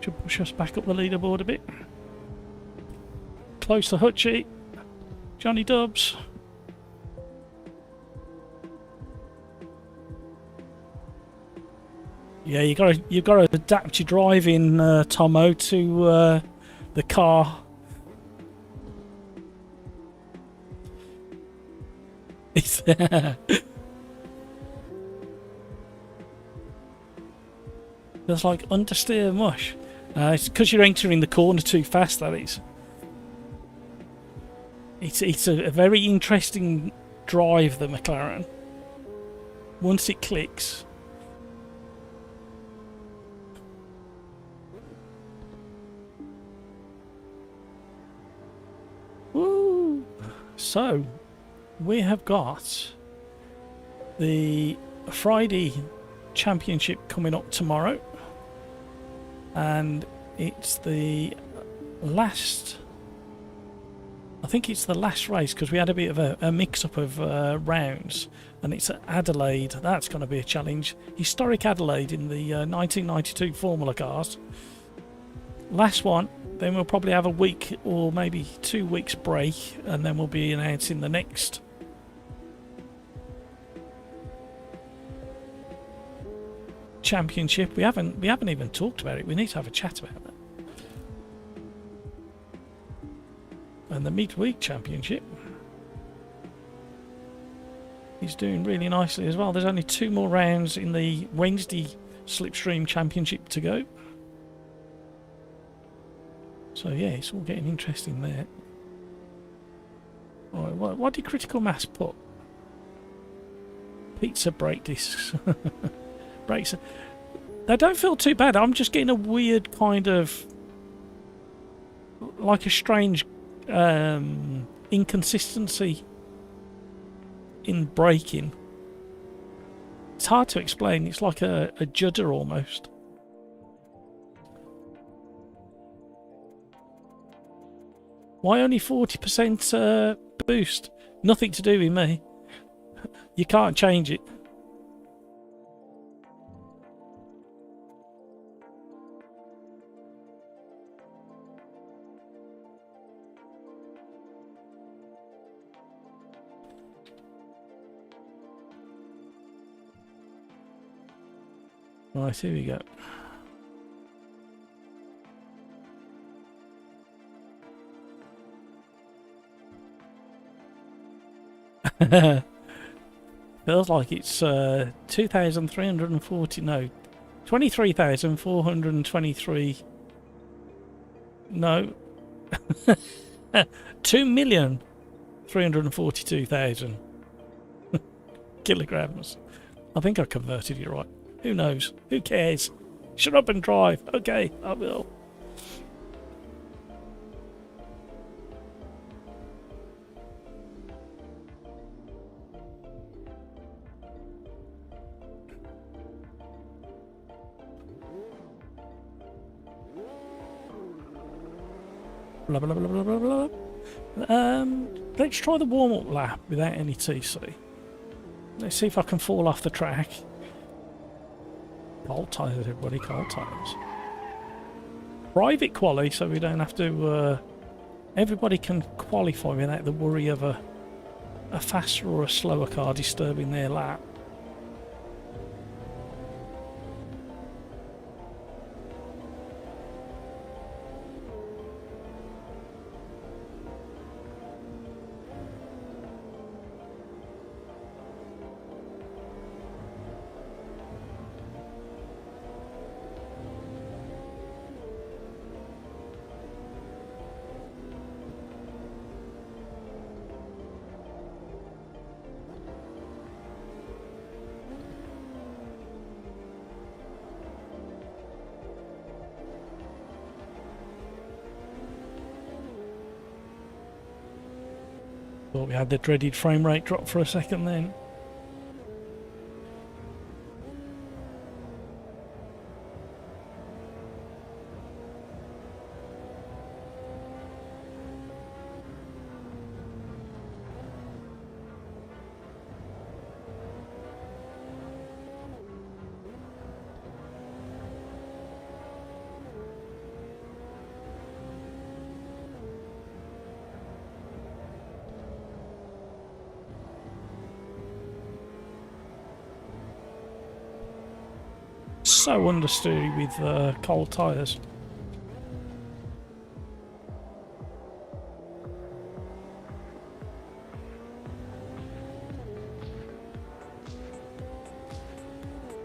Should push us back up the leaderboard a bit. Close to Hutchie. Johnny Dubs. Yeah, you got to adapt your driving, Tomo, to the car. It's there's like understeer mush, It's because you're entering the corner too fast, that is. It's a very interesting drive, the McLaren. Once it clicks. Woo! So, we have got the Friday Championship coming up tomorrow. And it's the last... I think it's the last race because we had a bit of a mix-up of rounds, and it's at Adelaide. That's going to be a challenge. Historic Adelaide in the 1992 Formula cars. Last one, then we'll probably have a week or maybe 2 weeks break, and then we'll be announcing the next. Championship. We haven't even talked about it. We need to have a chat about that. And the midweek championship is doing really nicely as well. There's only 2 more rounds in the Wednesday Slipstream Championship to go. So yeah, it's all getting interesting there. Alright, what did Critical Mass put? Pizza brake discs. Brakes. They don't feel too bad. I'm just getting a weird kind of... like a strange... inconsistency in braking. It's hard to explain. It's like a judder almost. Why only 40% boost? Nothing to do with me. You can't change it. Right, here we go. Feels like it's 2,340, no, 23,423, no, 2,342,000 kilograms. I think I converted it right. Who knows? Who cares? Shut up and drive. Okay, I will. Blah, blah, blah, blah, blah, blah. Let's try the warm-up lap without any TC. Let's see if I can fall off the track. Cold tyres, everybody, cold tyres. Private quali, so we don't have to... everybody can qualify without the worry of a faster or a slower car disturbing their lap. Thought we had the dreaded frame rate drop for a second then. So understeery with cold tyres.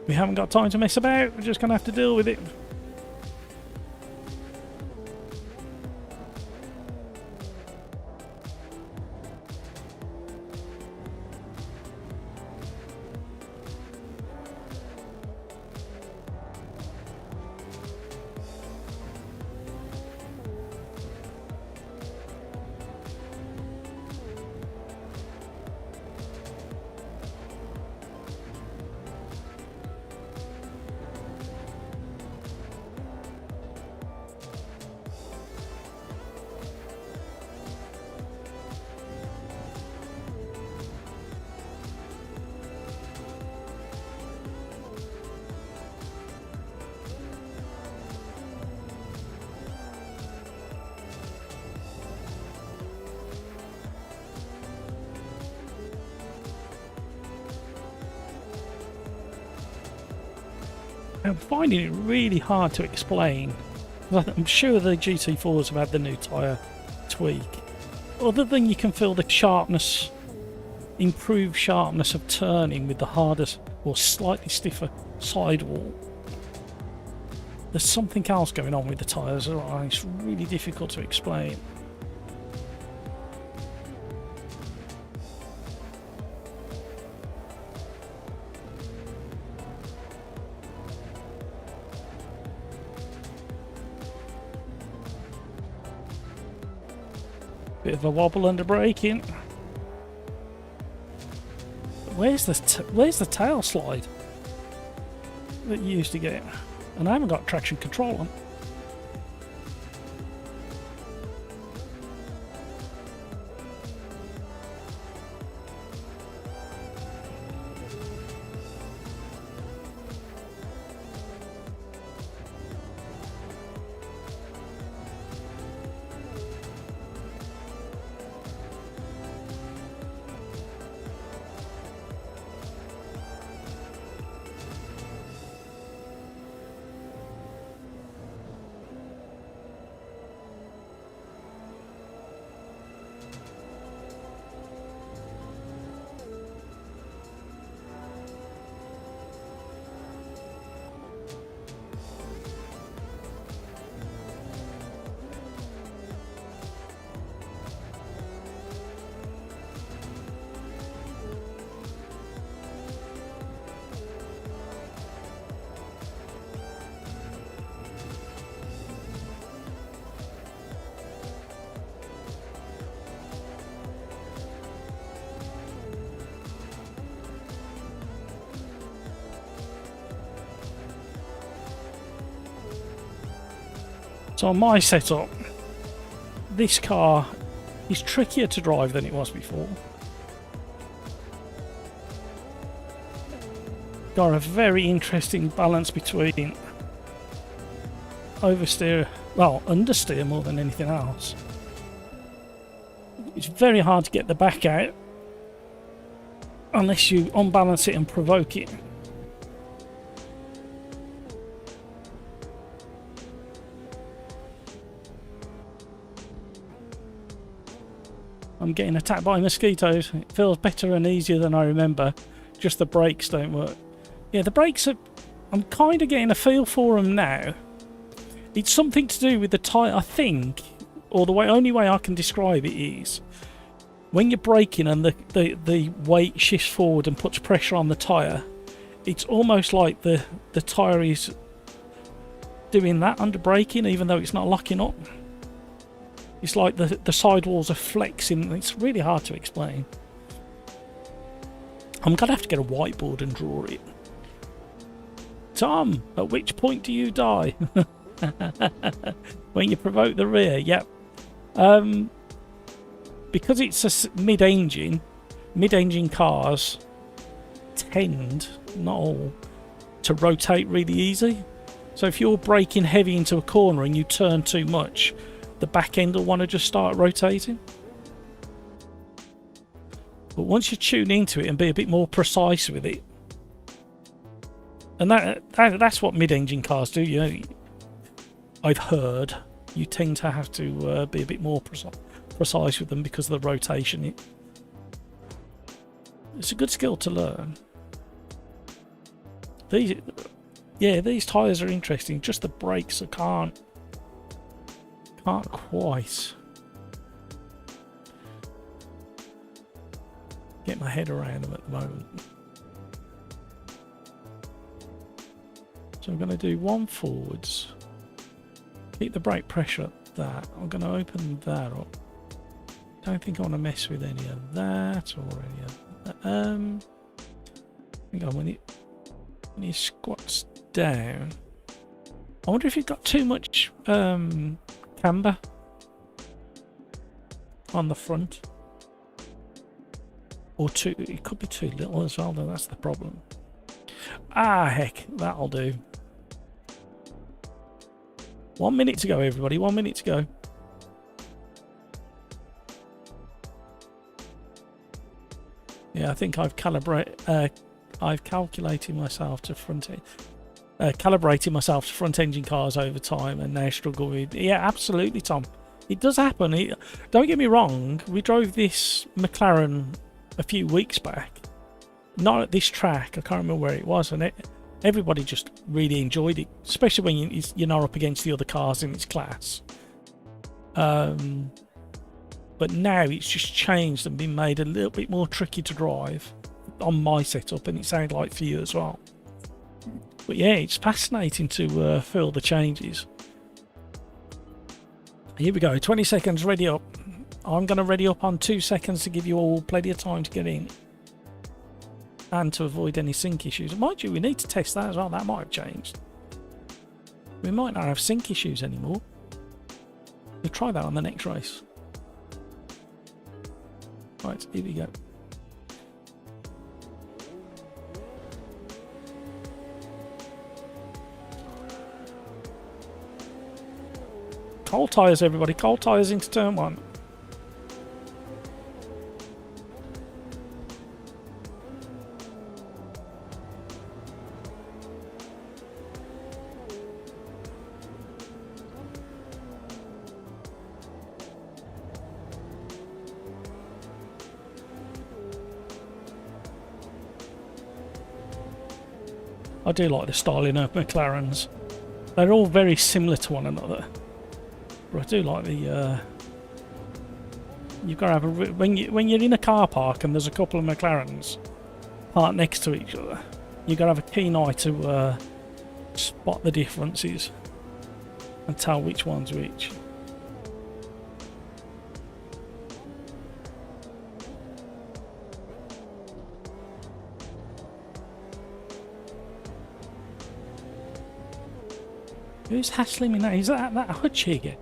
We haven't got time to mess about, we're just going to have to deal with it. I'm finding it really hard to explain. I'm sure the GT4s have had the new tyre tweak. Other than you can feel the sharpness, improved sharpness of turning with the harder or slightly stiffer sidewall. There's something else going on with the tyres. It's really difficult to explain. Bit of a wobble under braking. Where's the tail slide that you used to get? And I haven't got traction control on. So on my setup, this car is trickier to drive than it was before. Got a very interesting balance between oversteer, well, understeer more than anything else. It's very hard to get the back out unless you unbalance it and provoke it. I'm getting attacked by mosquitoes. It feels better and easier than I remember. Just the brakes don't work. Yeah, the brakes are... I'm kind of getting a feel for them now. It's something to do with the tyre, I think, or the only way I can describe it is when you're braking and the weight shifts forward and puts pressure on the tyre, it's almost like the tyre is doing that under braking even though it's not locking up. It's like the sidewalls are flexing. It's really hard to explain. I'm going to have to get a whiteboard and draw it. Tom, at which point do you die? When you provoke the rear, yep. Because it's a mid-engine cars tend, not all, to rotate really easy. So if you're braking heavy into a corner and you turn too much, the back end will want to just start rotating. But once you tune into it and be a bit more precise with it, and that's what mid-engine cars do, you know, I've heard you tend to have to be a bit more precise with them because of the rotation. It's a good skill to learn. These tyres are interesting, just the brakes I can't quite get my head around them at the moment. So I'm going to do one forwards, keep the brake pressure at that. I'm going to open that up. Don't think I want to mess with any of that or any of that. Hang on, when he squats down, I wonder if you've got too much camber on the front, or it could be too little as well, though. That's the problem. Ah, heck, that'll do. 1 minute to go, everybody. 1 minute to go. Yeah, I think I've calculated myself to front calibrating myself to front engine cars over time and now struggle with. Yeah, absolutely, Tom. It does happen. Don't get me wrong. We drove this McLaren a few weeks back. Not at this track. I can't remember where it was, and everybody just really enjoyed it, especially when you're not up against the other cars in its class. But now it's just changed and been made a little bit more tricky to drive on my setup, and it sounds like for you as well. But yeah, it's fascinating to feel the changes. Here we go, 20 seconds, ready up. I'm going to ready up on 2 seconds to give you all plenty of time to get in and to avoid any sync issues. Mind you, we need to test that as well. That might have changed. We might not have sync issues anymore. We'll try that on the next race. Right, here we go. Cold tyres, everybody. Cold tyres into turn 1. I do like the styling of McLarens. They're all very similar to one another. But I do like the. You've got to have a when you're in a car park and there's a couple of McLarens parked next to each other. You've got to have a keen eye to spot the differences and tell which one's which. Who's hassling me now? Is that Hutch again?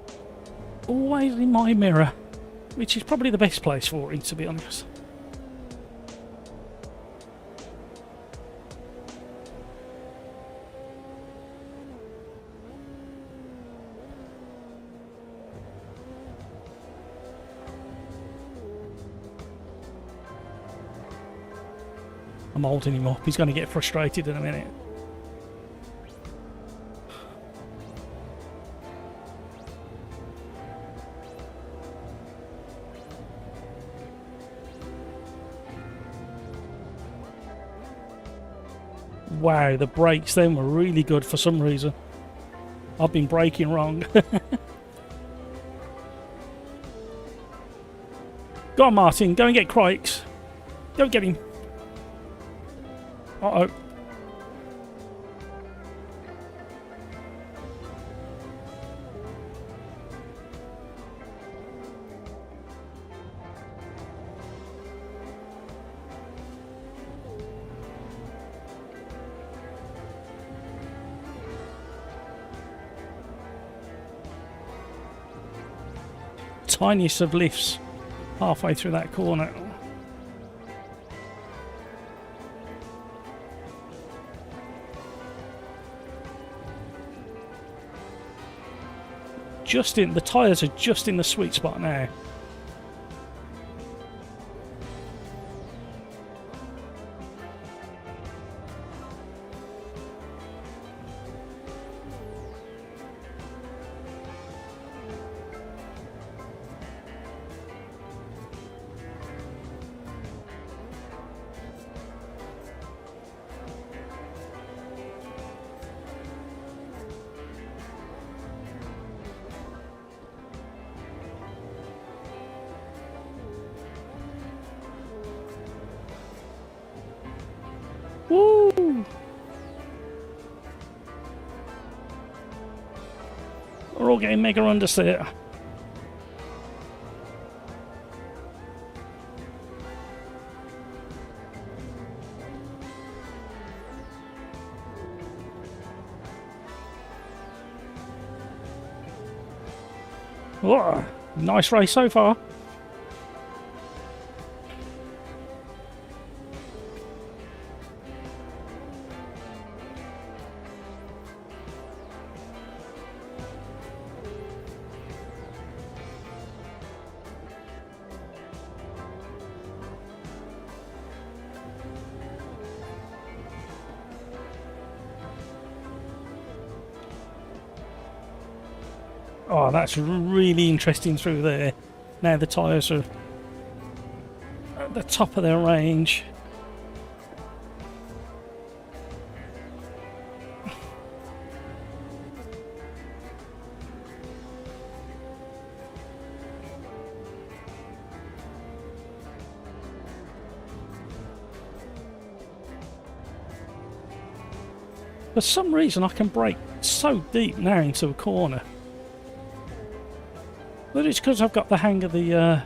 Always in my mirror, which is probably the best place for him, to be honest. I'm holding him up. He's going to get frustrated in a minute. Wow, the brakes then were really good for some reason. I've been braking wrong. Go on, Martin. Go and get Crikes. Go get him. Uh-oh. Tiniest of lifts halfway through that corner. The tyres are just in the sweet spot now. Woo! We're all getting mega understeer. Oh, nice race so far. Oh, that's really interesting through there. Now the tyres are at the top of their range. For some reason I can brake so deep now into a corner. But it's because I've got the hang of the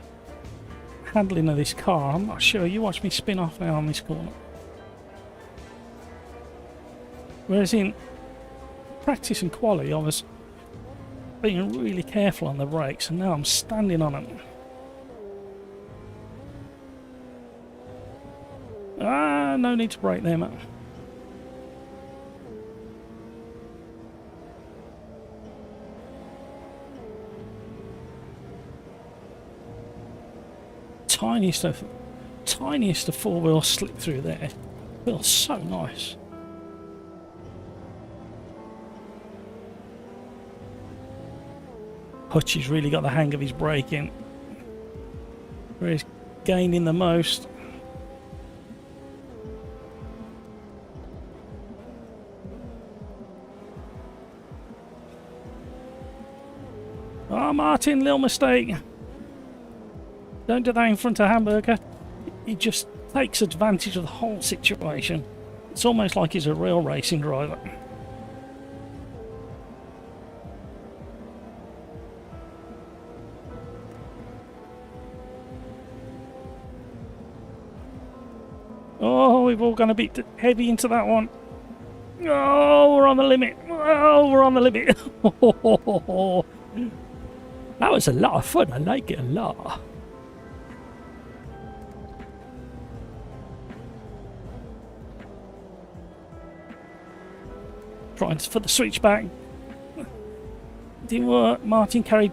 handling of this car. I'm not sure. You watch me spin off now on this corner. Whereas in practice and quali I was being really careful on the brakes, and now I'm standing on them. Ah, no need to brake there, mate. Tiniest of four-wheel slip through there. Feels so nice. Hutchie's really got the hang of his braking. Where he's gaining the most. Oh, Martin, little mistake. Don't do that in front of Hamburger. He just takes advantage of the whole situation. It's almost like he's a real racing driver. Oh, we've all gone a bit heavy into that one. Oh, we're on the limit. Oh, we're on the limit. That was a lot of fun. I like it a lot. Trying for the switchback. Didn't work. Martin carried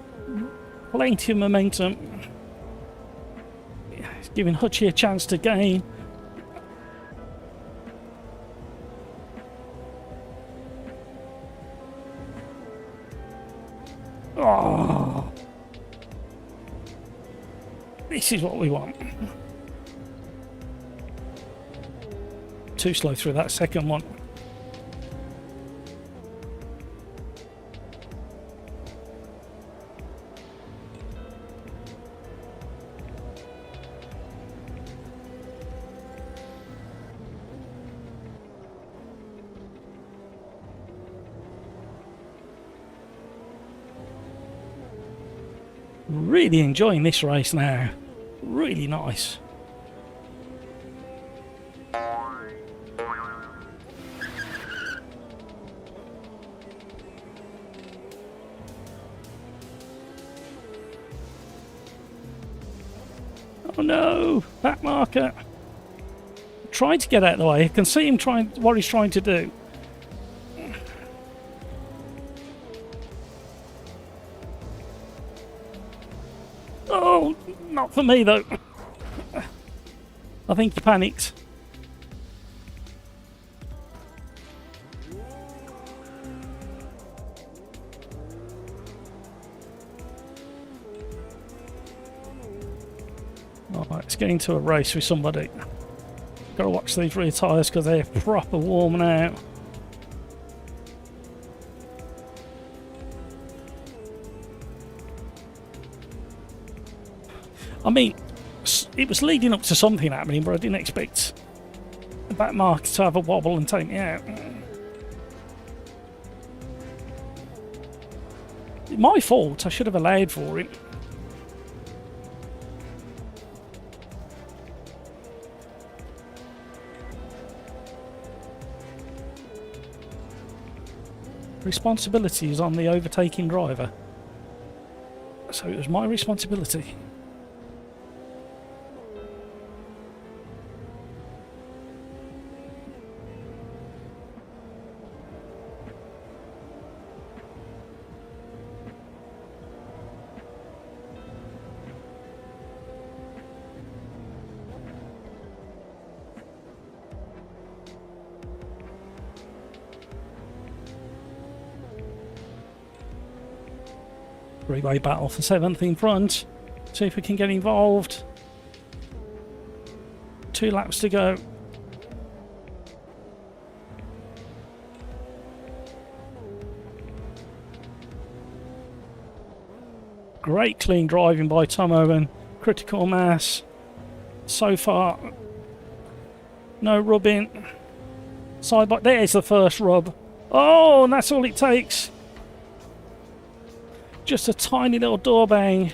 plenty of momentum. It's giving Hutchie a chance to gain. Oh, this is what we want. Too slow through that second one. Really enjoying this race now. Really nice. Oh no, back marker. Trying to get out of the way. I can see him trying what he's trying to do. Oh, not for me though. I think he panicked. Alright, let's get into a race with somebody. Gotta watch these rear tyres because they're proper warming out. I mean, it was leading up to something happening, but I didn't expect the back marker to have a wobble and take me out. My fault, I should have allowed for it. Responsibility is on the overtaking driver. So it was my responsibility. Three-way battle for 7th in front. See if we can get involved. 2 laps to go. Great clean driving by Tom Owen. Critical mass. So far, no rubbing. Side by, there's the first rub. Oh, and that's all it takes. Just a tiny little door bang.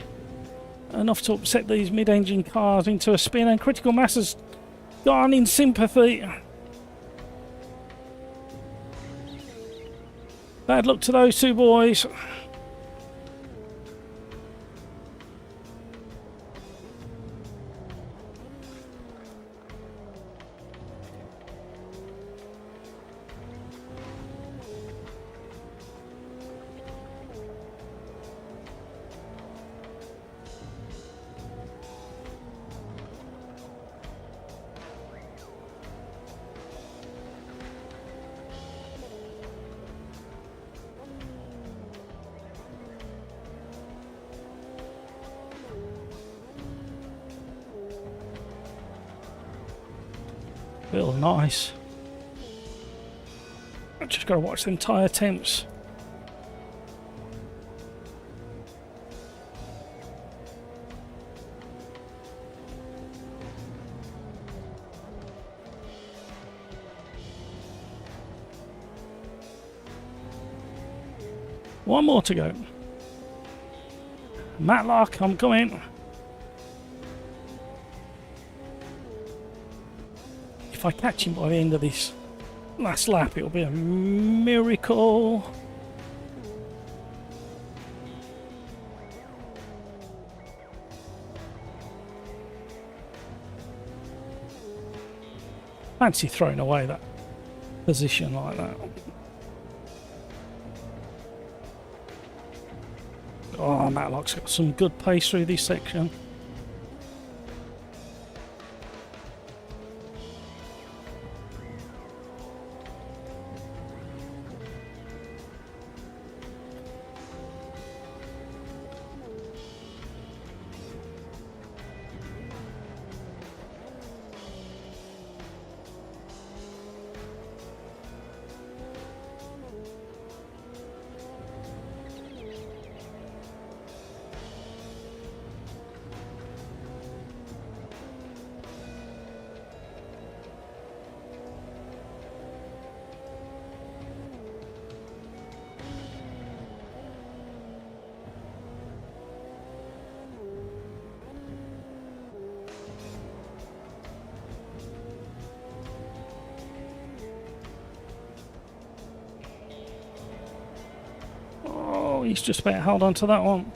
Enough to upset these mid-engine cars into a spin, and critical mass has gone in sympathy. Bad luck to those two boys. Feel nice. I just gotta watch them tyre temps. One more to go. Matlock, I'm coming. If I catch him by the end of this last lap, it'll be a miracle. Fancy throwing away that position like that. Oh, Matlock's got some good pace through this section. He's just about held on to that one.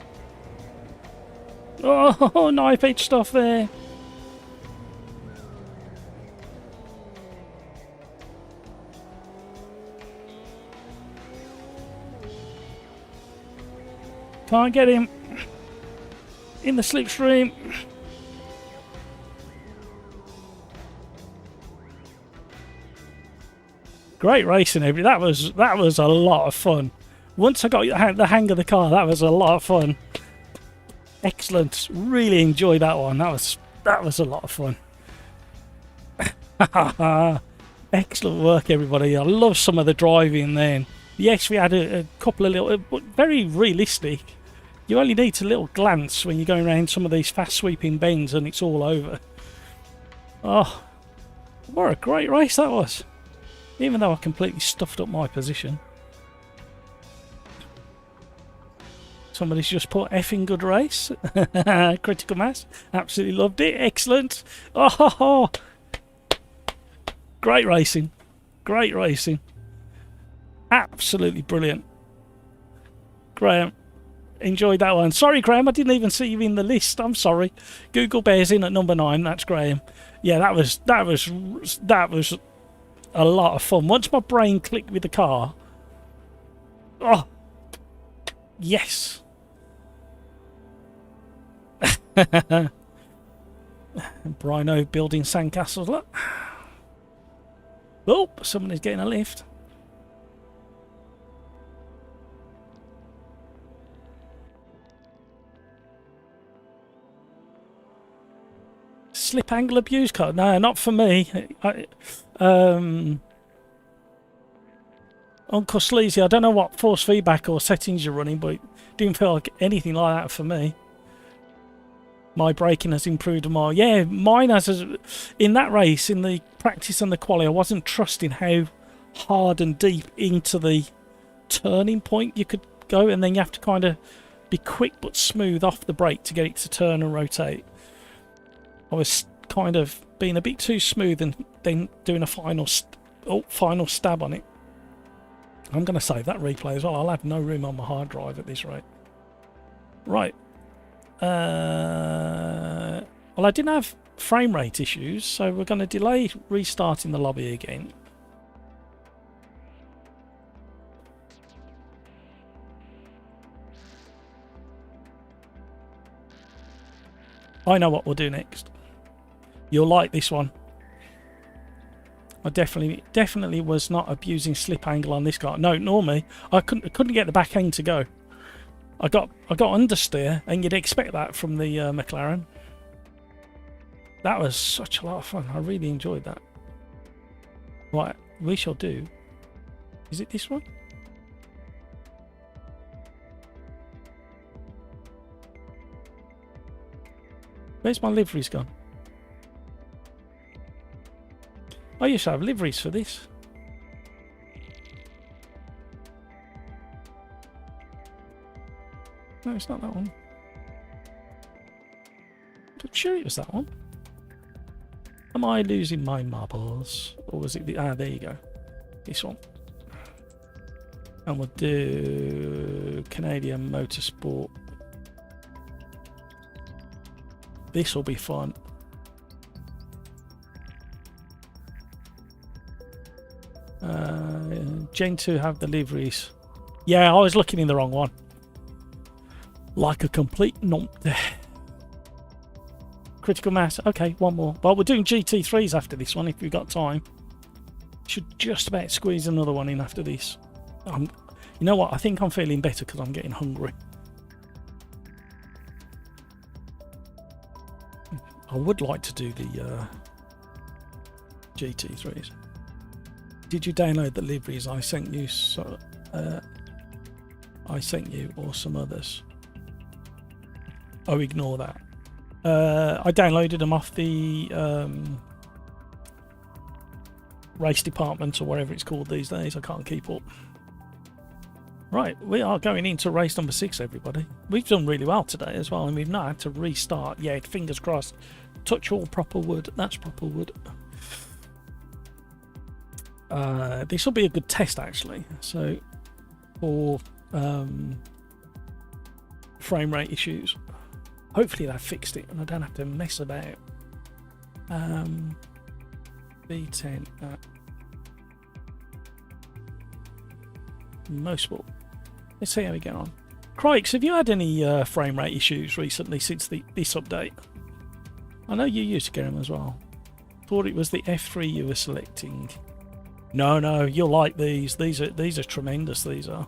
Oh, knife edge stuff there. Can't get him in the slipstream. Great racing, everybody. That was a lot of fun. Once I got the hang of the car, that was a lot of fun. Excellent. Really enjoyed that one. That was a lot of fun. Excellent work, everybody. I love some of the driving then. Yes, we had a couple of little, but very realistic. You only need a little glance when you're going around some of these fast sweeping bends and it's all over. Oh, what a great race that was. Even though I completely stuffed up my position. Somebody's just put effing good race. Critical mass. Absolutely loved it. Excellent. Oh, great racing. Great racing. Absolutely brilliant. Graham, enjoyed that one. Sorry, Graham, I didn't even see you in the list. I'm sorry. Google bears in at number 9. That's Graham. Yeah, that was a lot of fun. Once my brain clicked with the car. Oh, yes. Brino building sandcastles. Look. Oh, someone is getting a lift. slip angle abuse card? No, not for me. Uncle Sleazy, I don't know what force feedback or settings you're running, but it didn't feel like anything like that for me. My braking has improved more. Yeah, mine has. In that race, in the practice and the quali, I wasn't trusting how hard and deep into the turning point you could go, and then you have to kind of be quick but smooth off the brake to get it to turn and rotate. I was kind of being a bit too smooth and then doing a final stab on it. I'm going to save that replay as well. I'll have no room on my hard drive at this rate. Right. Well, I didn't have frame rate issues, so we're going to delay restarting the lobby again. I know what we'll do next. You'll like this one. I definitely was not abusing slip angle on this car. No, nor me. I couldn't get the back end to go. I got understeer, and you'd expect that from the McLaren. That was such a lot of fun. I really enjoyed that. Right, we shall do. Is it this one? Where's my liveries gone? I used to have liveries for this. No, it's not that one. I'm sure it was that one. Am I losing my marbles? Or was it the... Ah, there you go. This one. And we'll do Canadian Motorsport. This will be fun. Gen 2 have the liveries. Yeah, I was looking in the wrong one. Like a complete numpty. Critical mass. Okay, one more. Well, we're doing GT3s after this one if we've got time. Should just about squeeze another one in after this. You know what? I think I'm feeling better because I'm getting hungry. I would like to do the GT3s. Did you download the liveries I sent you? So I sent you, or some others. Oh, ignore that. I downloaded them off the race department or whatever it's called these days. I can't keep up. Right, we are going into race number 6, everybody. We've done really well today as well, and we've not had to restart. Yeah, fingers crossed. Touch all proper wood. That's proper wood. This will be a good test, actually. So, for frame rate issues. Hopefully they fixed it and I don't have to mess about. B10 at Motorsport. Let's see how we get on. Crikes, have you had any frame rate issues recently since this update? I know you used to get them as well. Thought it was the F3 you were selecting. No, you'll like these. These are tremendous. These are.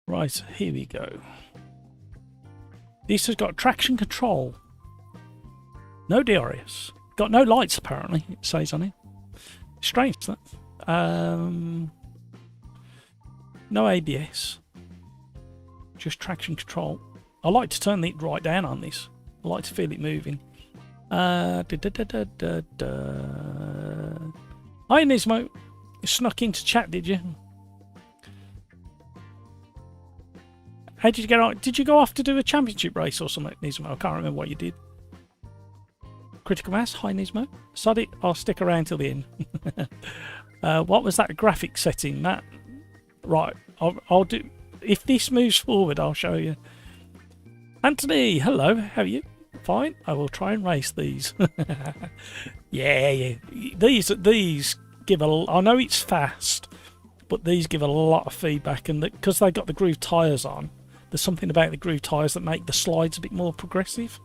Right, here we go. This has got traction control. No DRS. Got no lights, apparently, it says on it. Strange, that. No ABS. Just traction control. I like to turn it right down on this. I like to feel it moving. Hi, Nismo. You snuck into chat, did you? How did you get on? Did you go off to do a championship race or something, Nismo? I can't remember what you did. Critical Mass. Hi, Nismo. Sod it. I'll stick around till the end. What was that graphic setting, Matt? Right. I'll do... If this moves forward, I'll show you. Anthony, hello. How are you? Fine. I will try and race these. Yeah. These give a... I know it's fast, but these give a lot of feedback, and because they got the groove tyres on, there's something about the groove tyres that make the slides a bit more progressive.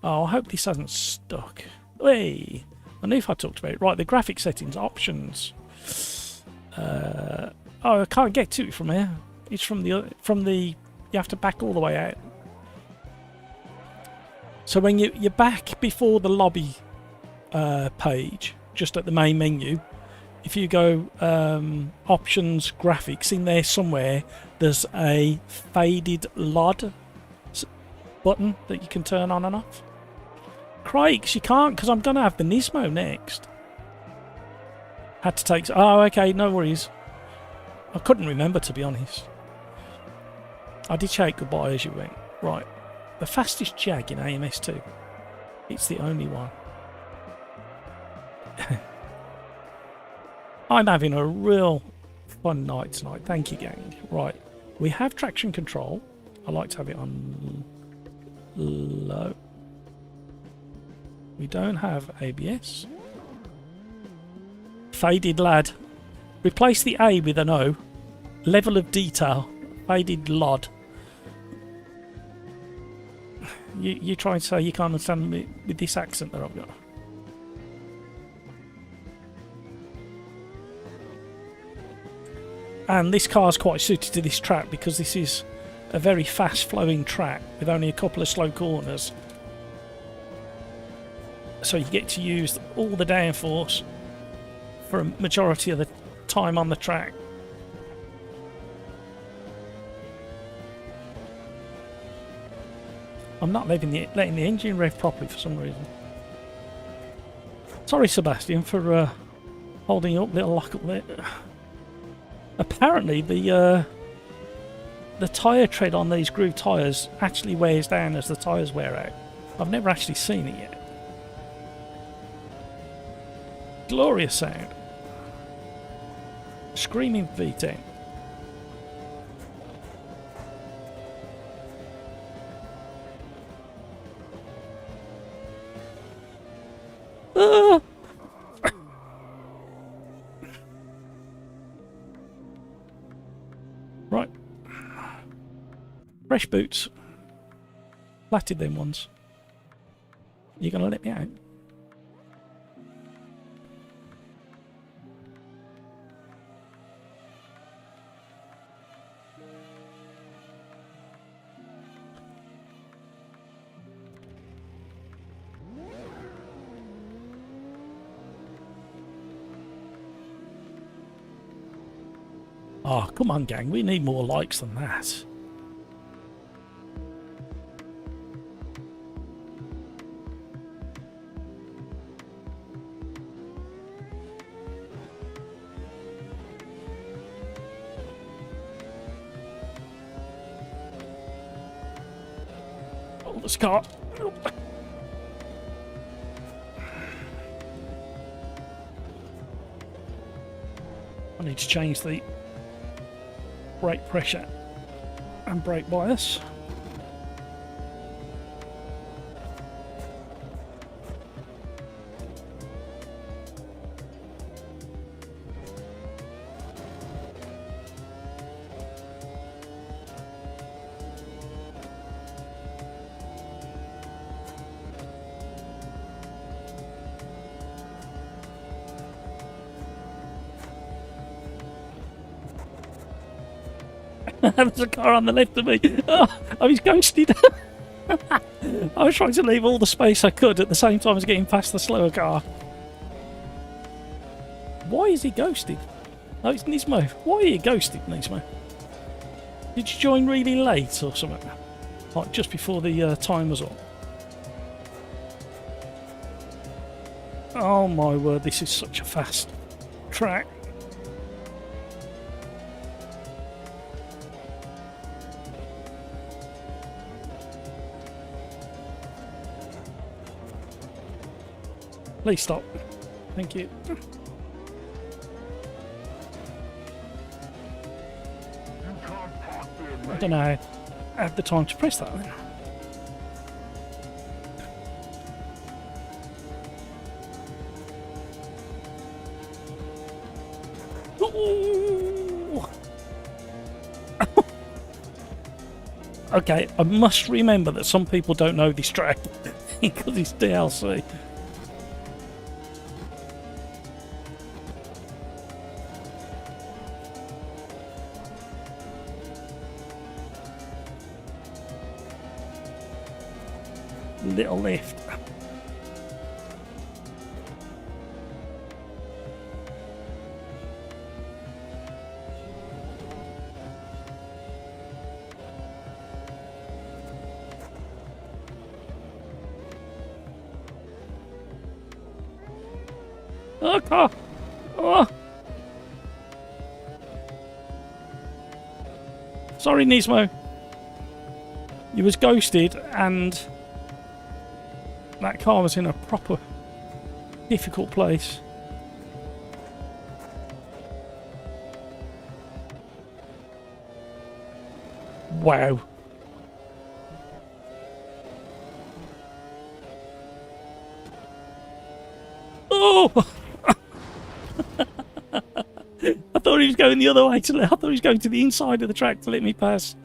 Oh, I hope this hasn't stuck. Hey, I knew if I talked about it. Right, the graphic settings, options. Oh, I can't get to it from here. It's from the. You have to back all the way out. So when you're back before the lobby page, just at the main menu, if you go options, graphics, in there somewhere, there's a faded LOD button that you can turn on and off. Crikes, you can't, because I'm going to have the Nismo next. Had to take... Oh, okay, no worries. I couldn't remember, to be honest. I did shake goodbye as you went. Right. The fastest Jag in AMS2. It's the only one. I'm having a real fun night tonight. Thank you, gang. Right. We have traction control. I like to have it on low. We don't have ABS. Faded lad. Replace the A with an O. Level of detail. Faded LOD. You try and say you can't understand me with this accent that I've got. And this car's quite suited to this track because this is a very fast flowing track with only a couple of slow corners. So you get to use all the downforce for a majority of the time on the track. I'm not letting the engine rev properly for some reason. Sorry, Sebastian, for holding you up, little lock up there. Apparently, the tyre tread on these groove tyres actually wears down as the tyres wear out. I've never actually seen it yet. Glorious sound. Screaming V10. Ah! Right. Fresh boots. Flatted them ones. You gonna let me out? Oh, come on, gang. We need more likes than that. Oh, the car. I need to change the brake pressure and brake bias. There's a car on the left of me. Oh, I was ghosted. I was trying to leave all the space I could at the same time as getting past the slower car. Why is he ghosted? Oh, it's Nismo. Why are you ghosted, Nismo? Did you join really late or something? Like just before the time was up? Oh my word, this is such a fast track. Please stop. Thank you. You can't park there, I mate. don't know. I have the time to press that then. Ooh. Okay, I must remember that some people don't know this track because it's DLC. Little lift. Oh, car. Oh. Sorry, Nismo. You was ghosted and that car was in a proper difficult place. Wow. Oh! I thought he was going the other way. I thought he was going to the inside of the track to let me pass.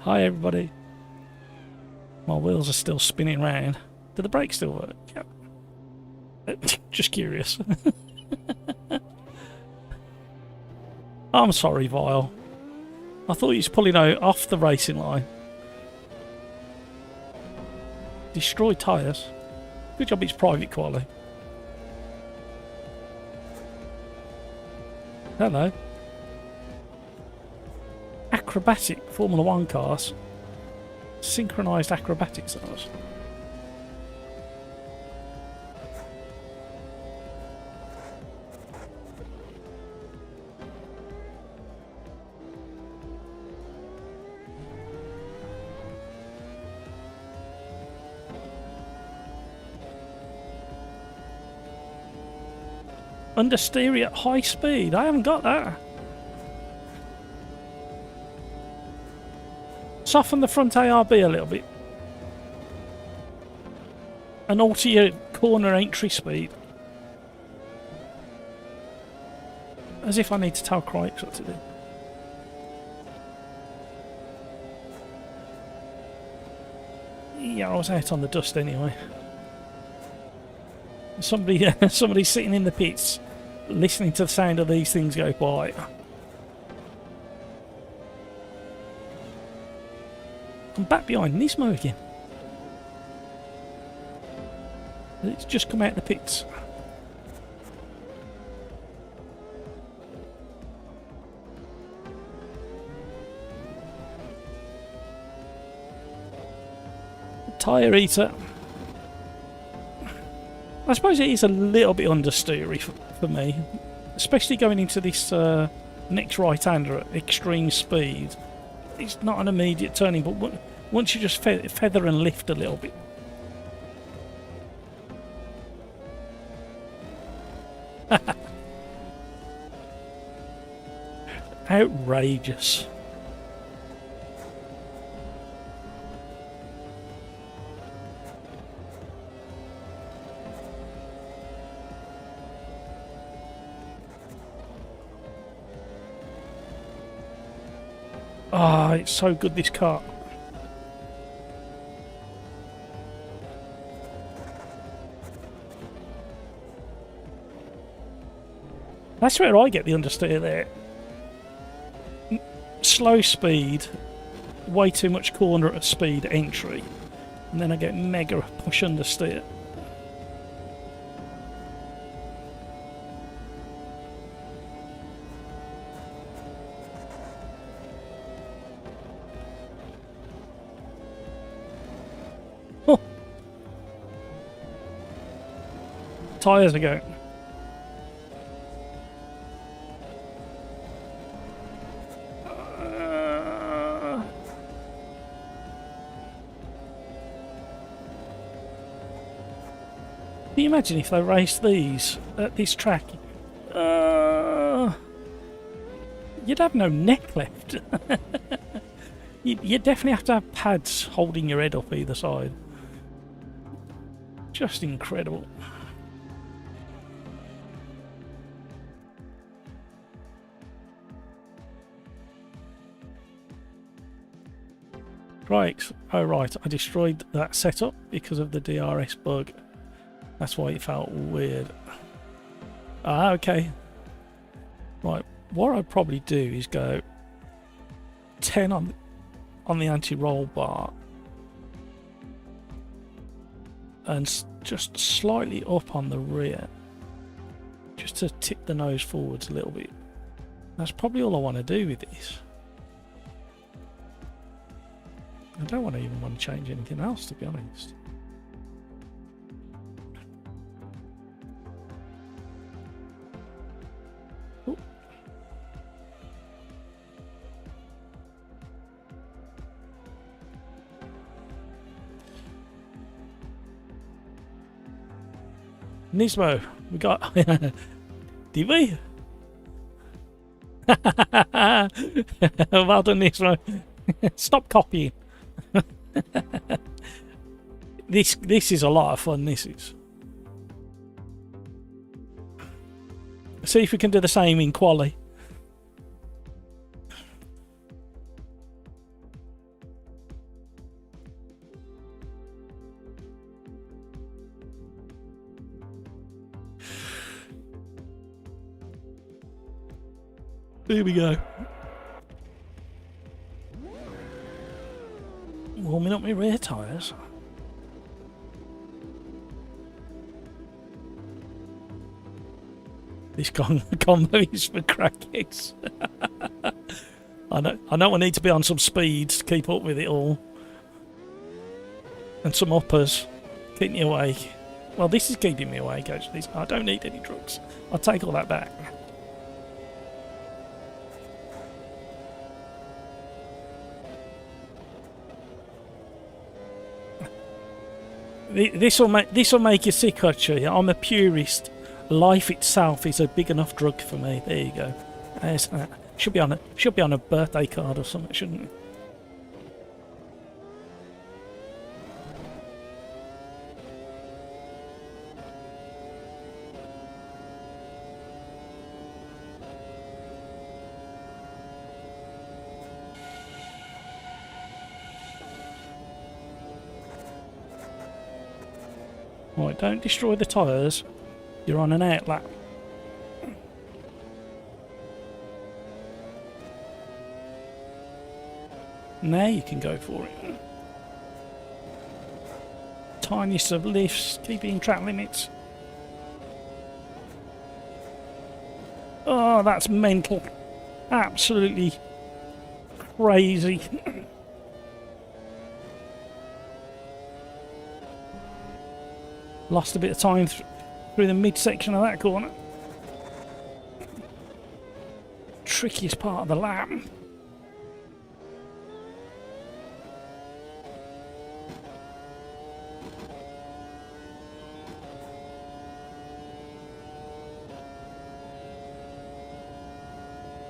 Hi, everybody. My wheels are still spinning round. Do the brakes still work? Yep. Just curious. I'm sorry, Vile. I thought he was pulling out off the racing line. Destroyed tyres. Good job it's private Quali. Hello. Acrobatic Formula 1 cars. Synchronised acrobatics cars. Understeer at high speed. I haven't got that. Soften the front ARB a little bit. And alter your corner entry speed. As if I need to tell Cripes what to do. Yeah, I was out on the dust anyway. Somebody's sitting in the pits, listening to the sound of these things go by. I'm back behind Nismo again. It's just come out of the pits. Tyre eater. I suppose it is a little bit understeery for me, especially going into this next right-hander at extreme speed. It's not an immediate turning, but once you just feather and lift a little bit. Outrageous. Ah, it's so good, this car. That's where I get the understeer there. Slow speed, way too much corner at speed entry, and then I get mega push understeer. Tyres are going. Can you imagine if they raced these at this track? You'd have no neck left. You definitely have to have pads holding your head up either side. Just incredible. Right, oh right, I destroyed that setup because of the DRS bug. That's why it felt weird. Ah, okay. Right, what I'd probably do is go 10 on the anti-roll bar and just slightly up on the rear, just to tip the nose forwards a little bit. That's probably all I want to do with this. I don't even want to change anything else, to be honest. Ooh. Nismo, we got... Did we? Well done, Nismo. Stop copying. This is a lot of fun. This is. See if we can do the same in Quali. Here we go. Warming up my rear tyres. This combo is for crackheads. I know I need to be on some speeds to keep up with it all. And some uppers. Keep me awake. Well, this is keeping me awake actually. I don't need any drugs. I'll take all that back. This will make you sick, actually. I'm a purist. Life itself is a big enough drug for me. There you go. There's that. Should be on a birthday card or something, shouldn't it? Right, don't destroy the tyres. You're on an out lap. Now you can go for it. Tiniest of lifts, keeping track limits. Oh, that's mental. Absolutely crazy. Lost a bit of time through the midsection of that corner. Trickiest part of the lap.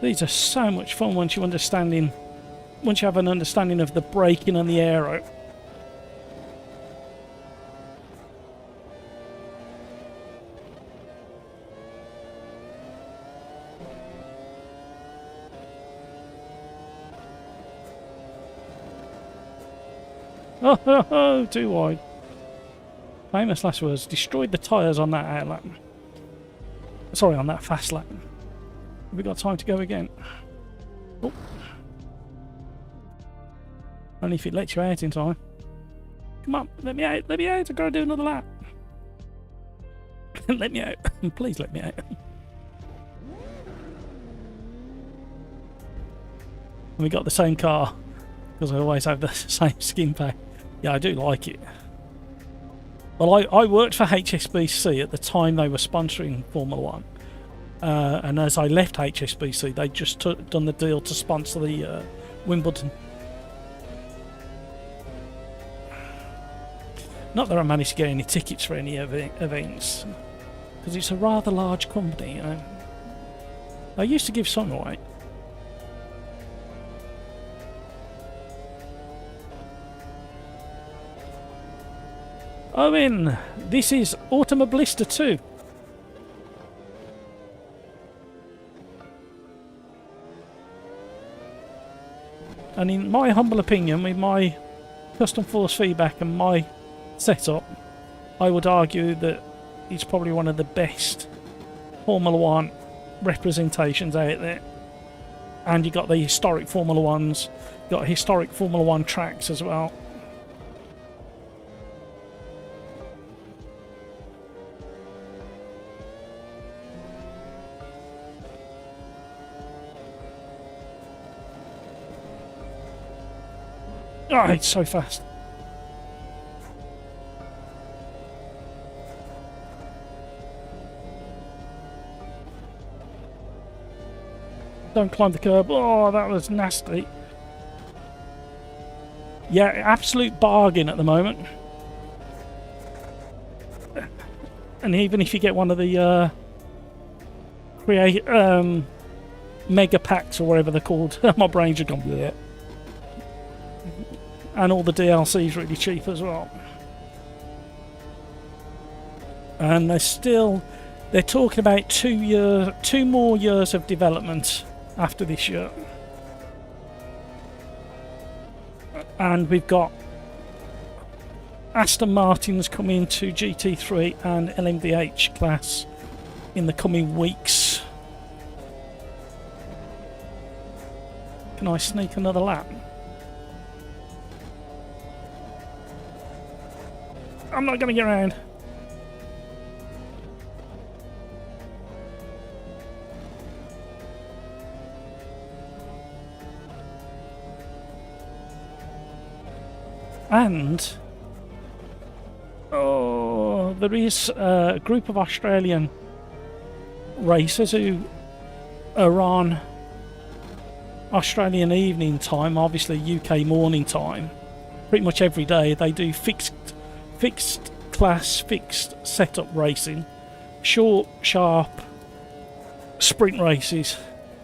These are so much fun once you have an understanding of the braking and the aero. Oh, too wide. Famous last words. Destroyed the tyres on that out lap. Sorry, on that fast lap. Have we got time to go again? Oh. Only if it lets you out in time. Come on, let me out, let me out. I've got to do another lap. Let me out. Please let me out. And we got the same car, because I always have the same skin pack. Yeah, I do like it. Well, I worked for HSBC at the time they were sponsoring Formula 1. And as I left HSBC, they just done the deal to sponsor the Wimbledon. Not that I managed to get any tickets for any events, because it's a rather large company. I used to give some away. Owen, this is Automobilista 2. And in my humble opinion, with my custom force feedback and my setup, I would argue that it's probably one of the best Formula 1 representations out there. And you got the historic Formula 1s, you got historic Formula 1 tracks as well. Oh, it's so fast. Don't climb the curb. Oh, that was nasty. Yeah, absolute bargain at the moment. And even if you get one of the mega packs or whatever they're called, my brain's just gone bleh. And all the DLC is really cheap as well. And they're talking about 2 more years of development after this year. And we've got Aston Martins coming to GT3 and LMDH class in the coming weeks. Can I sneak another lap? I'm not going to get around. And there is a group of Australian racers who are on Australian evening time, obviously UK morning time. Pretty much every day they do fixed class, fixed setup racing, short, sharp sprint races,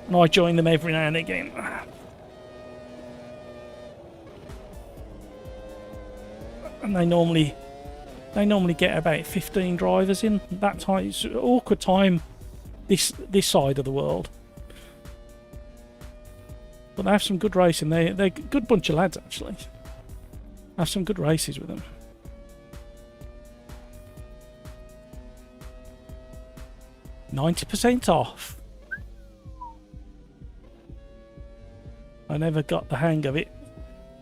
and I join them every now and again. And they normally get about 15 drivers in that time. It's an awkward time this side of the world, but they have some good racing. They're a good bunch of lads actually. Have some good races with them. $90% off. I never got the hang of it,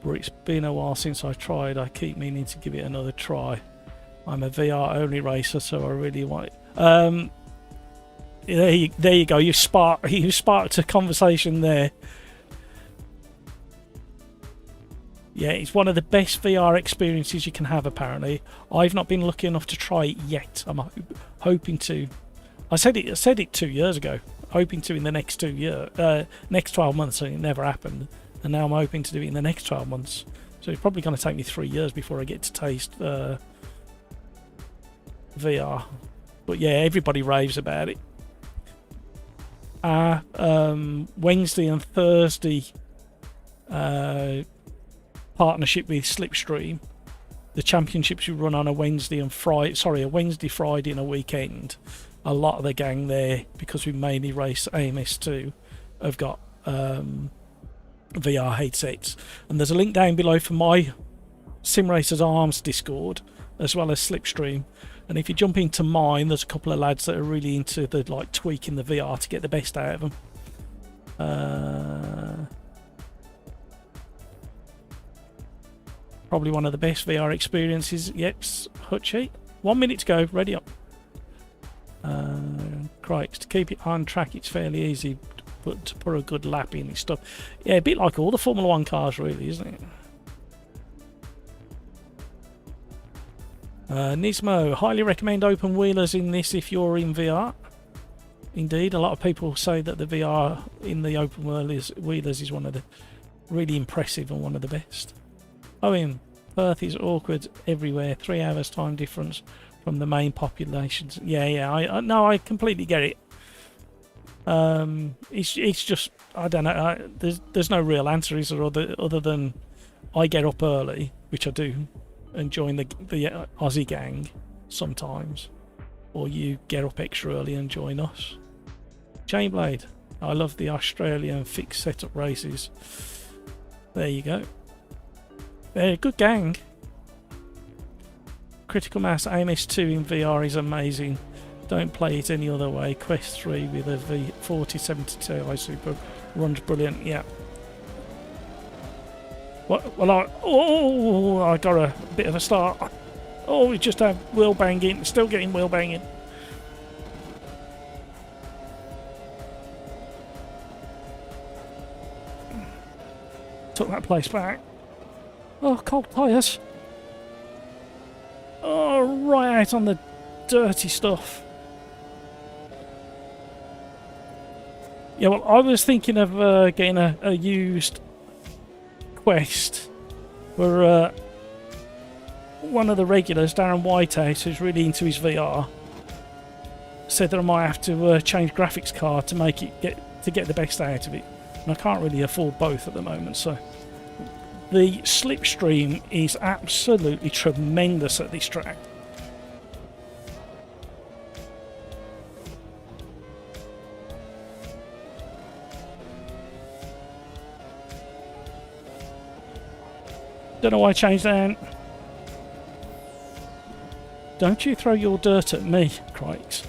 but it's been a while since I tried. I keep meaning to give it another try. I'm a VR only racer, so I really want it. There you go. You sparked a conversation there. Yeah, it's one of the best VR experiences you can have. Apparently, I've not been lucky enough to try it yet. I'm hoping to. I said it 2 years ago, hoping to in the next next 12 months, and it never happened. And now I'm hoping to do it in the next 12 months. So it's probably going to take me 3 years before I get to taste VR. But yeah, everybody raves about it. Wednesday and Thursday partnership with Slipstream. The championships you run on a Wednesday and Friday. Sorry, a Wednesday, Friday, and a weekend. A lot of the gang there, because we mainly race AMS2, have got VR headsets. And there's a link down below for my Sim Racers Arms Discord, as well as Slipstream. And if you jump into mine, there's a couple of lads that are really into the tweaking the VR to get the best out of them. Probably one of the best VR experiences. Yep, Hutchie. 1 minute to go. Ready up. Crikes, to keep it on track, it's fairly easy, but to put a good lap in it's tough. Yeah, a bit like all the Formula 1 cars, really, isn't it? Nismo, highly recommend open wheelers in this if you're in VR. Indeed, a lot of people say that the VR in the open wheelers is one of the really impressive and one of the best. Oh, in Perth is awkward everywhere. 3 hours time difference from the main populations. Yeah. I completely get it. It's just, I don't know. There's no real answer, is there, other than I get up early, which I do, and join the Aussie gang sometimes, or you get up extra early and join us. Chainblade, I love the Australian fixed setup races. There you go. They're a good gang. Critical Mass AMS2 in VR is amazing. Don't play it any other way. Quest 3 with a V4070 Ti Super runs brilliant. Yeah. Well, I got a bit of a start. Oh, we just have wheel banging. Still getting wheel banging. Took that place back. Oh, cold tyres. Oh, right out on the dirty stuff. Yeah, well, I was thinking of getting a used Quest for one of the regulars, Darren Whitehouse, who's really into his VR, said that I might have to change graphics card to make it get the best out of it, and I can't really afford both at the moment. So the slipstream is absolutely tremendous at this track. Don't know why I changed that. Don't you throw your dirt at me, crikes.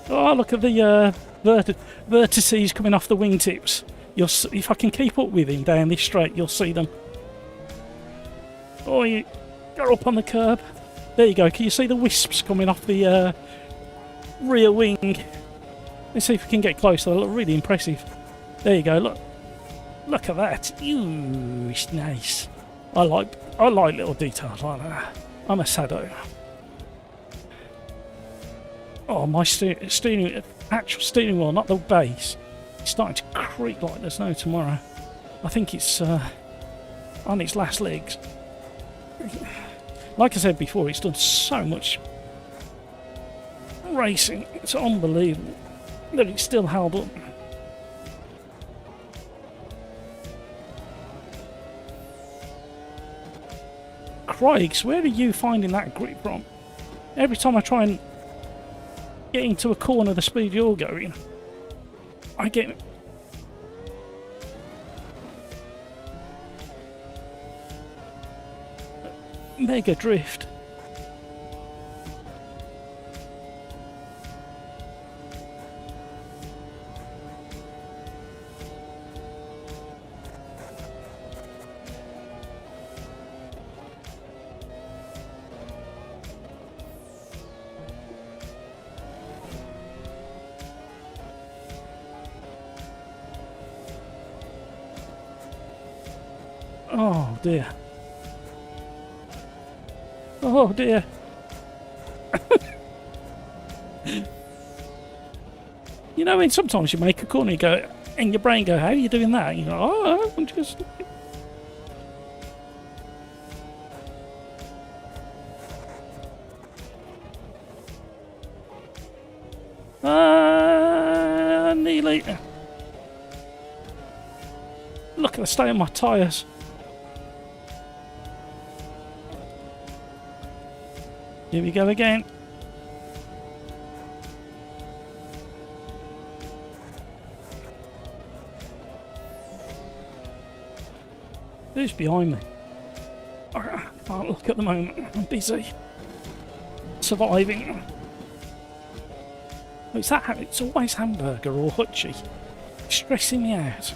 Oh, look at the vertices coming off the wingtips. If I can keep up with him down this straight, you'll see them. Oh, you got up on the curb. There you go. Can you see the wisps coming off the rear wing? Let's see if we can get close. They look really impressive. There you go. Look at that. Ooh, it's nice. I like little details like that. I'm a sado. Oh, my actual steering wheel, not the base, it's starting to creak like there's no tomorrow. I think it's on its last legs. Like I said before, it's done so much racing. It's unbelievable that it's still held up. Crikes, where are you finding that grip from? Every time I try and get into a corner the speed you're going, I get mega drift. Oh dear. Oh dear. You know, when sometimes you make a corner, you go, and your brain go, how are you doing that? And you go, oh, I'm just... nearly. Look at the state of my tyres. Here we go again. Who's behind me? I can't look at the moment. I'm busy. Surviving. Oh, it's always hamburger or hutchie. It's stressing me out.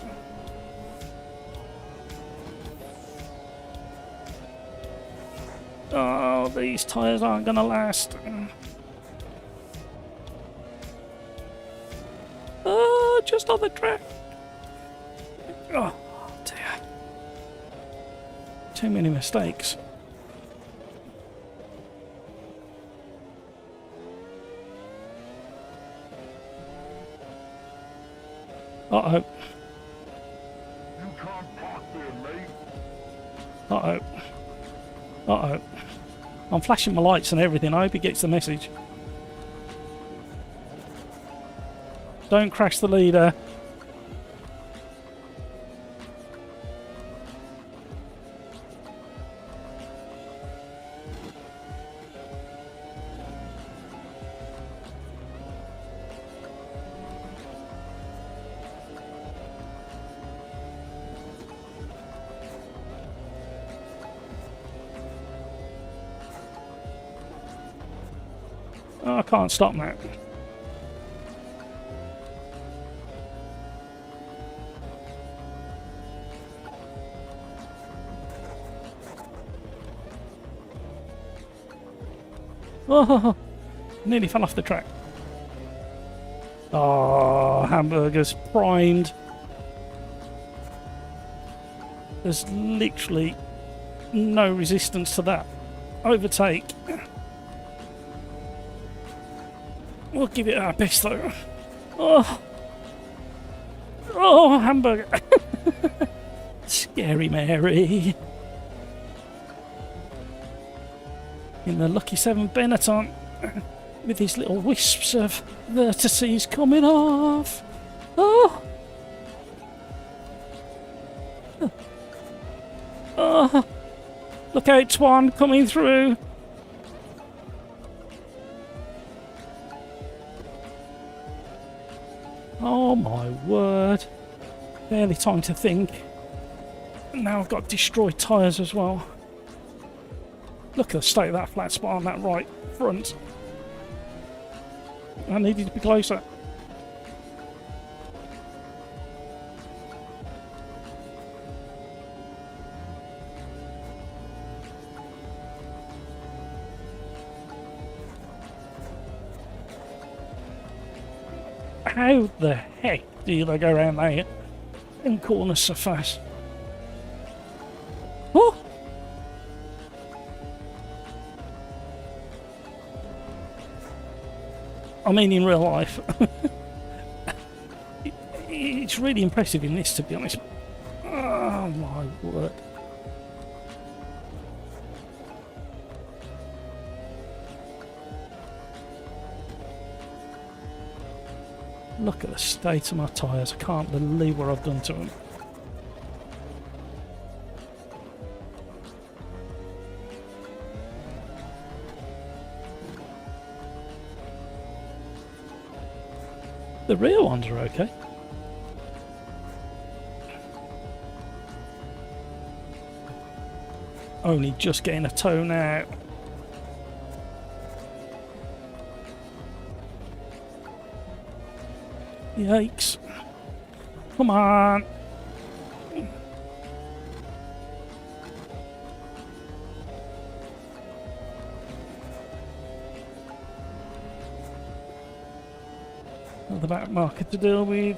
Oh, these tyres aren't going to last. Oh, just on the track. Oh, dear. Too many mistakes. Uh-oh. You can't park there, mate. Uh-oh. Uh-oh. I'm flashing my lights and everything. I hope he gets the message. Don't crash the leader. Oh, I can't stop that. Oh, nearly fell off the track. Oh, hamburger's primed. There's literally no resistance to that overtake. We'll give it our best though. Oh, oh, hamburger. Scary Mary. In the Lucky 7 Benetton with his little wisps of vertices coming off. Oh. Oh. Look out, Twan, coming through. Oh my word. Barely time to think. Now I've got destroyed tyres as well. Look at the state of that flat spot on that right front. I needed to be closer. How the heck do they go around there in corners so fast? Oh! I mean in real life. It's really impressive in this, to be honest. Oh my word. Look at the state of my tyres. I can't believe what I've done to them. The rear ones are okay. Only just getting a toe now. Yikes. Come on. Another back marker to deal with.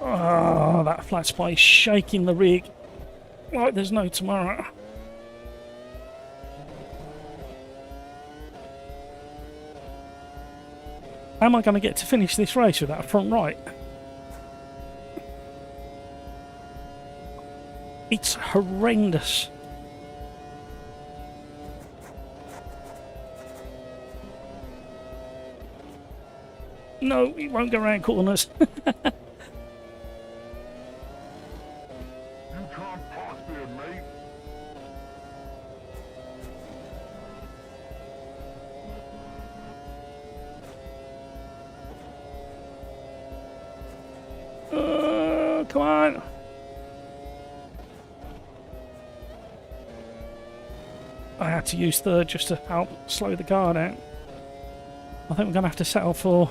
Oh, that flat spot is shaking the rig like there's no tomorrow. How am I going to get to finish this race with that front right? It's horrendous. No, it won't go around corners. You can't park there, mate. Come on. I had to use third just to help slow the car down. I think we're going to have to settle for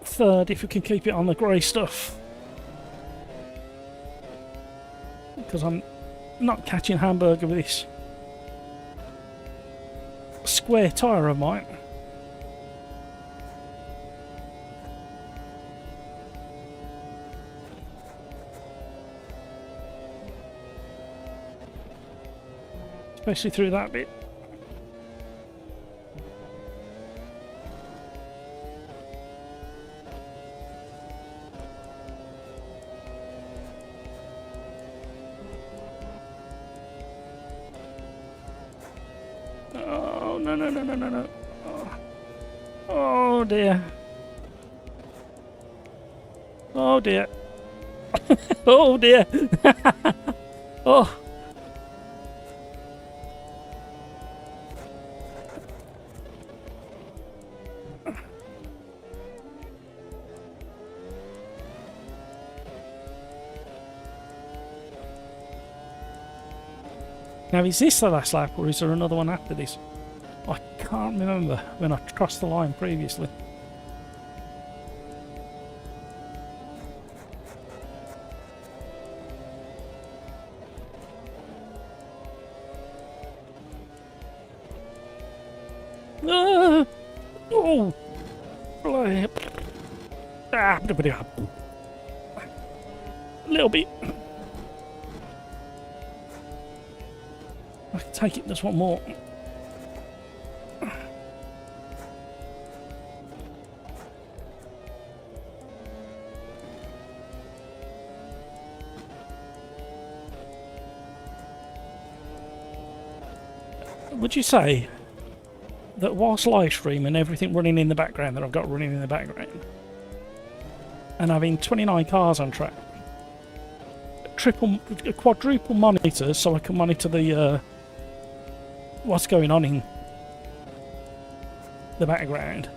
third if we can keep it on the grey stuff. Because I'm not catching hamburger with this square tyre of mine. especially through that bit. Oh, no, no, no, no, no, no. Oh dear. Oh dear. Oh dear. Oh. Now, is this the last lap, or is there another one after this? I can't remember when I crossed the line previously. Ah! Oh! Bloody- Ah! A little bit. I can take it, there's one more. Would you say that whilst live streaming, everything running in the background that I've got running in the background, and having 29 cars on track, quadruple monitors so I can monitor the what's going on in the background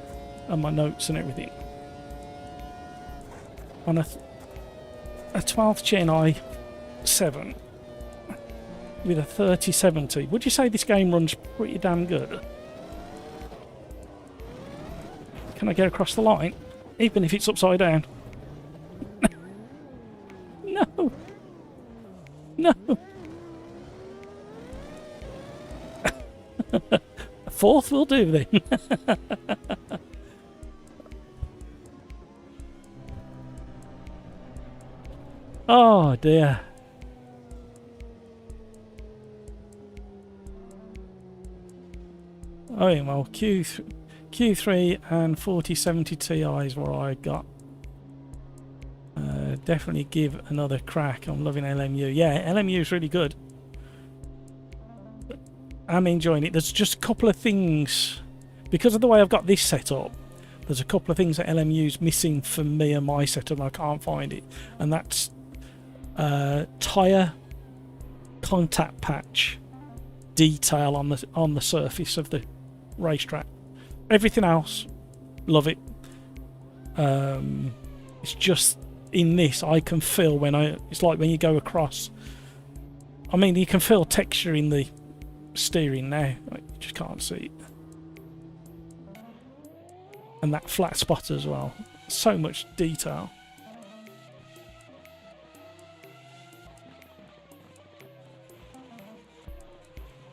and my notes and everything, on a 12th Gen i7 with a 3070, would you say this game runs pretty damn good? Can I get across the line? Even if it's upside down? No! No! A fourth will do then. Oh dear. Oh yeah, well, Q3 and 4070 Ti is what I got. Definitely give another crack. I'm loving LMU. Yeah, LMU is really good. I'm enjoying it. There's just a couple of things, because of the way I've got this set up, there's a couple of things that LMU's missing for me and my setup, and I can't find it. And that's tyre contact patch detail on the surface of the racetrack. Everything else, love it. It's just in this I can feel it's like when you go across. I mean, you can feel texture in the steering now. You just can't see it. And that flat spot as well. So much detail.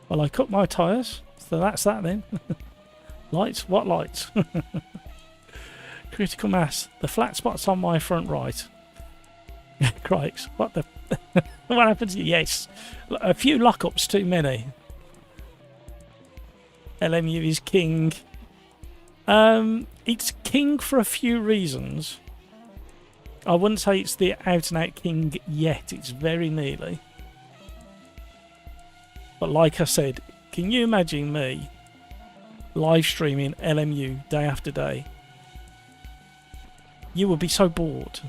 Well, I cut my tyres, so that's that then. Lights? What lights? Critical mass. The flat spot's on my front right. Crikes. What the... What happens? Yes. A few lockups too many. LMU is king. It's king for a few reasons. I wouldn't say it's the out and out king yet. It's very nearly. But like I said, can you imagine me live streaming LMU day after day? You would be so bored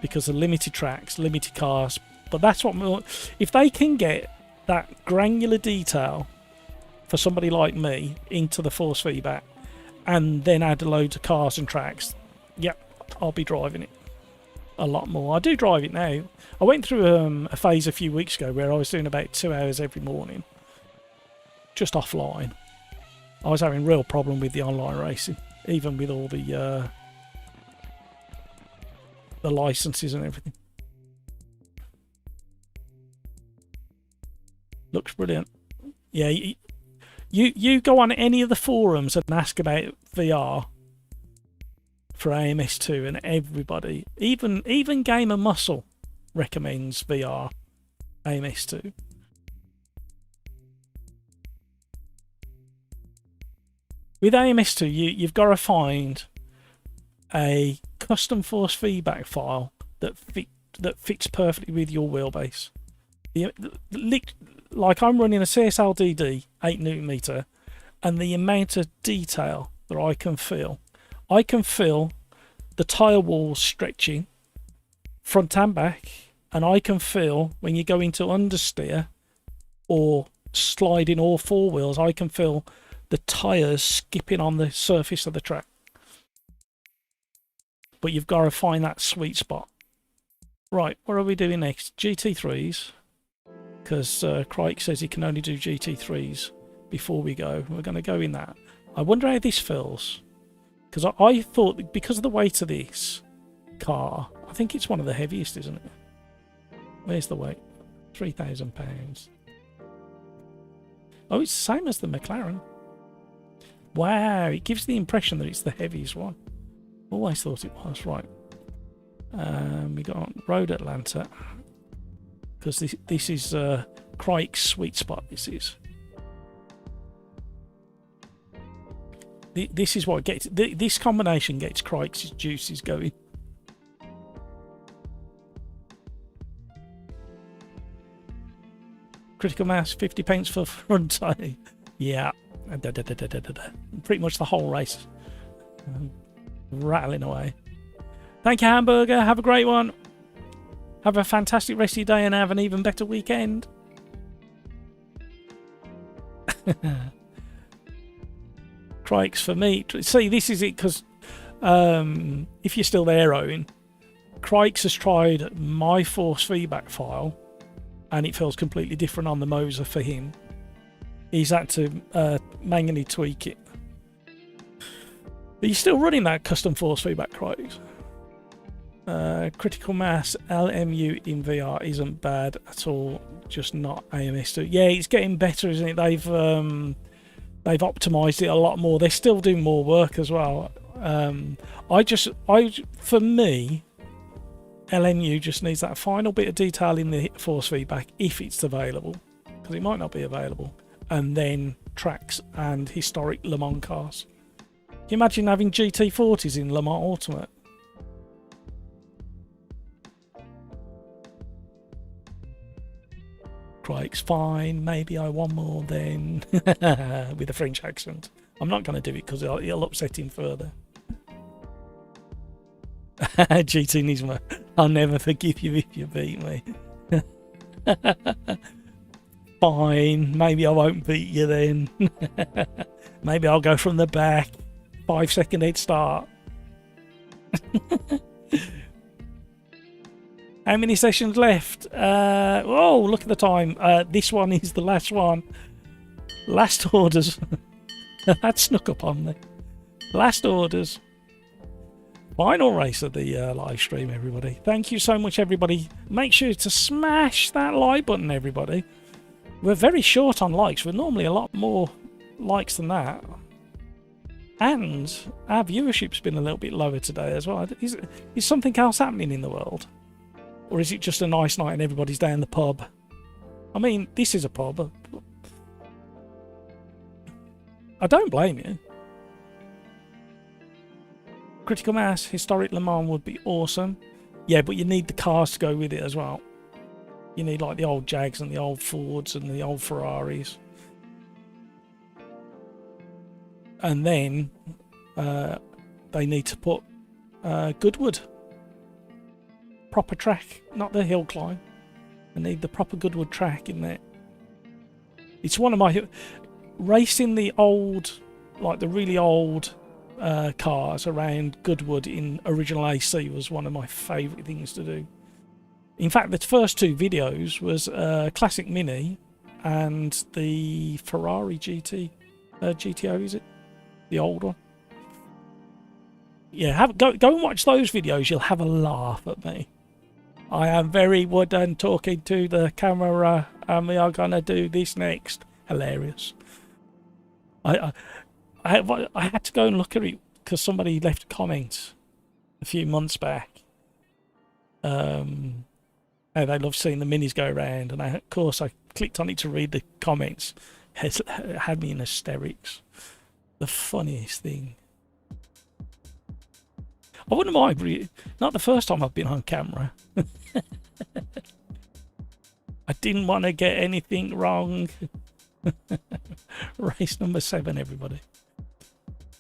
because of limited tracks, limited cars. But that's what, if they can get that granular detail for somebody like me into the force feedback and then add loads of cars and tracks, yep, I'll be driving it a lot more. I do drive it now. I went through a phase a few weeks ago where I was doing about 2 hours every morning just offline. I was having a real problem with the online racing, even with all the licenses and everything. Looks brilliant. Yeah, you go on any of the forums and ask about VR for AMS2, and everybody, even Gamer Muscle, recommends VR AMS2. With AMS2, you've got to find a custom force feedback file that fits perfectly with your wheelbase. Like I'm running a CSLDD 8 Nm, and the amount of detail that I can feel the tyre walls stretching front and back, and I can feel when you go into understeer or sliding all four wheels, I can feel the tyres skipping on the surface of the track. But you've got to find that sweet spot. Right, what are we doing next? GT3s, because Crike says he can only do GT3s before we go. We're going to go in that. I wonder how this feels, because I thought, because of the weight of this car, I think it's one of the heaviest, isn't it? Where's the weight? £3,000. Oh, it's the same as the McLaren. Wow, it gives the impression that it's the heaviest one. Always thought it was. Right. We got Road Atlanta, because this is Crike's sweet spot. This is. This is what gets this combination gets Crike's juices going. Critical mass, 50 pence for front tire. Yeah, pretty much the whole race. Rattling away. Thank you, Hamburger. Have a great one. Have a fantastic rest of your day and have an even better weekend. Crikes for me. See, this is it, because if you're still there, Owen, Crikes has tried my force feedback file and it feels completely different on the Moser for him. He's had to manually tweak it. But you're still running that custom force feedback, Crikes. Critical mass LMU in VR isn't bad at all, just not AMS2. Yeah, it's getting better, isn't it? They've optimized it a lot more. They're still doing more work as well. For me, LMU just needs that final bit of detail in the force feedback if it's available, because it might not be available, and then tracks and historic Le Mans cars. Can you imagine having GT40s in Le Mans Ultimate? Crike's fine, maybe I want more then. With a French accent. I'm not going to do it because it'll upset him further. GT Nisma, I'll never forgive you if you beat me. Fine, maybe I won't beat you then. Maybe I'll go from the back. 5-second head start. How many sessions left? Oh, look at the time. This one is the last one. Last orders. That snuck up on me. Last orders. Final race of the live stream, everybody. Thank you so much, everybody. Make sure to smash that like button, everybody. We're very short on likes. We're normally a lot more likes than that. And our viewership's been a little bit lower today as well. Is something else happening in the world? Or is it just a nice night and everybody's down the pub? I mean, this is a pub. I don't blame you. Critical mass, historic Le Mans would be awesome. Yeah, but you need the cars to go with it as well. You need like the old Jags and the old Fords and the old Ferraris. And then they need to put Goodwood. Proper track, not the hill climb. I need the proper Goodwood track in there. It's one of my... Racing the old, like the really old cars around Goodwood in original AC was one of my favourite things to do. In fact, the first two videos was Classic Mini and the Ferrari GTO, is it? The old one. Yeah, go and watch those videos. You'll have a laugh at me. I am very wooden talking to the camera, and we are going to do this next. Hilarious. I had to go and look at it because somebody left a comment a few months back. How they love seeing the minis go around, and of course I clicked on it to read the comments. It had me in hysterics. The funniest thing. I wouldn't mind. Not the first time I've been on camera. I didn't want to get anything wrong. Race number 7, everybody.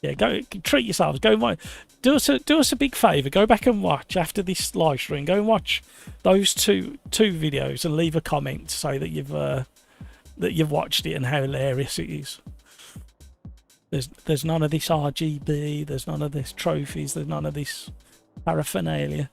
Yeah, go treat yourselves. Go and do us a big favour. Go back and watch after this live stream. Go and watch those two videos and leave a comment to say that you've watched it and how hilarious it is. There's none of this RGB. There's none of this trophies. There's none of this paraphernalia.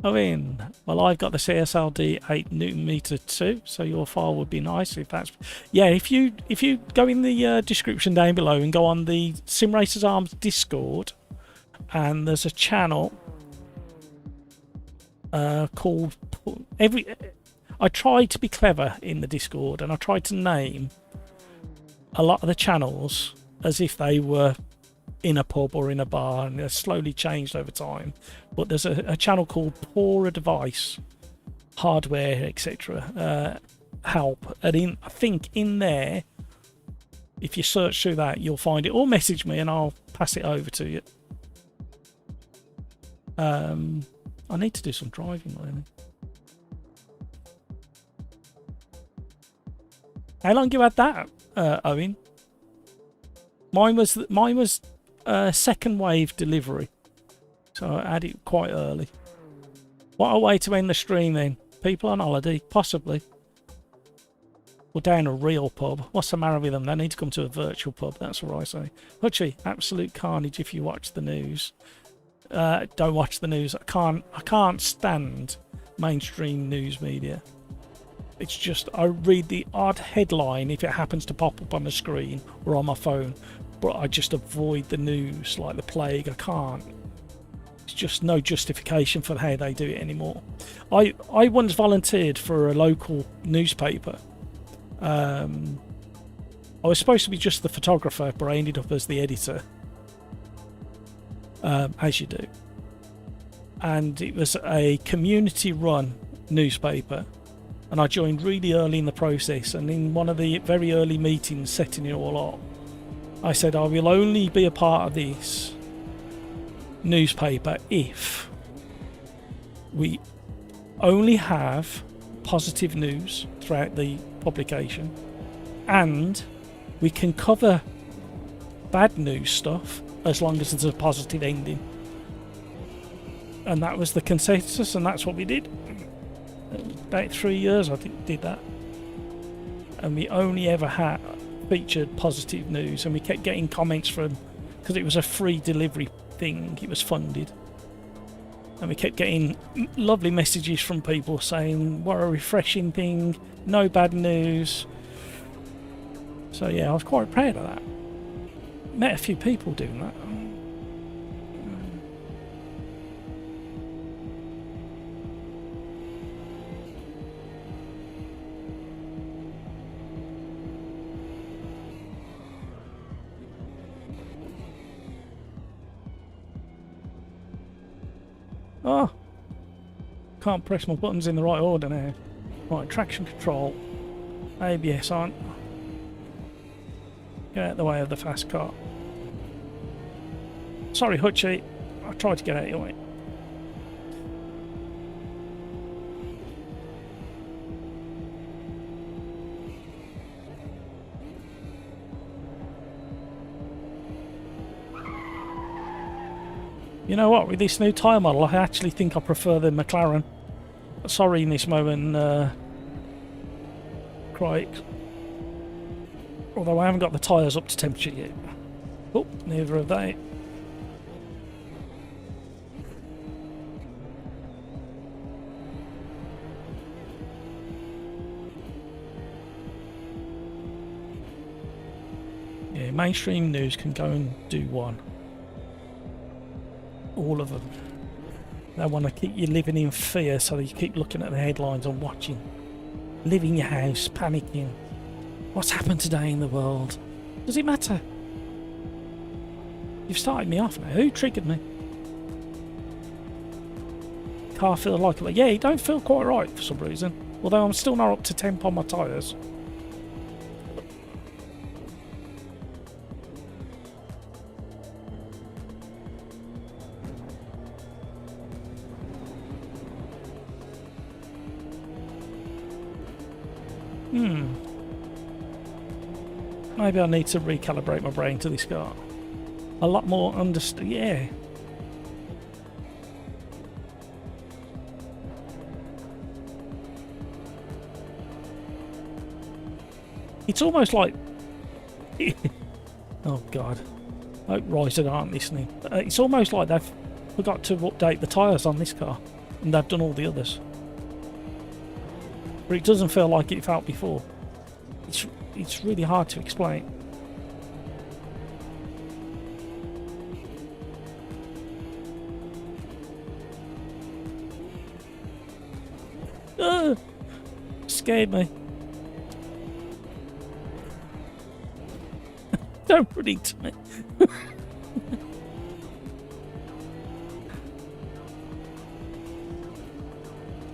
Well, I've got the CSLD 8Nm 2, so your file would be nice if that's... Yeah, if you go in the description down below and go on the Sim Racers Arms Discord, and there's a channel called... I tried to be clever in the Discord, and I tried to name a lot of the channels as if they were in a pub or in a bar, and they're slowly changed over time. But there's a channel called Poor Advice, Hardware, etc. Help, and I think in there, if you search through that, you'll find it, or message me and I'll pass it over to you. I need to do some driving, really. How long you had that, Owen? Mine was second wave delivery, so I had it quite early. What a way to end the stream then. People on holiday, possibly. Or down a real pub. What's the matter with them? They need to come to a virtual pub, that's what I say. Hutchie, absolute carnage if you watch the news. Don't watch the news. I can't stand mainstream news media. It's just, I read the odd headline if it happens to pop up on the screen or on my phone, but I just avoid the news like the plague. I can't. It's just no justification for how they do it anymore. I once volunteered for a local newspaper. I was supposed to be just the photographer, but I ended up as the editor, as you do. And it was a community-run newspaper, and I joined really early in the process. And in one of the very early meetings, setting it all up, I said I will only be a part of this newspaper if we only have positive news throughout the publication, and we can cover bad news stuff as long as there's a positive ending. And that was the consensus, and that's what we did. About 3 years I think did that, and we only ever featured positive news, and we kept getting comments from, because it was a free delivery thing, it was funded, and we kept getting lovely messages from people saying what a refreshing thing, no bad news. So yeah, I was quite proud of that. Met a few people doing that. Oh, can't press my buttons in the right order now. Right, traction control, ABS on. Get out of the way of the fast car. Sorry, Hutchie, I tried to get out of your way. You know what, with this new tyre model, I actually think I prefer the McLaren. Sorry in this moment, Craig. Although I haven't got the tyres up to temperature yet. Oh, neither have they. Yeah, mainstream news can go and do one. All of them. They want to keep you living in fear, so you keep looking at the headlines and watching. Leaving your house, panicking. What's happened today in the world? Does it matter? You've started me off now. Who triggered me? car feel like it. Yeah, it don't feel quite right for some reason. Although I'm still not up to temp on my tyres. Maybe I need to recalibrate my brain to this car. A lot more yeah. It's almost like... oh God. I hope Ryzen aren't listening. It's almost like they've forgot to update the tyres on this car. And they've done all the others. But it doesn't feel like it felt before. It's really hard to explain. Scared me. Don't run into me.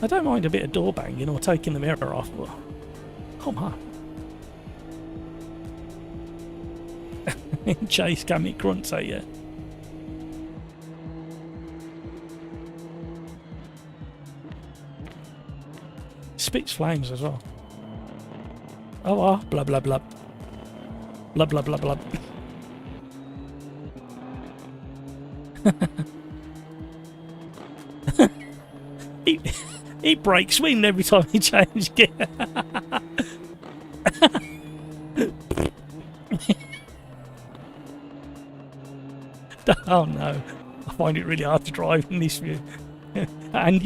I don't mind a bit of door banging or taking the mirror off, but come on. Chase can it grunts at you. Spits flames as well. Oh, blah blah blah. Blah blah blah blah. He breaks wind every time he changes gear. Oh no, I find it really hard to drive in this view. and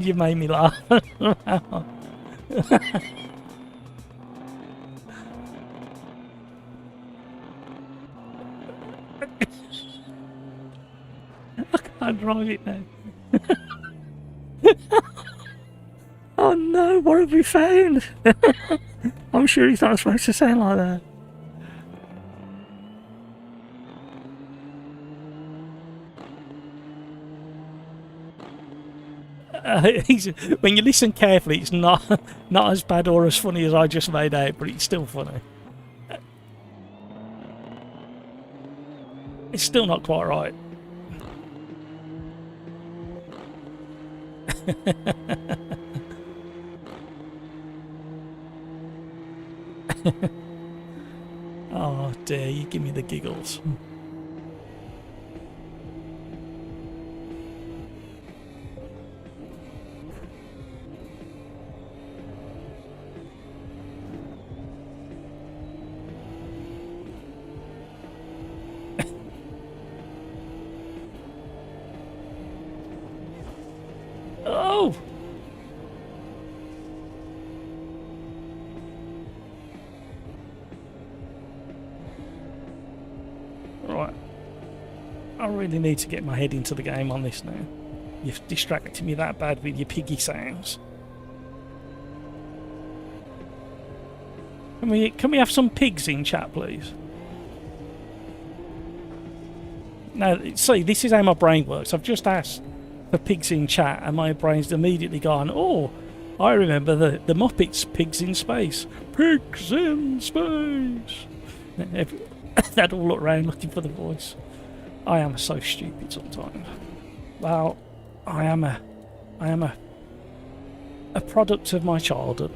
you made me laugh. I can't drive it now. Oh no, what have we found? I'm sure he's not supposed to sound like that. When you listen carefully, it's not as bad or as funny as I just made out, but it's still funny. It's still not quite right. Oh dear, you give me the giggles. Oh! Right. I really need to get my head into the game on this now. You've distracted me that bad with your piggy sounds. Can we have some pigs in chat, please? Now, see, this is how my brain works. I've just asked for pigs in chat, and my brain's immediately gone, oh, I remember the Muppets Pigs in Space. Pigs in Space! They'd all look around looking for the voice. I am so stupid sometimes. Well, I am a product of my childhood.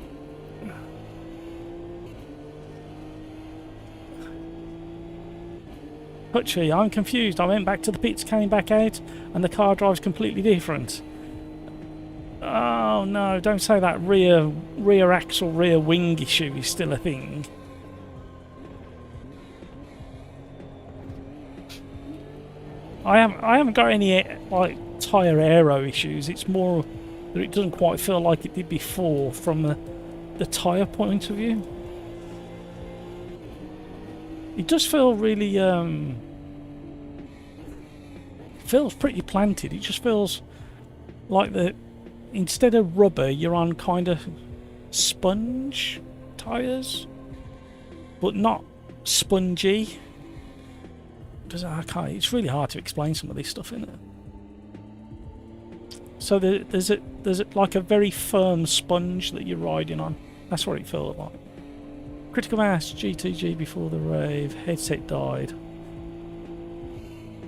Hutchie, I'm confused. I went back to the pits, came back out, and the car drives completely different. Oh no, don't say that. Rear axle, rear wing issue is still a thing. I haven't got any like tyre aero issues. It's more that it doesn't quite feel like it did before from the tyre point of view. It does feel really feels pretty planted. It just feels like instead of rubber you're on kind of sponge tyres, but not spongy. It's really hard to explain some of this stuff, isn't it? So there's like a very firm sponge that you're riding on. That's what it felt like. Critical Mass, GTG before the rave. Headset died.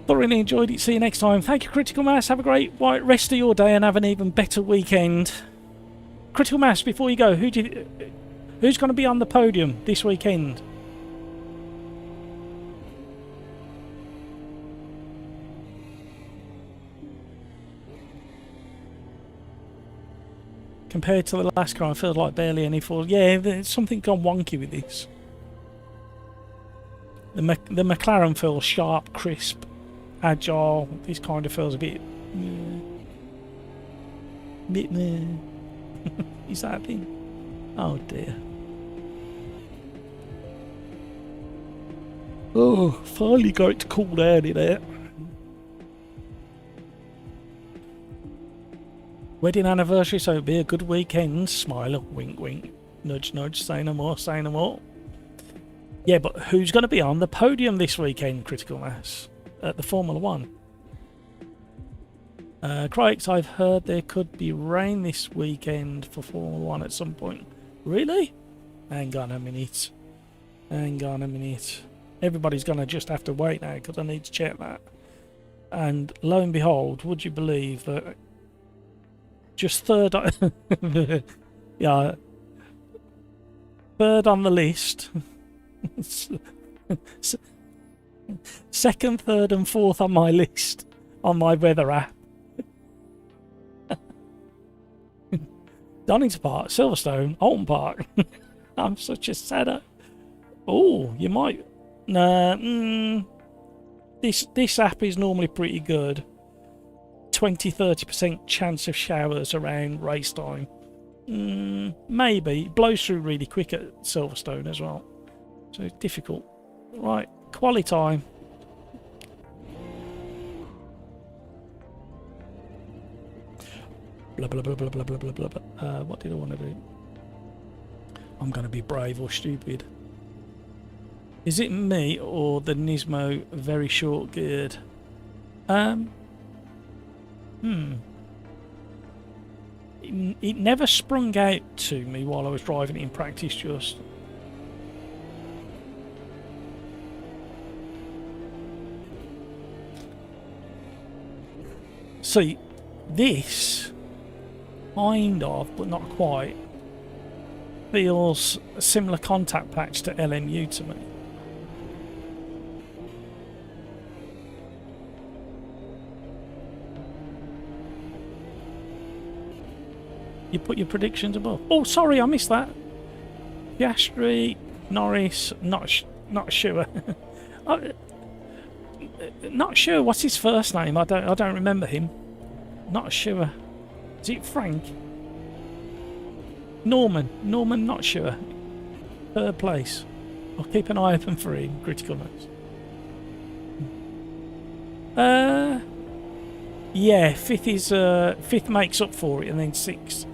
Thoroughly enjoyed it. See you next time. Thank you, Critical Mass. Have a great rest of your day and have an even better weekend. Critical Mass, before you go, who's going to be on the podium this weekend? Compared to the last car, I feel like barely any fall. Yeah, there's something gone wonky with this. The McLaren feels sharp, crisp, agile. This kind of feels a bit... Is that a thing? Oh dear. Oh, finally got it to cool down in there. Wedding anniversary, so it'll be a good weekend. Smile, wink, wink. Nudge, nudge. Say no more, say no more. Yeah, but who's going to be on the podium this weekend, Critical Mass? At the Formula 1? Crikes, I've heard there could be rain this weekend for Formula 1 at some point. Really? Hang on a minute. Hang on a minute. Everybody's going to just have to wait now because I need to check that. And lo and behold, would you believe that just third yeah, third on the list. Second, third and fourth on my list on my weather app. Donington Park, Silverstone, Alton Park. I'm such a sadder. Oh, you might. Nah, this app is normally pretty good. 20-30% chance of showers around race time. Maybe. It blows through really quick at Silverstone as well. So it's difficult. Right, Quali time. Blah blah blah blah blah blah blah blah. What did I want to do? I'm going to be brave or stupid. Is it me or the Nismo very short geared? It never sprung out to me while I was driving it in practice, just. See, this kind of, but not quite, feels a similar contact patch to LMU to me. You put your predictions above. Oh, sorry, I missed that. Piastri, Norris, not sure. Not sure what's his first name. I don't remember him. Not sure. Is it Frank? Norman, not sure. Third place. I'll keep an eye open for him. Critical notes. Yeah, fifth makes up for it, and then sixth.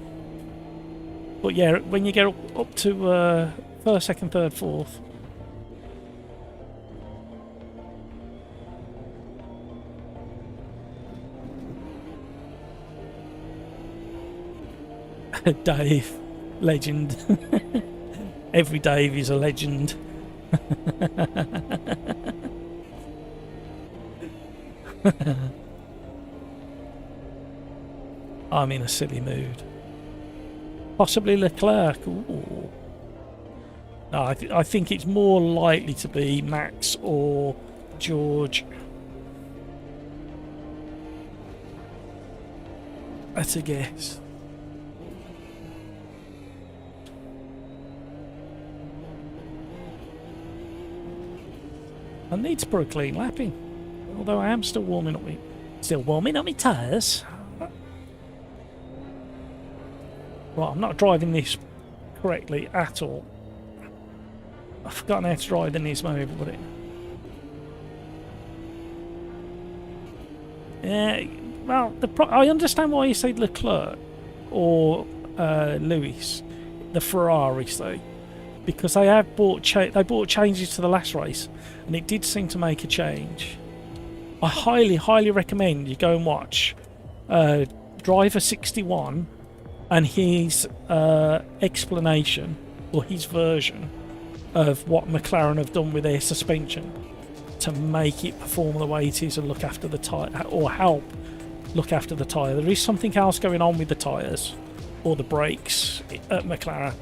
But yeah, when you get up to first, second, third, fourth. Dave, legend. Every Dave is a legend. I'm in a silly mood. Possibly Leclerc. Ooh. No, I think it's more likely to be Max or George. That's a guess. I need to put a clean lap in, although I am still warming up my tyres. Right, I'm not driving this correctly at all. I've forgotten how to drive the Nismo, everybody. Yeah, well, I understand why you say Leclerc or Lewis, the Ferraris though, because they have bought changes to the last race, and it did seem to make a change. I highly recommend you go and watch driver 61 and his explanation, or his version of what McLaren have done with their suspension to make it perform the way it is and look after the tyre, or help look after the tyre. There is something else going on with the tyres or the brakes at McLaren.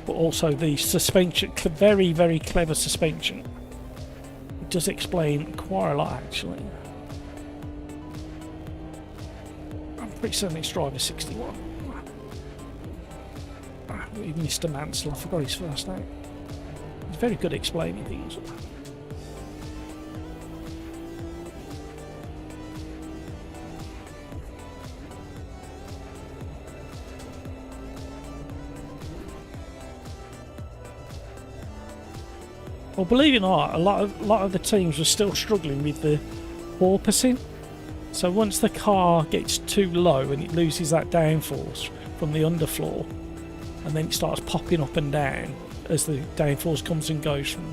But also the suspension, very, very clever suspension. It does explain quite a lot, actually. I'm pretty certain it's driver 61. Mr. Mansell, I forgot his first name. He's very good at explaining things. Well, believe it or not, a lot of the teams were still struggling with the porpoising. So once the car gets too low and it loses that downforce from the underfloor, and then it starts popping up and down as the downforce comes and goes from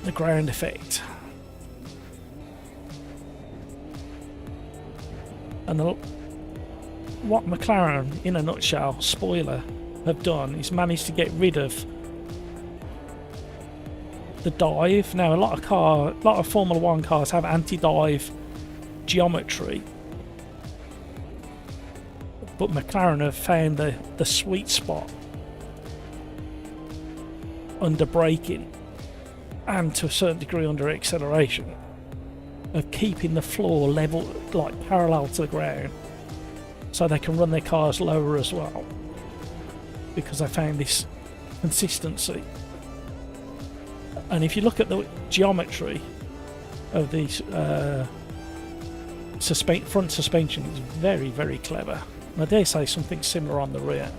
the ground effect. And what McLaren, in a nutshell, spoiler, have done is managed to get rid of the dive. Now, a lot of Formula One cars have anti-dive geometry, but McLaren have found the sweet spot under braking and to a certain degree under acceleration of keeping the floor level, like parallel to the ground, so they can run their cars lower as well, because they found this consistency. And if you look at the geometry of these front suspension, it's very, very clever. And I dare say something similar on the rear.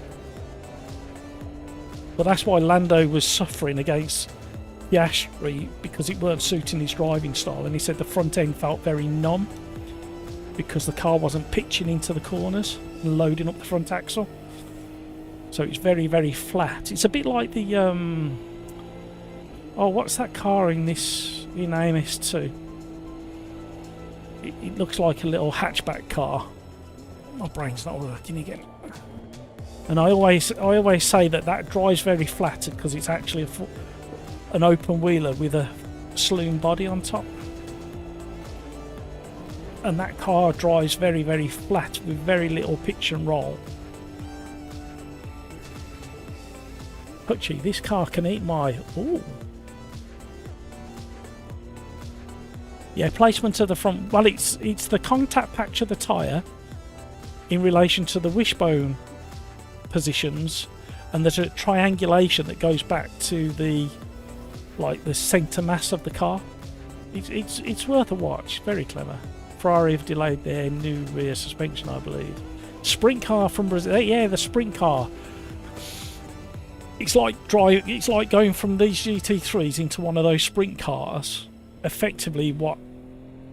But that's why Lando was suffering against Piastri, because it weren't suiting his driving style. And he said the front end felt very numb because the car wasn't pitching into the corners and loading up the front axle. So it's very, very flat. It's a bit like the what's that car in MS2? It looks like a little hatchback car. My brain's not working again. And I always say that drives very flat because it's actually an open wheeler with a saloon body on top. And that car drives very, very flat with very little pitch and roll. Hutchie, this car can eat my... Ooh. Yeah, placement of the front... Well, it's the contact patch of the tyre in relation to the wishbone positions, and there's a triangulation that goes back to the centre mass of the car. It's worth a watch. Very clever. Ferrari have delayed their new rear suspension, I believe. Sprint car from Brazil. Yeah, the sprint car. It's like going from these GT3s into one of those sprint cars. Effectively, what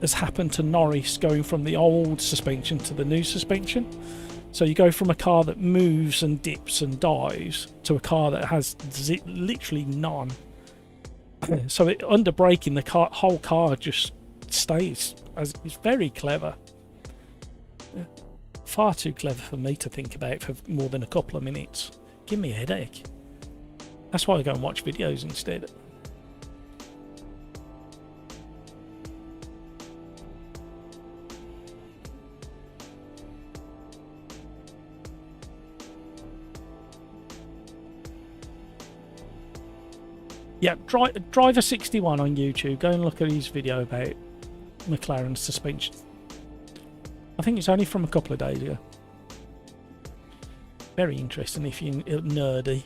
has happened to Norris going from the old suspension to the new suspension. So you go from a car that moves and dips and dives to a car that has literally none. So under braking, the whole car just stays. It's very clever. Far too clever for me to think about for more than a couple of minutes. Give me a headache. That's why I go and watch videos instead. Yeah, Driver 61 on YouTube. Go and look at his video about McLaren's suspension. I think it's only from a couple of days ago. Very interesting if you're nerdy.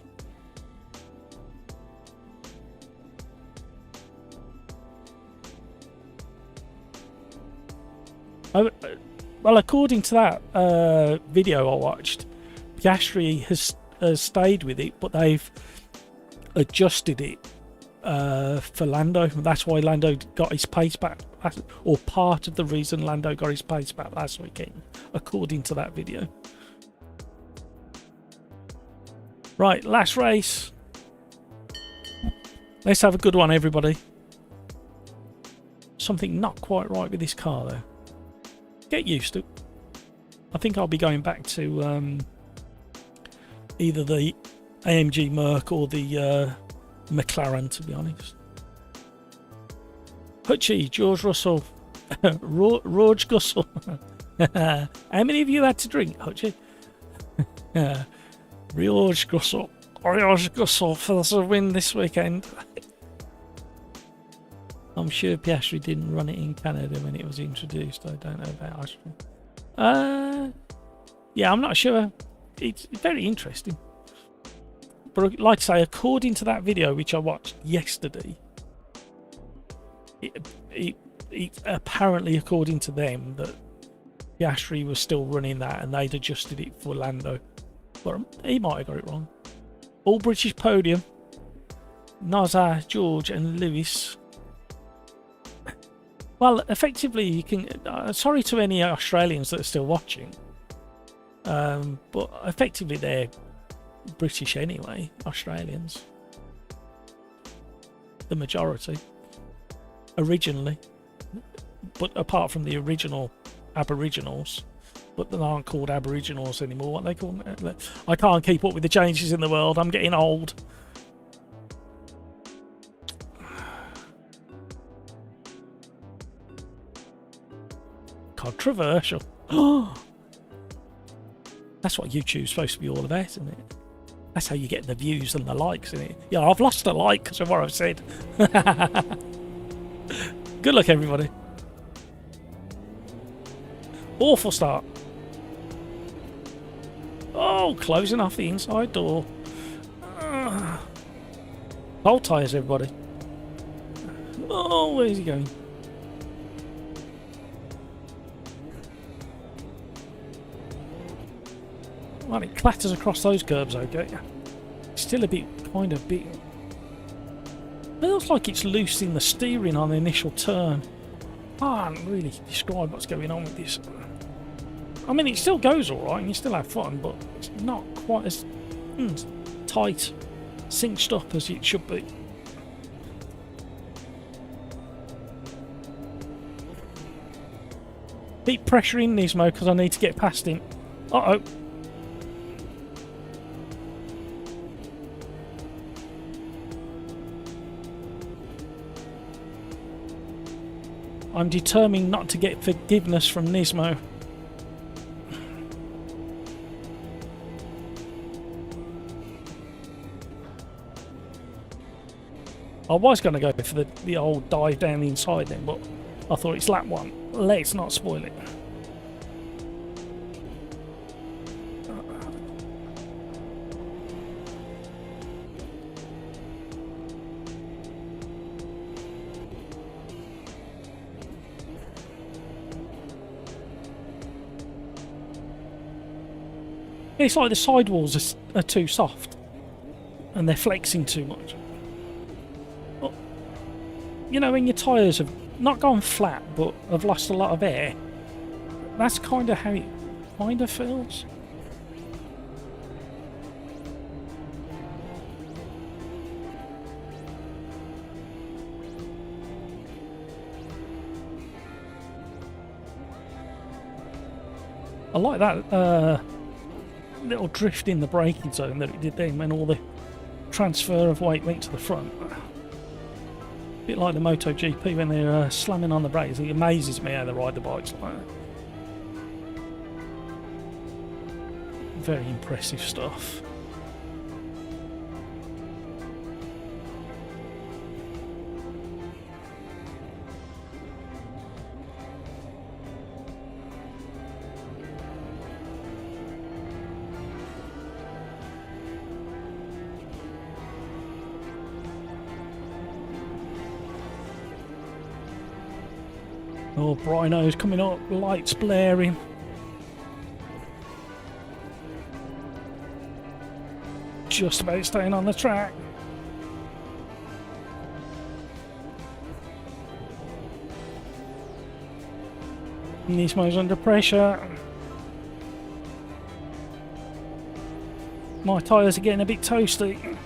Well, according to that video I watched, Piastri has stayed with it, but they've adjusted it for Lando. That's why Lando got his pace back, or part of the reason Lando got his pace back last weekend, according to that video. Right, last race. Let's have a good one, everybody. Something not quite right with this car, though. Get used to it. I think I'll be going back to either the AMG Merc or the McLaren, to be honest. Hutchie, George Russell, Rorge Gussell. How many of you had to drink, Hutchie? Rorge Gussell. Rorge Gussell for the win this weekend. I'm sure Piastri didn't run it in Canada when it was introduced. I don't know about Austria. Yeah, I'm not sure. It's very interesting. But like I say, according to that video which I watched yesterday, it apparently, according to them, that Piastri was still running that and they'd adjusted it for Lando. But he might have got it wrong. All British podium. Nazar, George and Lewis. Well, effectively, you can... sorry to any Australians that are still watching. But effectively, they're British anyway, Australians. The majority. Originally. But apart from the original Aboriginals. But they aren't called Aboriginals anymore. What are they called? I can't keep up with the changes in the world. I'm getting old. Controversial. That's what YouTube's supposed to be all about, isn't it? That's how you get the views and the likes, isn't it? Yeah, I've lost a like because of what I've said. Good luck, everybody. Awful start. Oh, closing off the inside door. Hold tyres, everybody. Oh, where's he going? Well, it clatters across those curbs, okay. Still a bit, kind of bit. Feels like it's loosing the steering on the initial turn. I can't really describe what's going on with this. I mean, it still goes alright and you still have fun, but it's not quite as tight, cinched up as it should be. Keep pressuring Nismo because I need to get past him. Uh-oh. I'm determined not to get forgiveness from Nismo. I was going to go for the old dive down the inside then, but I thought it's lap one. Let's not spoil it. It's like the sidewalls are too soft and they're flexing too much. Well, you know, when your tyres have not gone flat but have lost a lot of air, that's kind of how it kind of feels. I like that little drift in the braking zone that it did then when all the transfer of weight went to the front. A bit like the MotoGP when they're slamming on the brakes. It amazes me how they ride the bikes like that. Very impressive stuff. Oh, Brino's coming up, lights blaring. Just about staying on the track. Nismo's under pressure. My tyres are getting a bit toasty.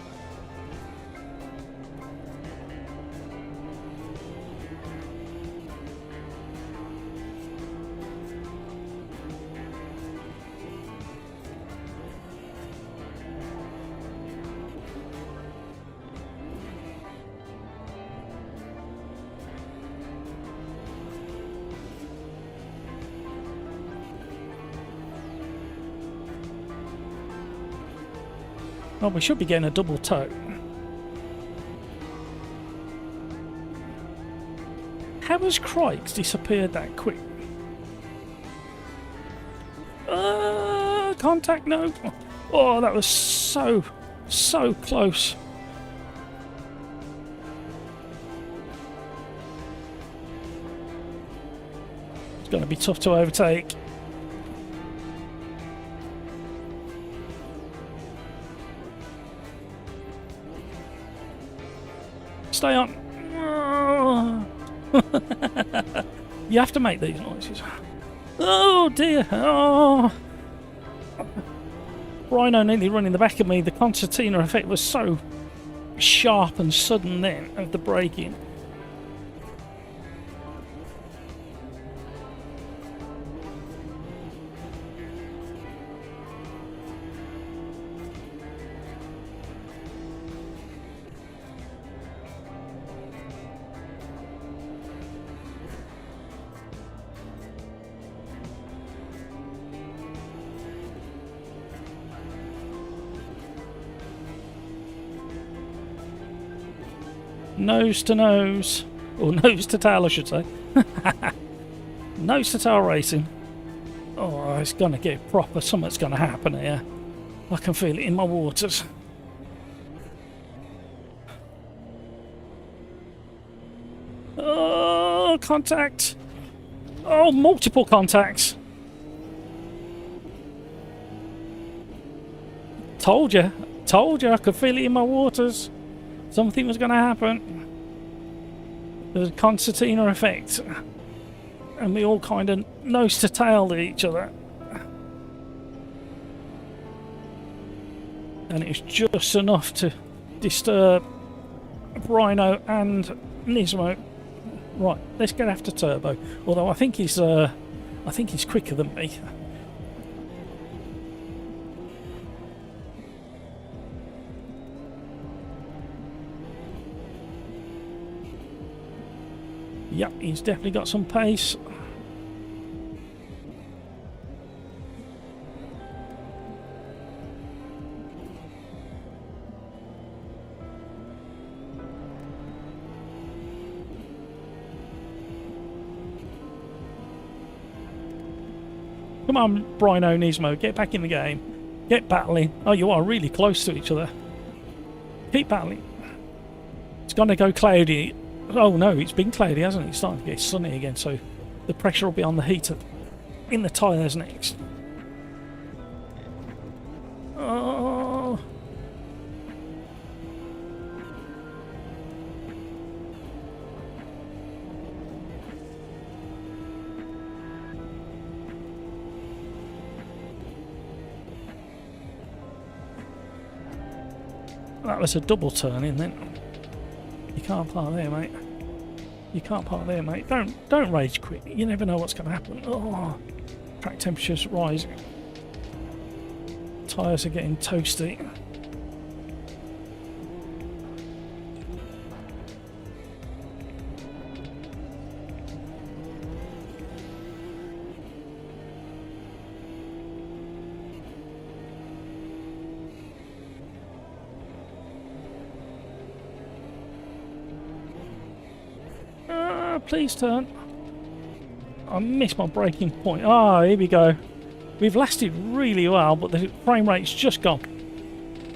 Oh, we should be getting a double toe. How has Crikes disappeared that quick? Contact, no. Oh, that was so close. It's going to be tough to overtake. Stay on. You have to make these noises. Oh dear. Oh. Rhino nearly running the back of me. The concertina effect was so sharp and sudden then of the braking. Nose to nose, or nose to tail I should say. Nose to tail racing. Oh, it's gonna get proper. Something's gonna happen here. I can feel it in my waters. Oh, contact. Oh, multiple contacts. Told you, I could feel it in my waters. Something was going to happen. There's a concertina effect. And we all kind of nose to tail to each other. And it's just enough to disturb Rhino and Nismo. Right, let's get after Turbo. Although I think he's quicker than me. Yep, he's definitely got some pace. Come on, Rhino, Nismo, get back in the game. Get battling. Oh, you are really close to each other. Keep battling. It's going to go cloudy. Oh no, it's been cloudy, hasn't it? It's starting to get sunny again, so the pressure will be on the heater in the tyres next. Oh. That was a double turn in then. You can't park there, mate. You can't park there, mate. Don't rage quit. You never know what's going to happen. Oh, track temperature's rising. Tyres are getting toasty. Please turn. I missed my braking point. Ah, here we go. We've lasted really well, but the frame rate's just gone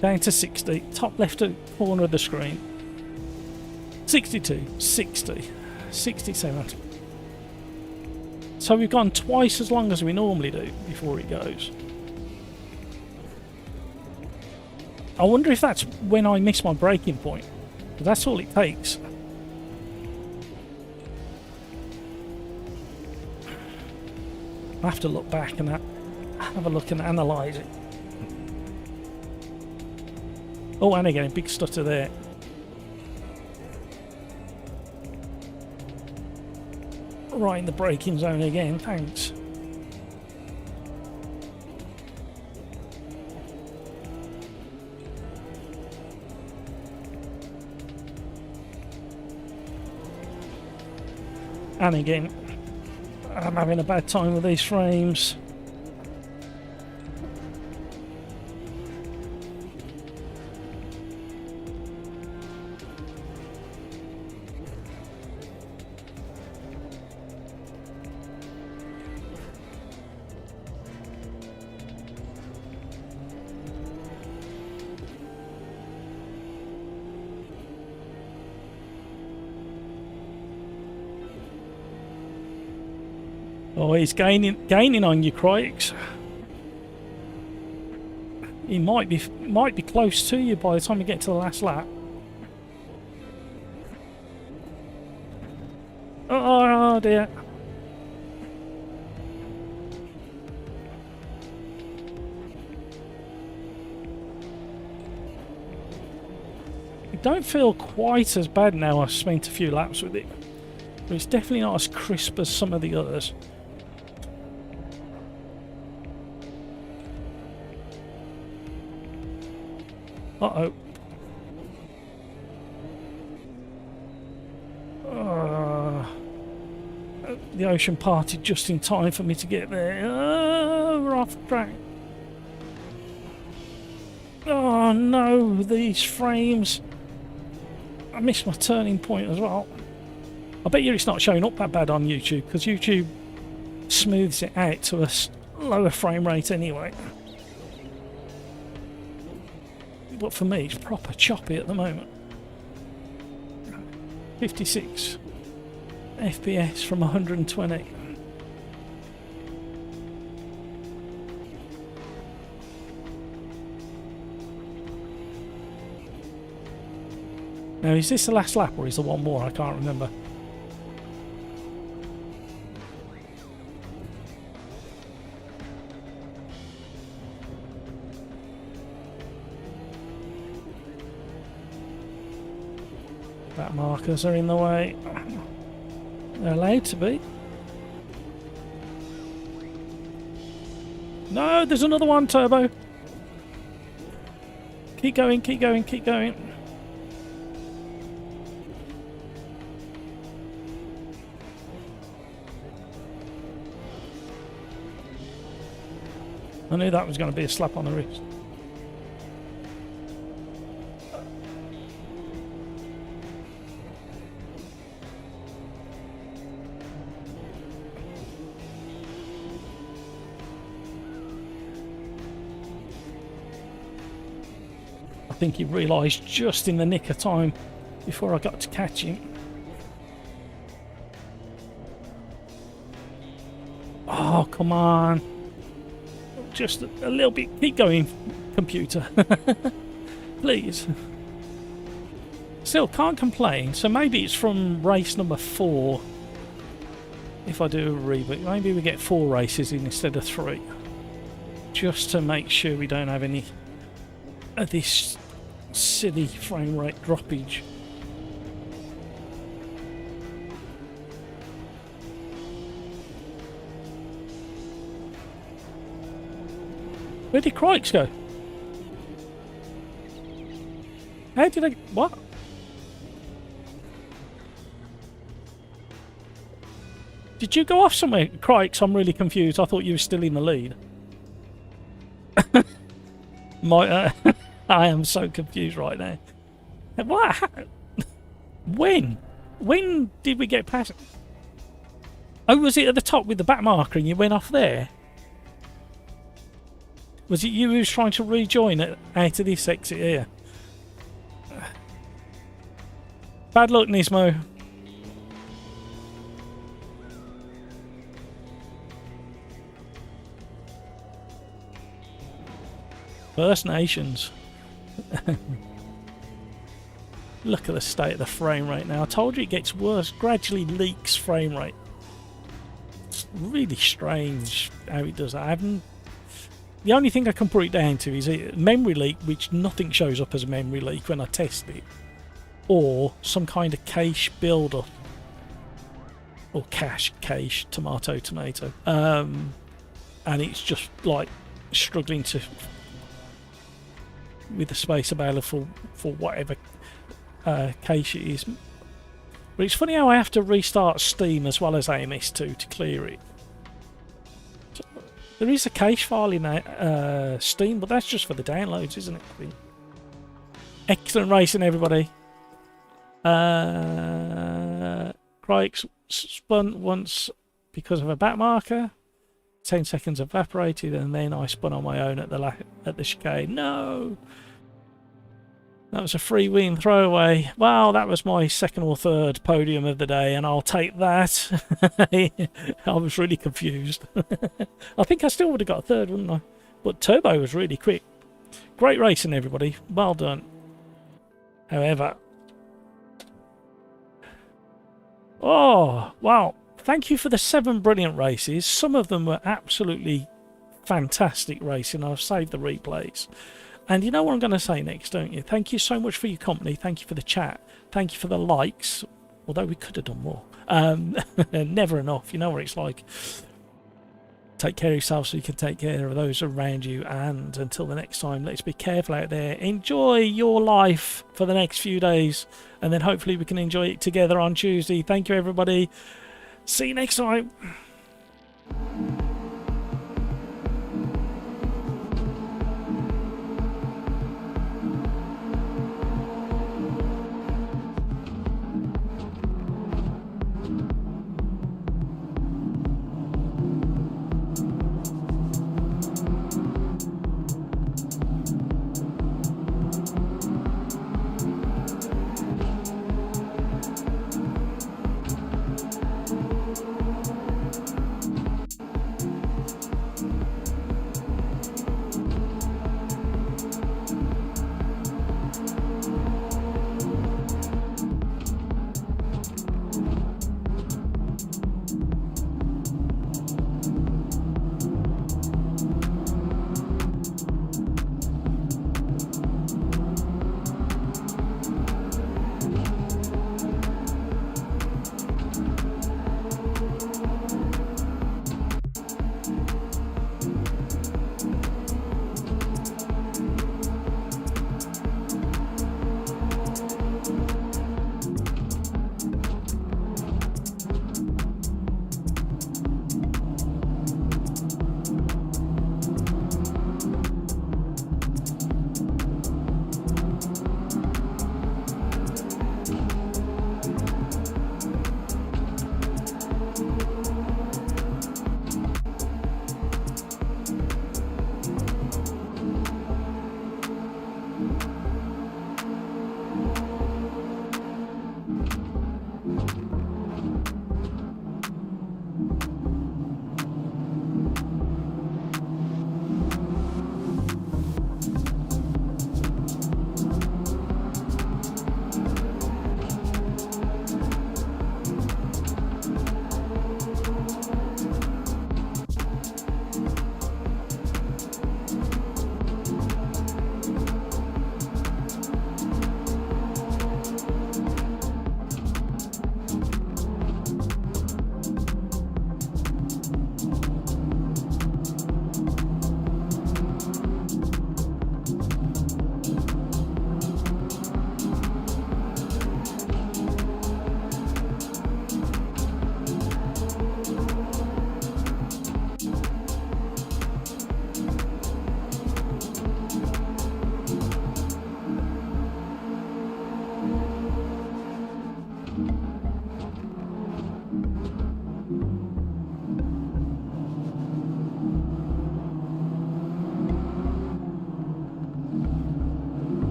down to 60. Top left corner of the screen. 62, 60, 67. So we've gone twice as long as we normally do before it goes. I wonder if that's when I miss my braking point. That's all it takes. I have to look back and have a look and analyse it. Oh, and again, a big stutter there. Right in the braking zone again, thanks. And again, I'm having a bad time with these frames. Oh, he's gaining on you, Crikes. He might be close to you by the time you get to the last lap. Oh dear. I don't feel quite as bad now. I've spent a few laps with it, but it's definitely not as crisp as some of the others. Uh-oh. The ocean parted just in time for me to get there. We're off track. Oh no, these frames. I missed my turning point as well. I bet you it's not showing up that bad on YouTube, because YouTube smooths it out to a lower frame rate anyway. But for me, it's proper choppy at the moment. 56 FPS from 120. Now, is this the last lap or is there one more? I can't remember. Back markers are in the way. They're allowed to be. No, there's another one, Turbo. Keep going, keep going, keep going. I knew that was going to be a slap on the wrist. I think he realised just in the nick of time before I got to catch him. Oh, come on. Just a little bit. Keep going, computer. Please. Still, can't complain. So maybe it's from race number 4. If I do a reboot, maybe we get 4 races in instead of 3. Just to make sure we don't have any of this silly frame rate droppage. Where did Crikes go? How did I... What? Did you go off somewhere? Crikes, I'm really confused. I thought you were still in the lead. I am so confused right now. What? When? When did we get past... Oh, was it at the top with the back marker and you went off there? Was it you who was trying to rejoin it out of this exit here? Bad luck, Nismo. First Nations. Look at the state of the frame rate now. I told you it gets worse. Gradually leaks frame rate. It's really strange how it does that. I haven't... The only thing I can put it down to is a memory leak, which nothing shows up as a memory leak when I test it, or some kind of cache build-up, or cache, tomato, and it's just like struggling to with the space available for whatever cache it is. But it's funny how I have to restart Steam as well as AMS2 to clear it. There is a cache file in Steam, but that's just for the downloads, isn't it? I think. Excellent racing, everybody. Crikes spun once because of a back marker. 10 seconds evaporated, and then I spun on my own at the chicane. No! That was a free win throwaway. Well, that was my second or third podium of the day, and I'll take that. I was really confused. I think I still would have got a third, wouldn't I? But Turbo was really quick. Great racing, everybody. Well done. However... Oh, wow. Thank you for the 7 brilliant races. Some of them were absolutely fantastic racing. I've saved the replays. And you know what I'm going to say next, don't you? Thank you so much for your company. Thank you for the chat. Thank you for the likes. Although we could have done more. Never enough. You know what it's like. Take care of yourself so you can take care of those around you. And until the next time, let's be careful out there. Enjoy your life for the next few days. And then hopefully we can enjoy it together on Tuesday. Thank you, everybody. See you next time.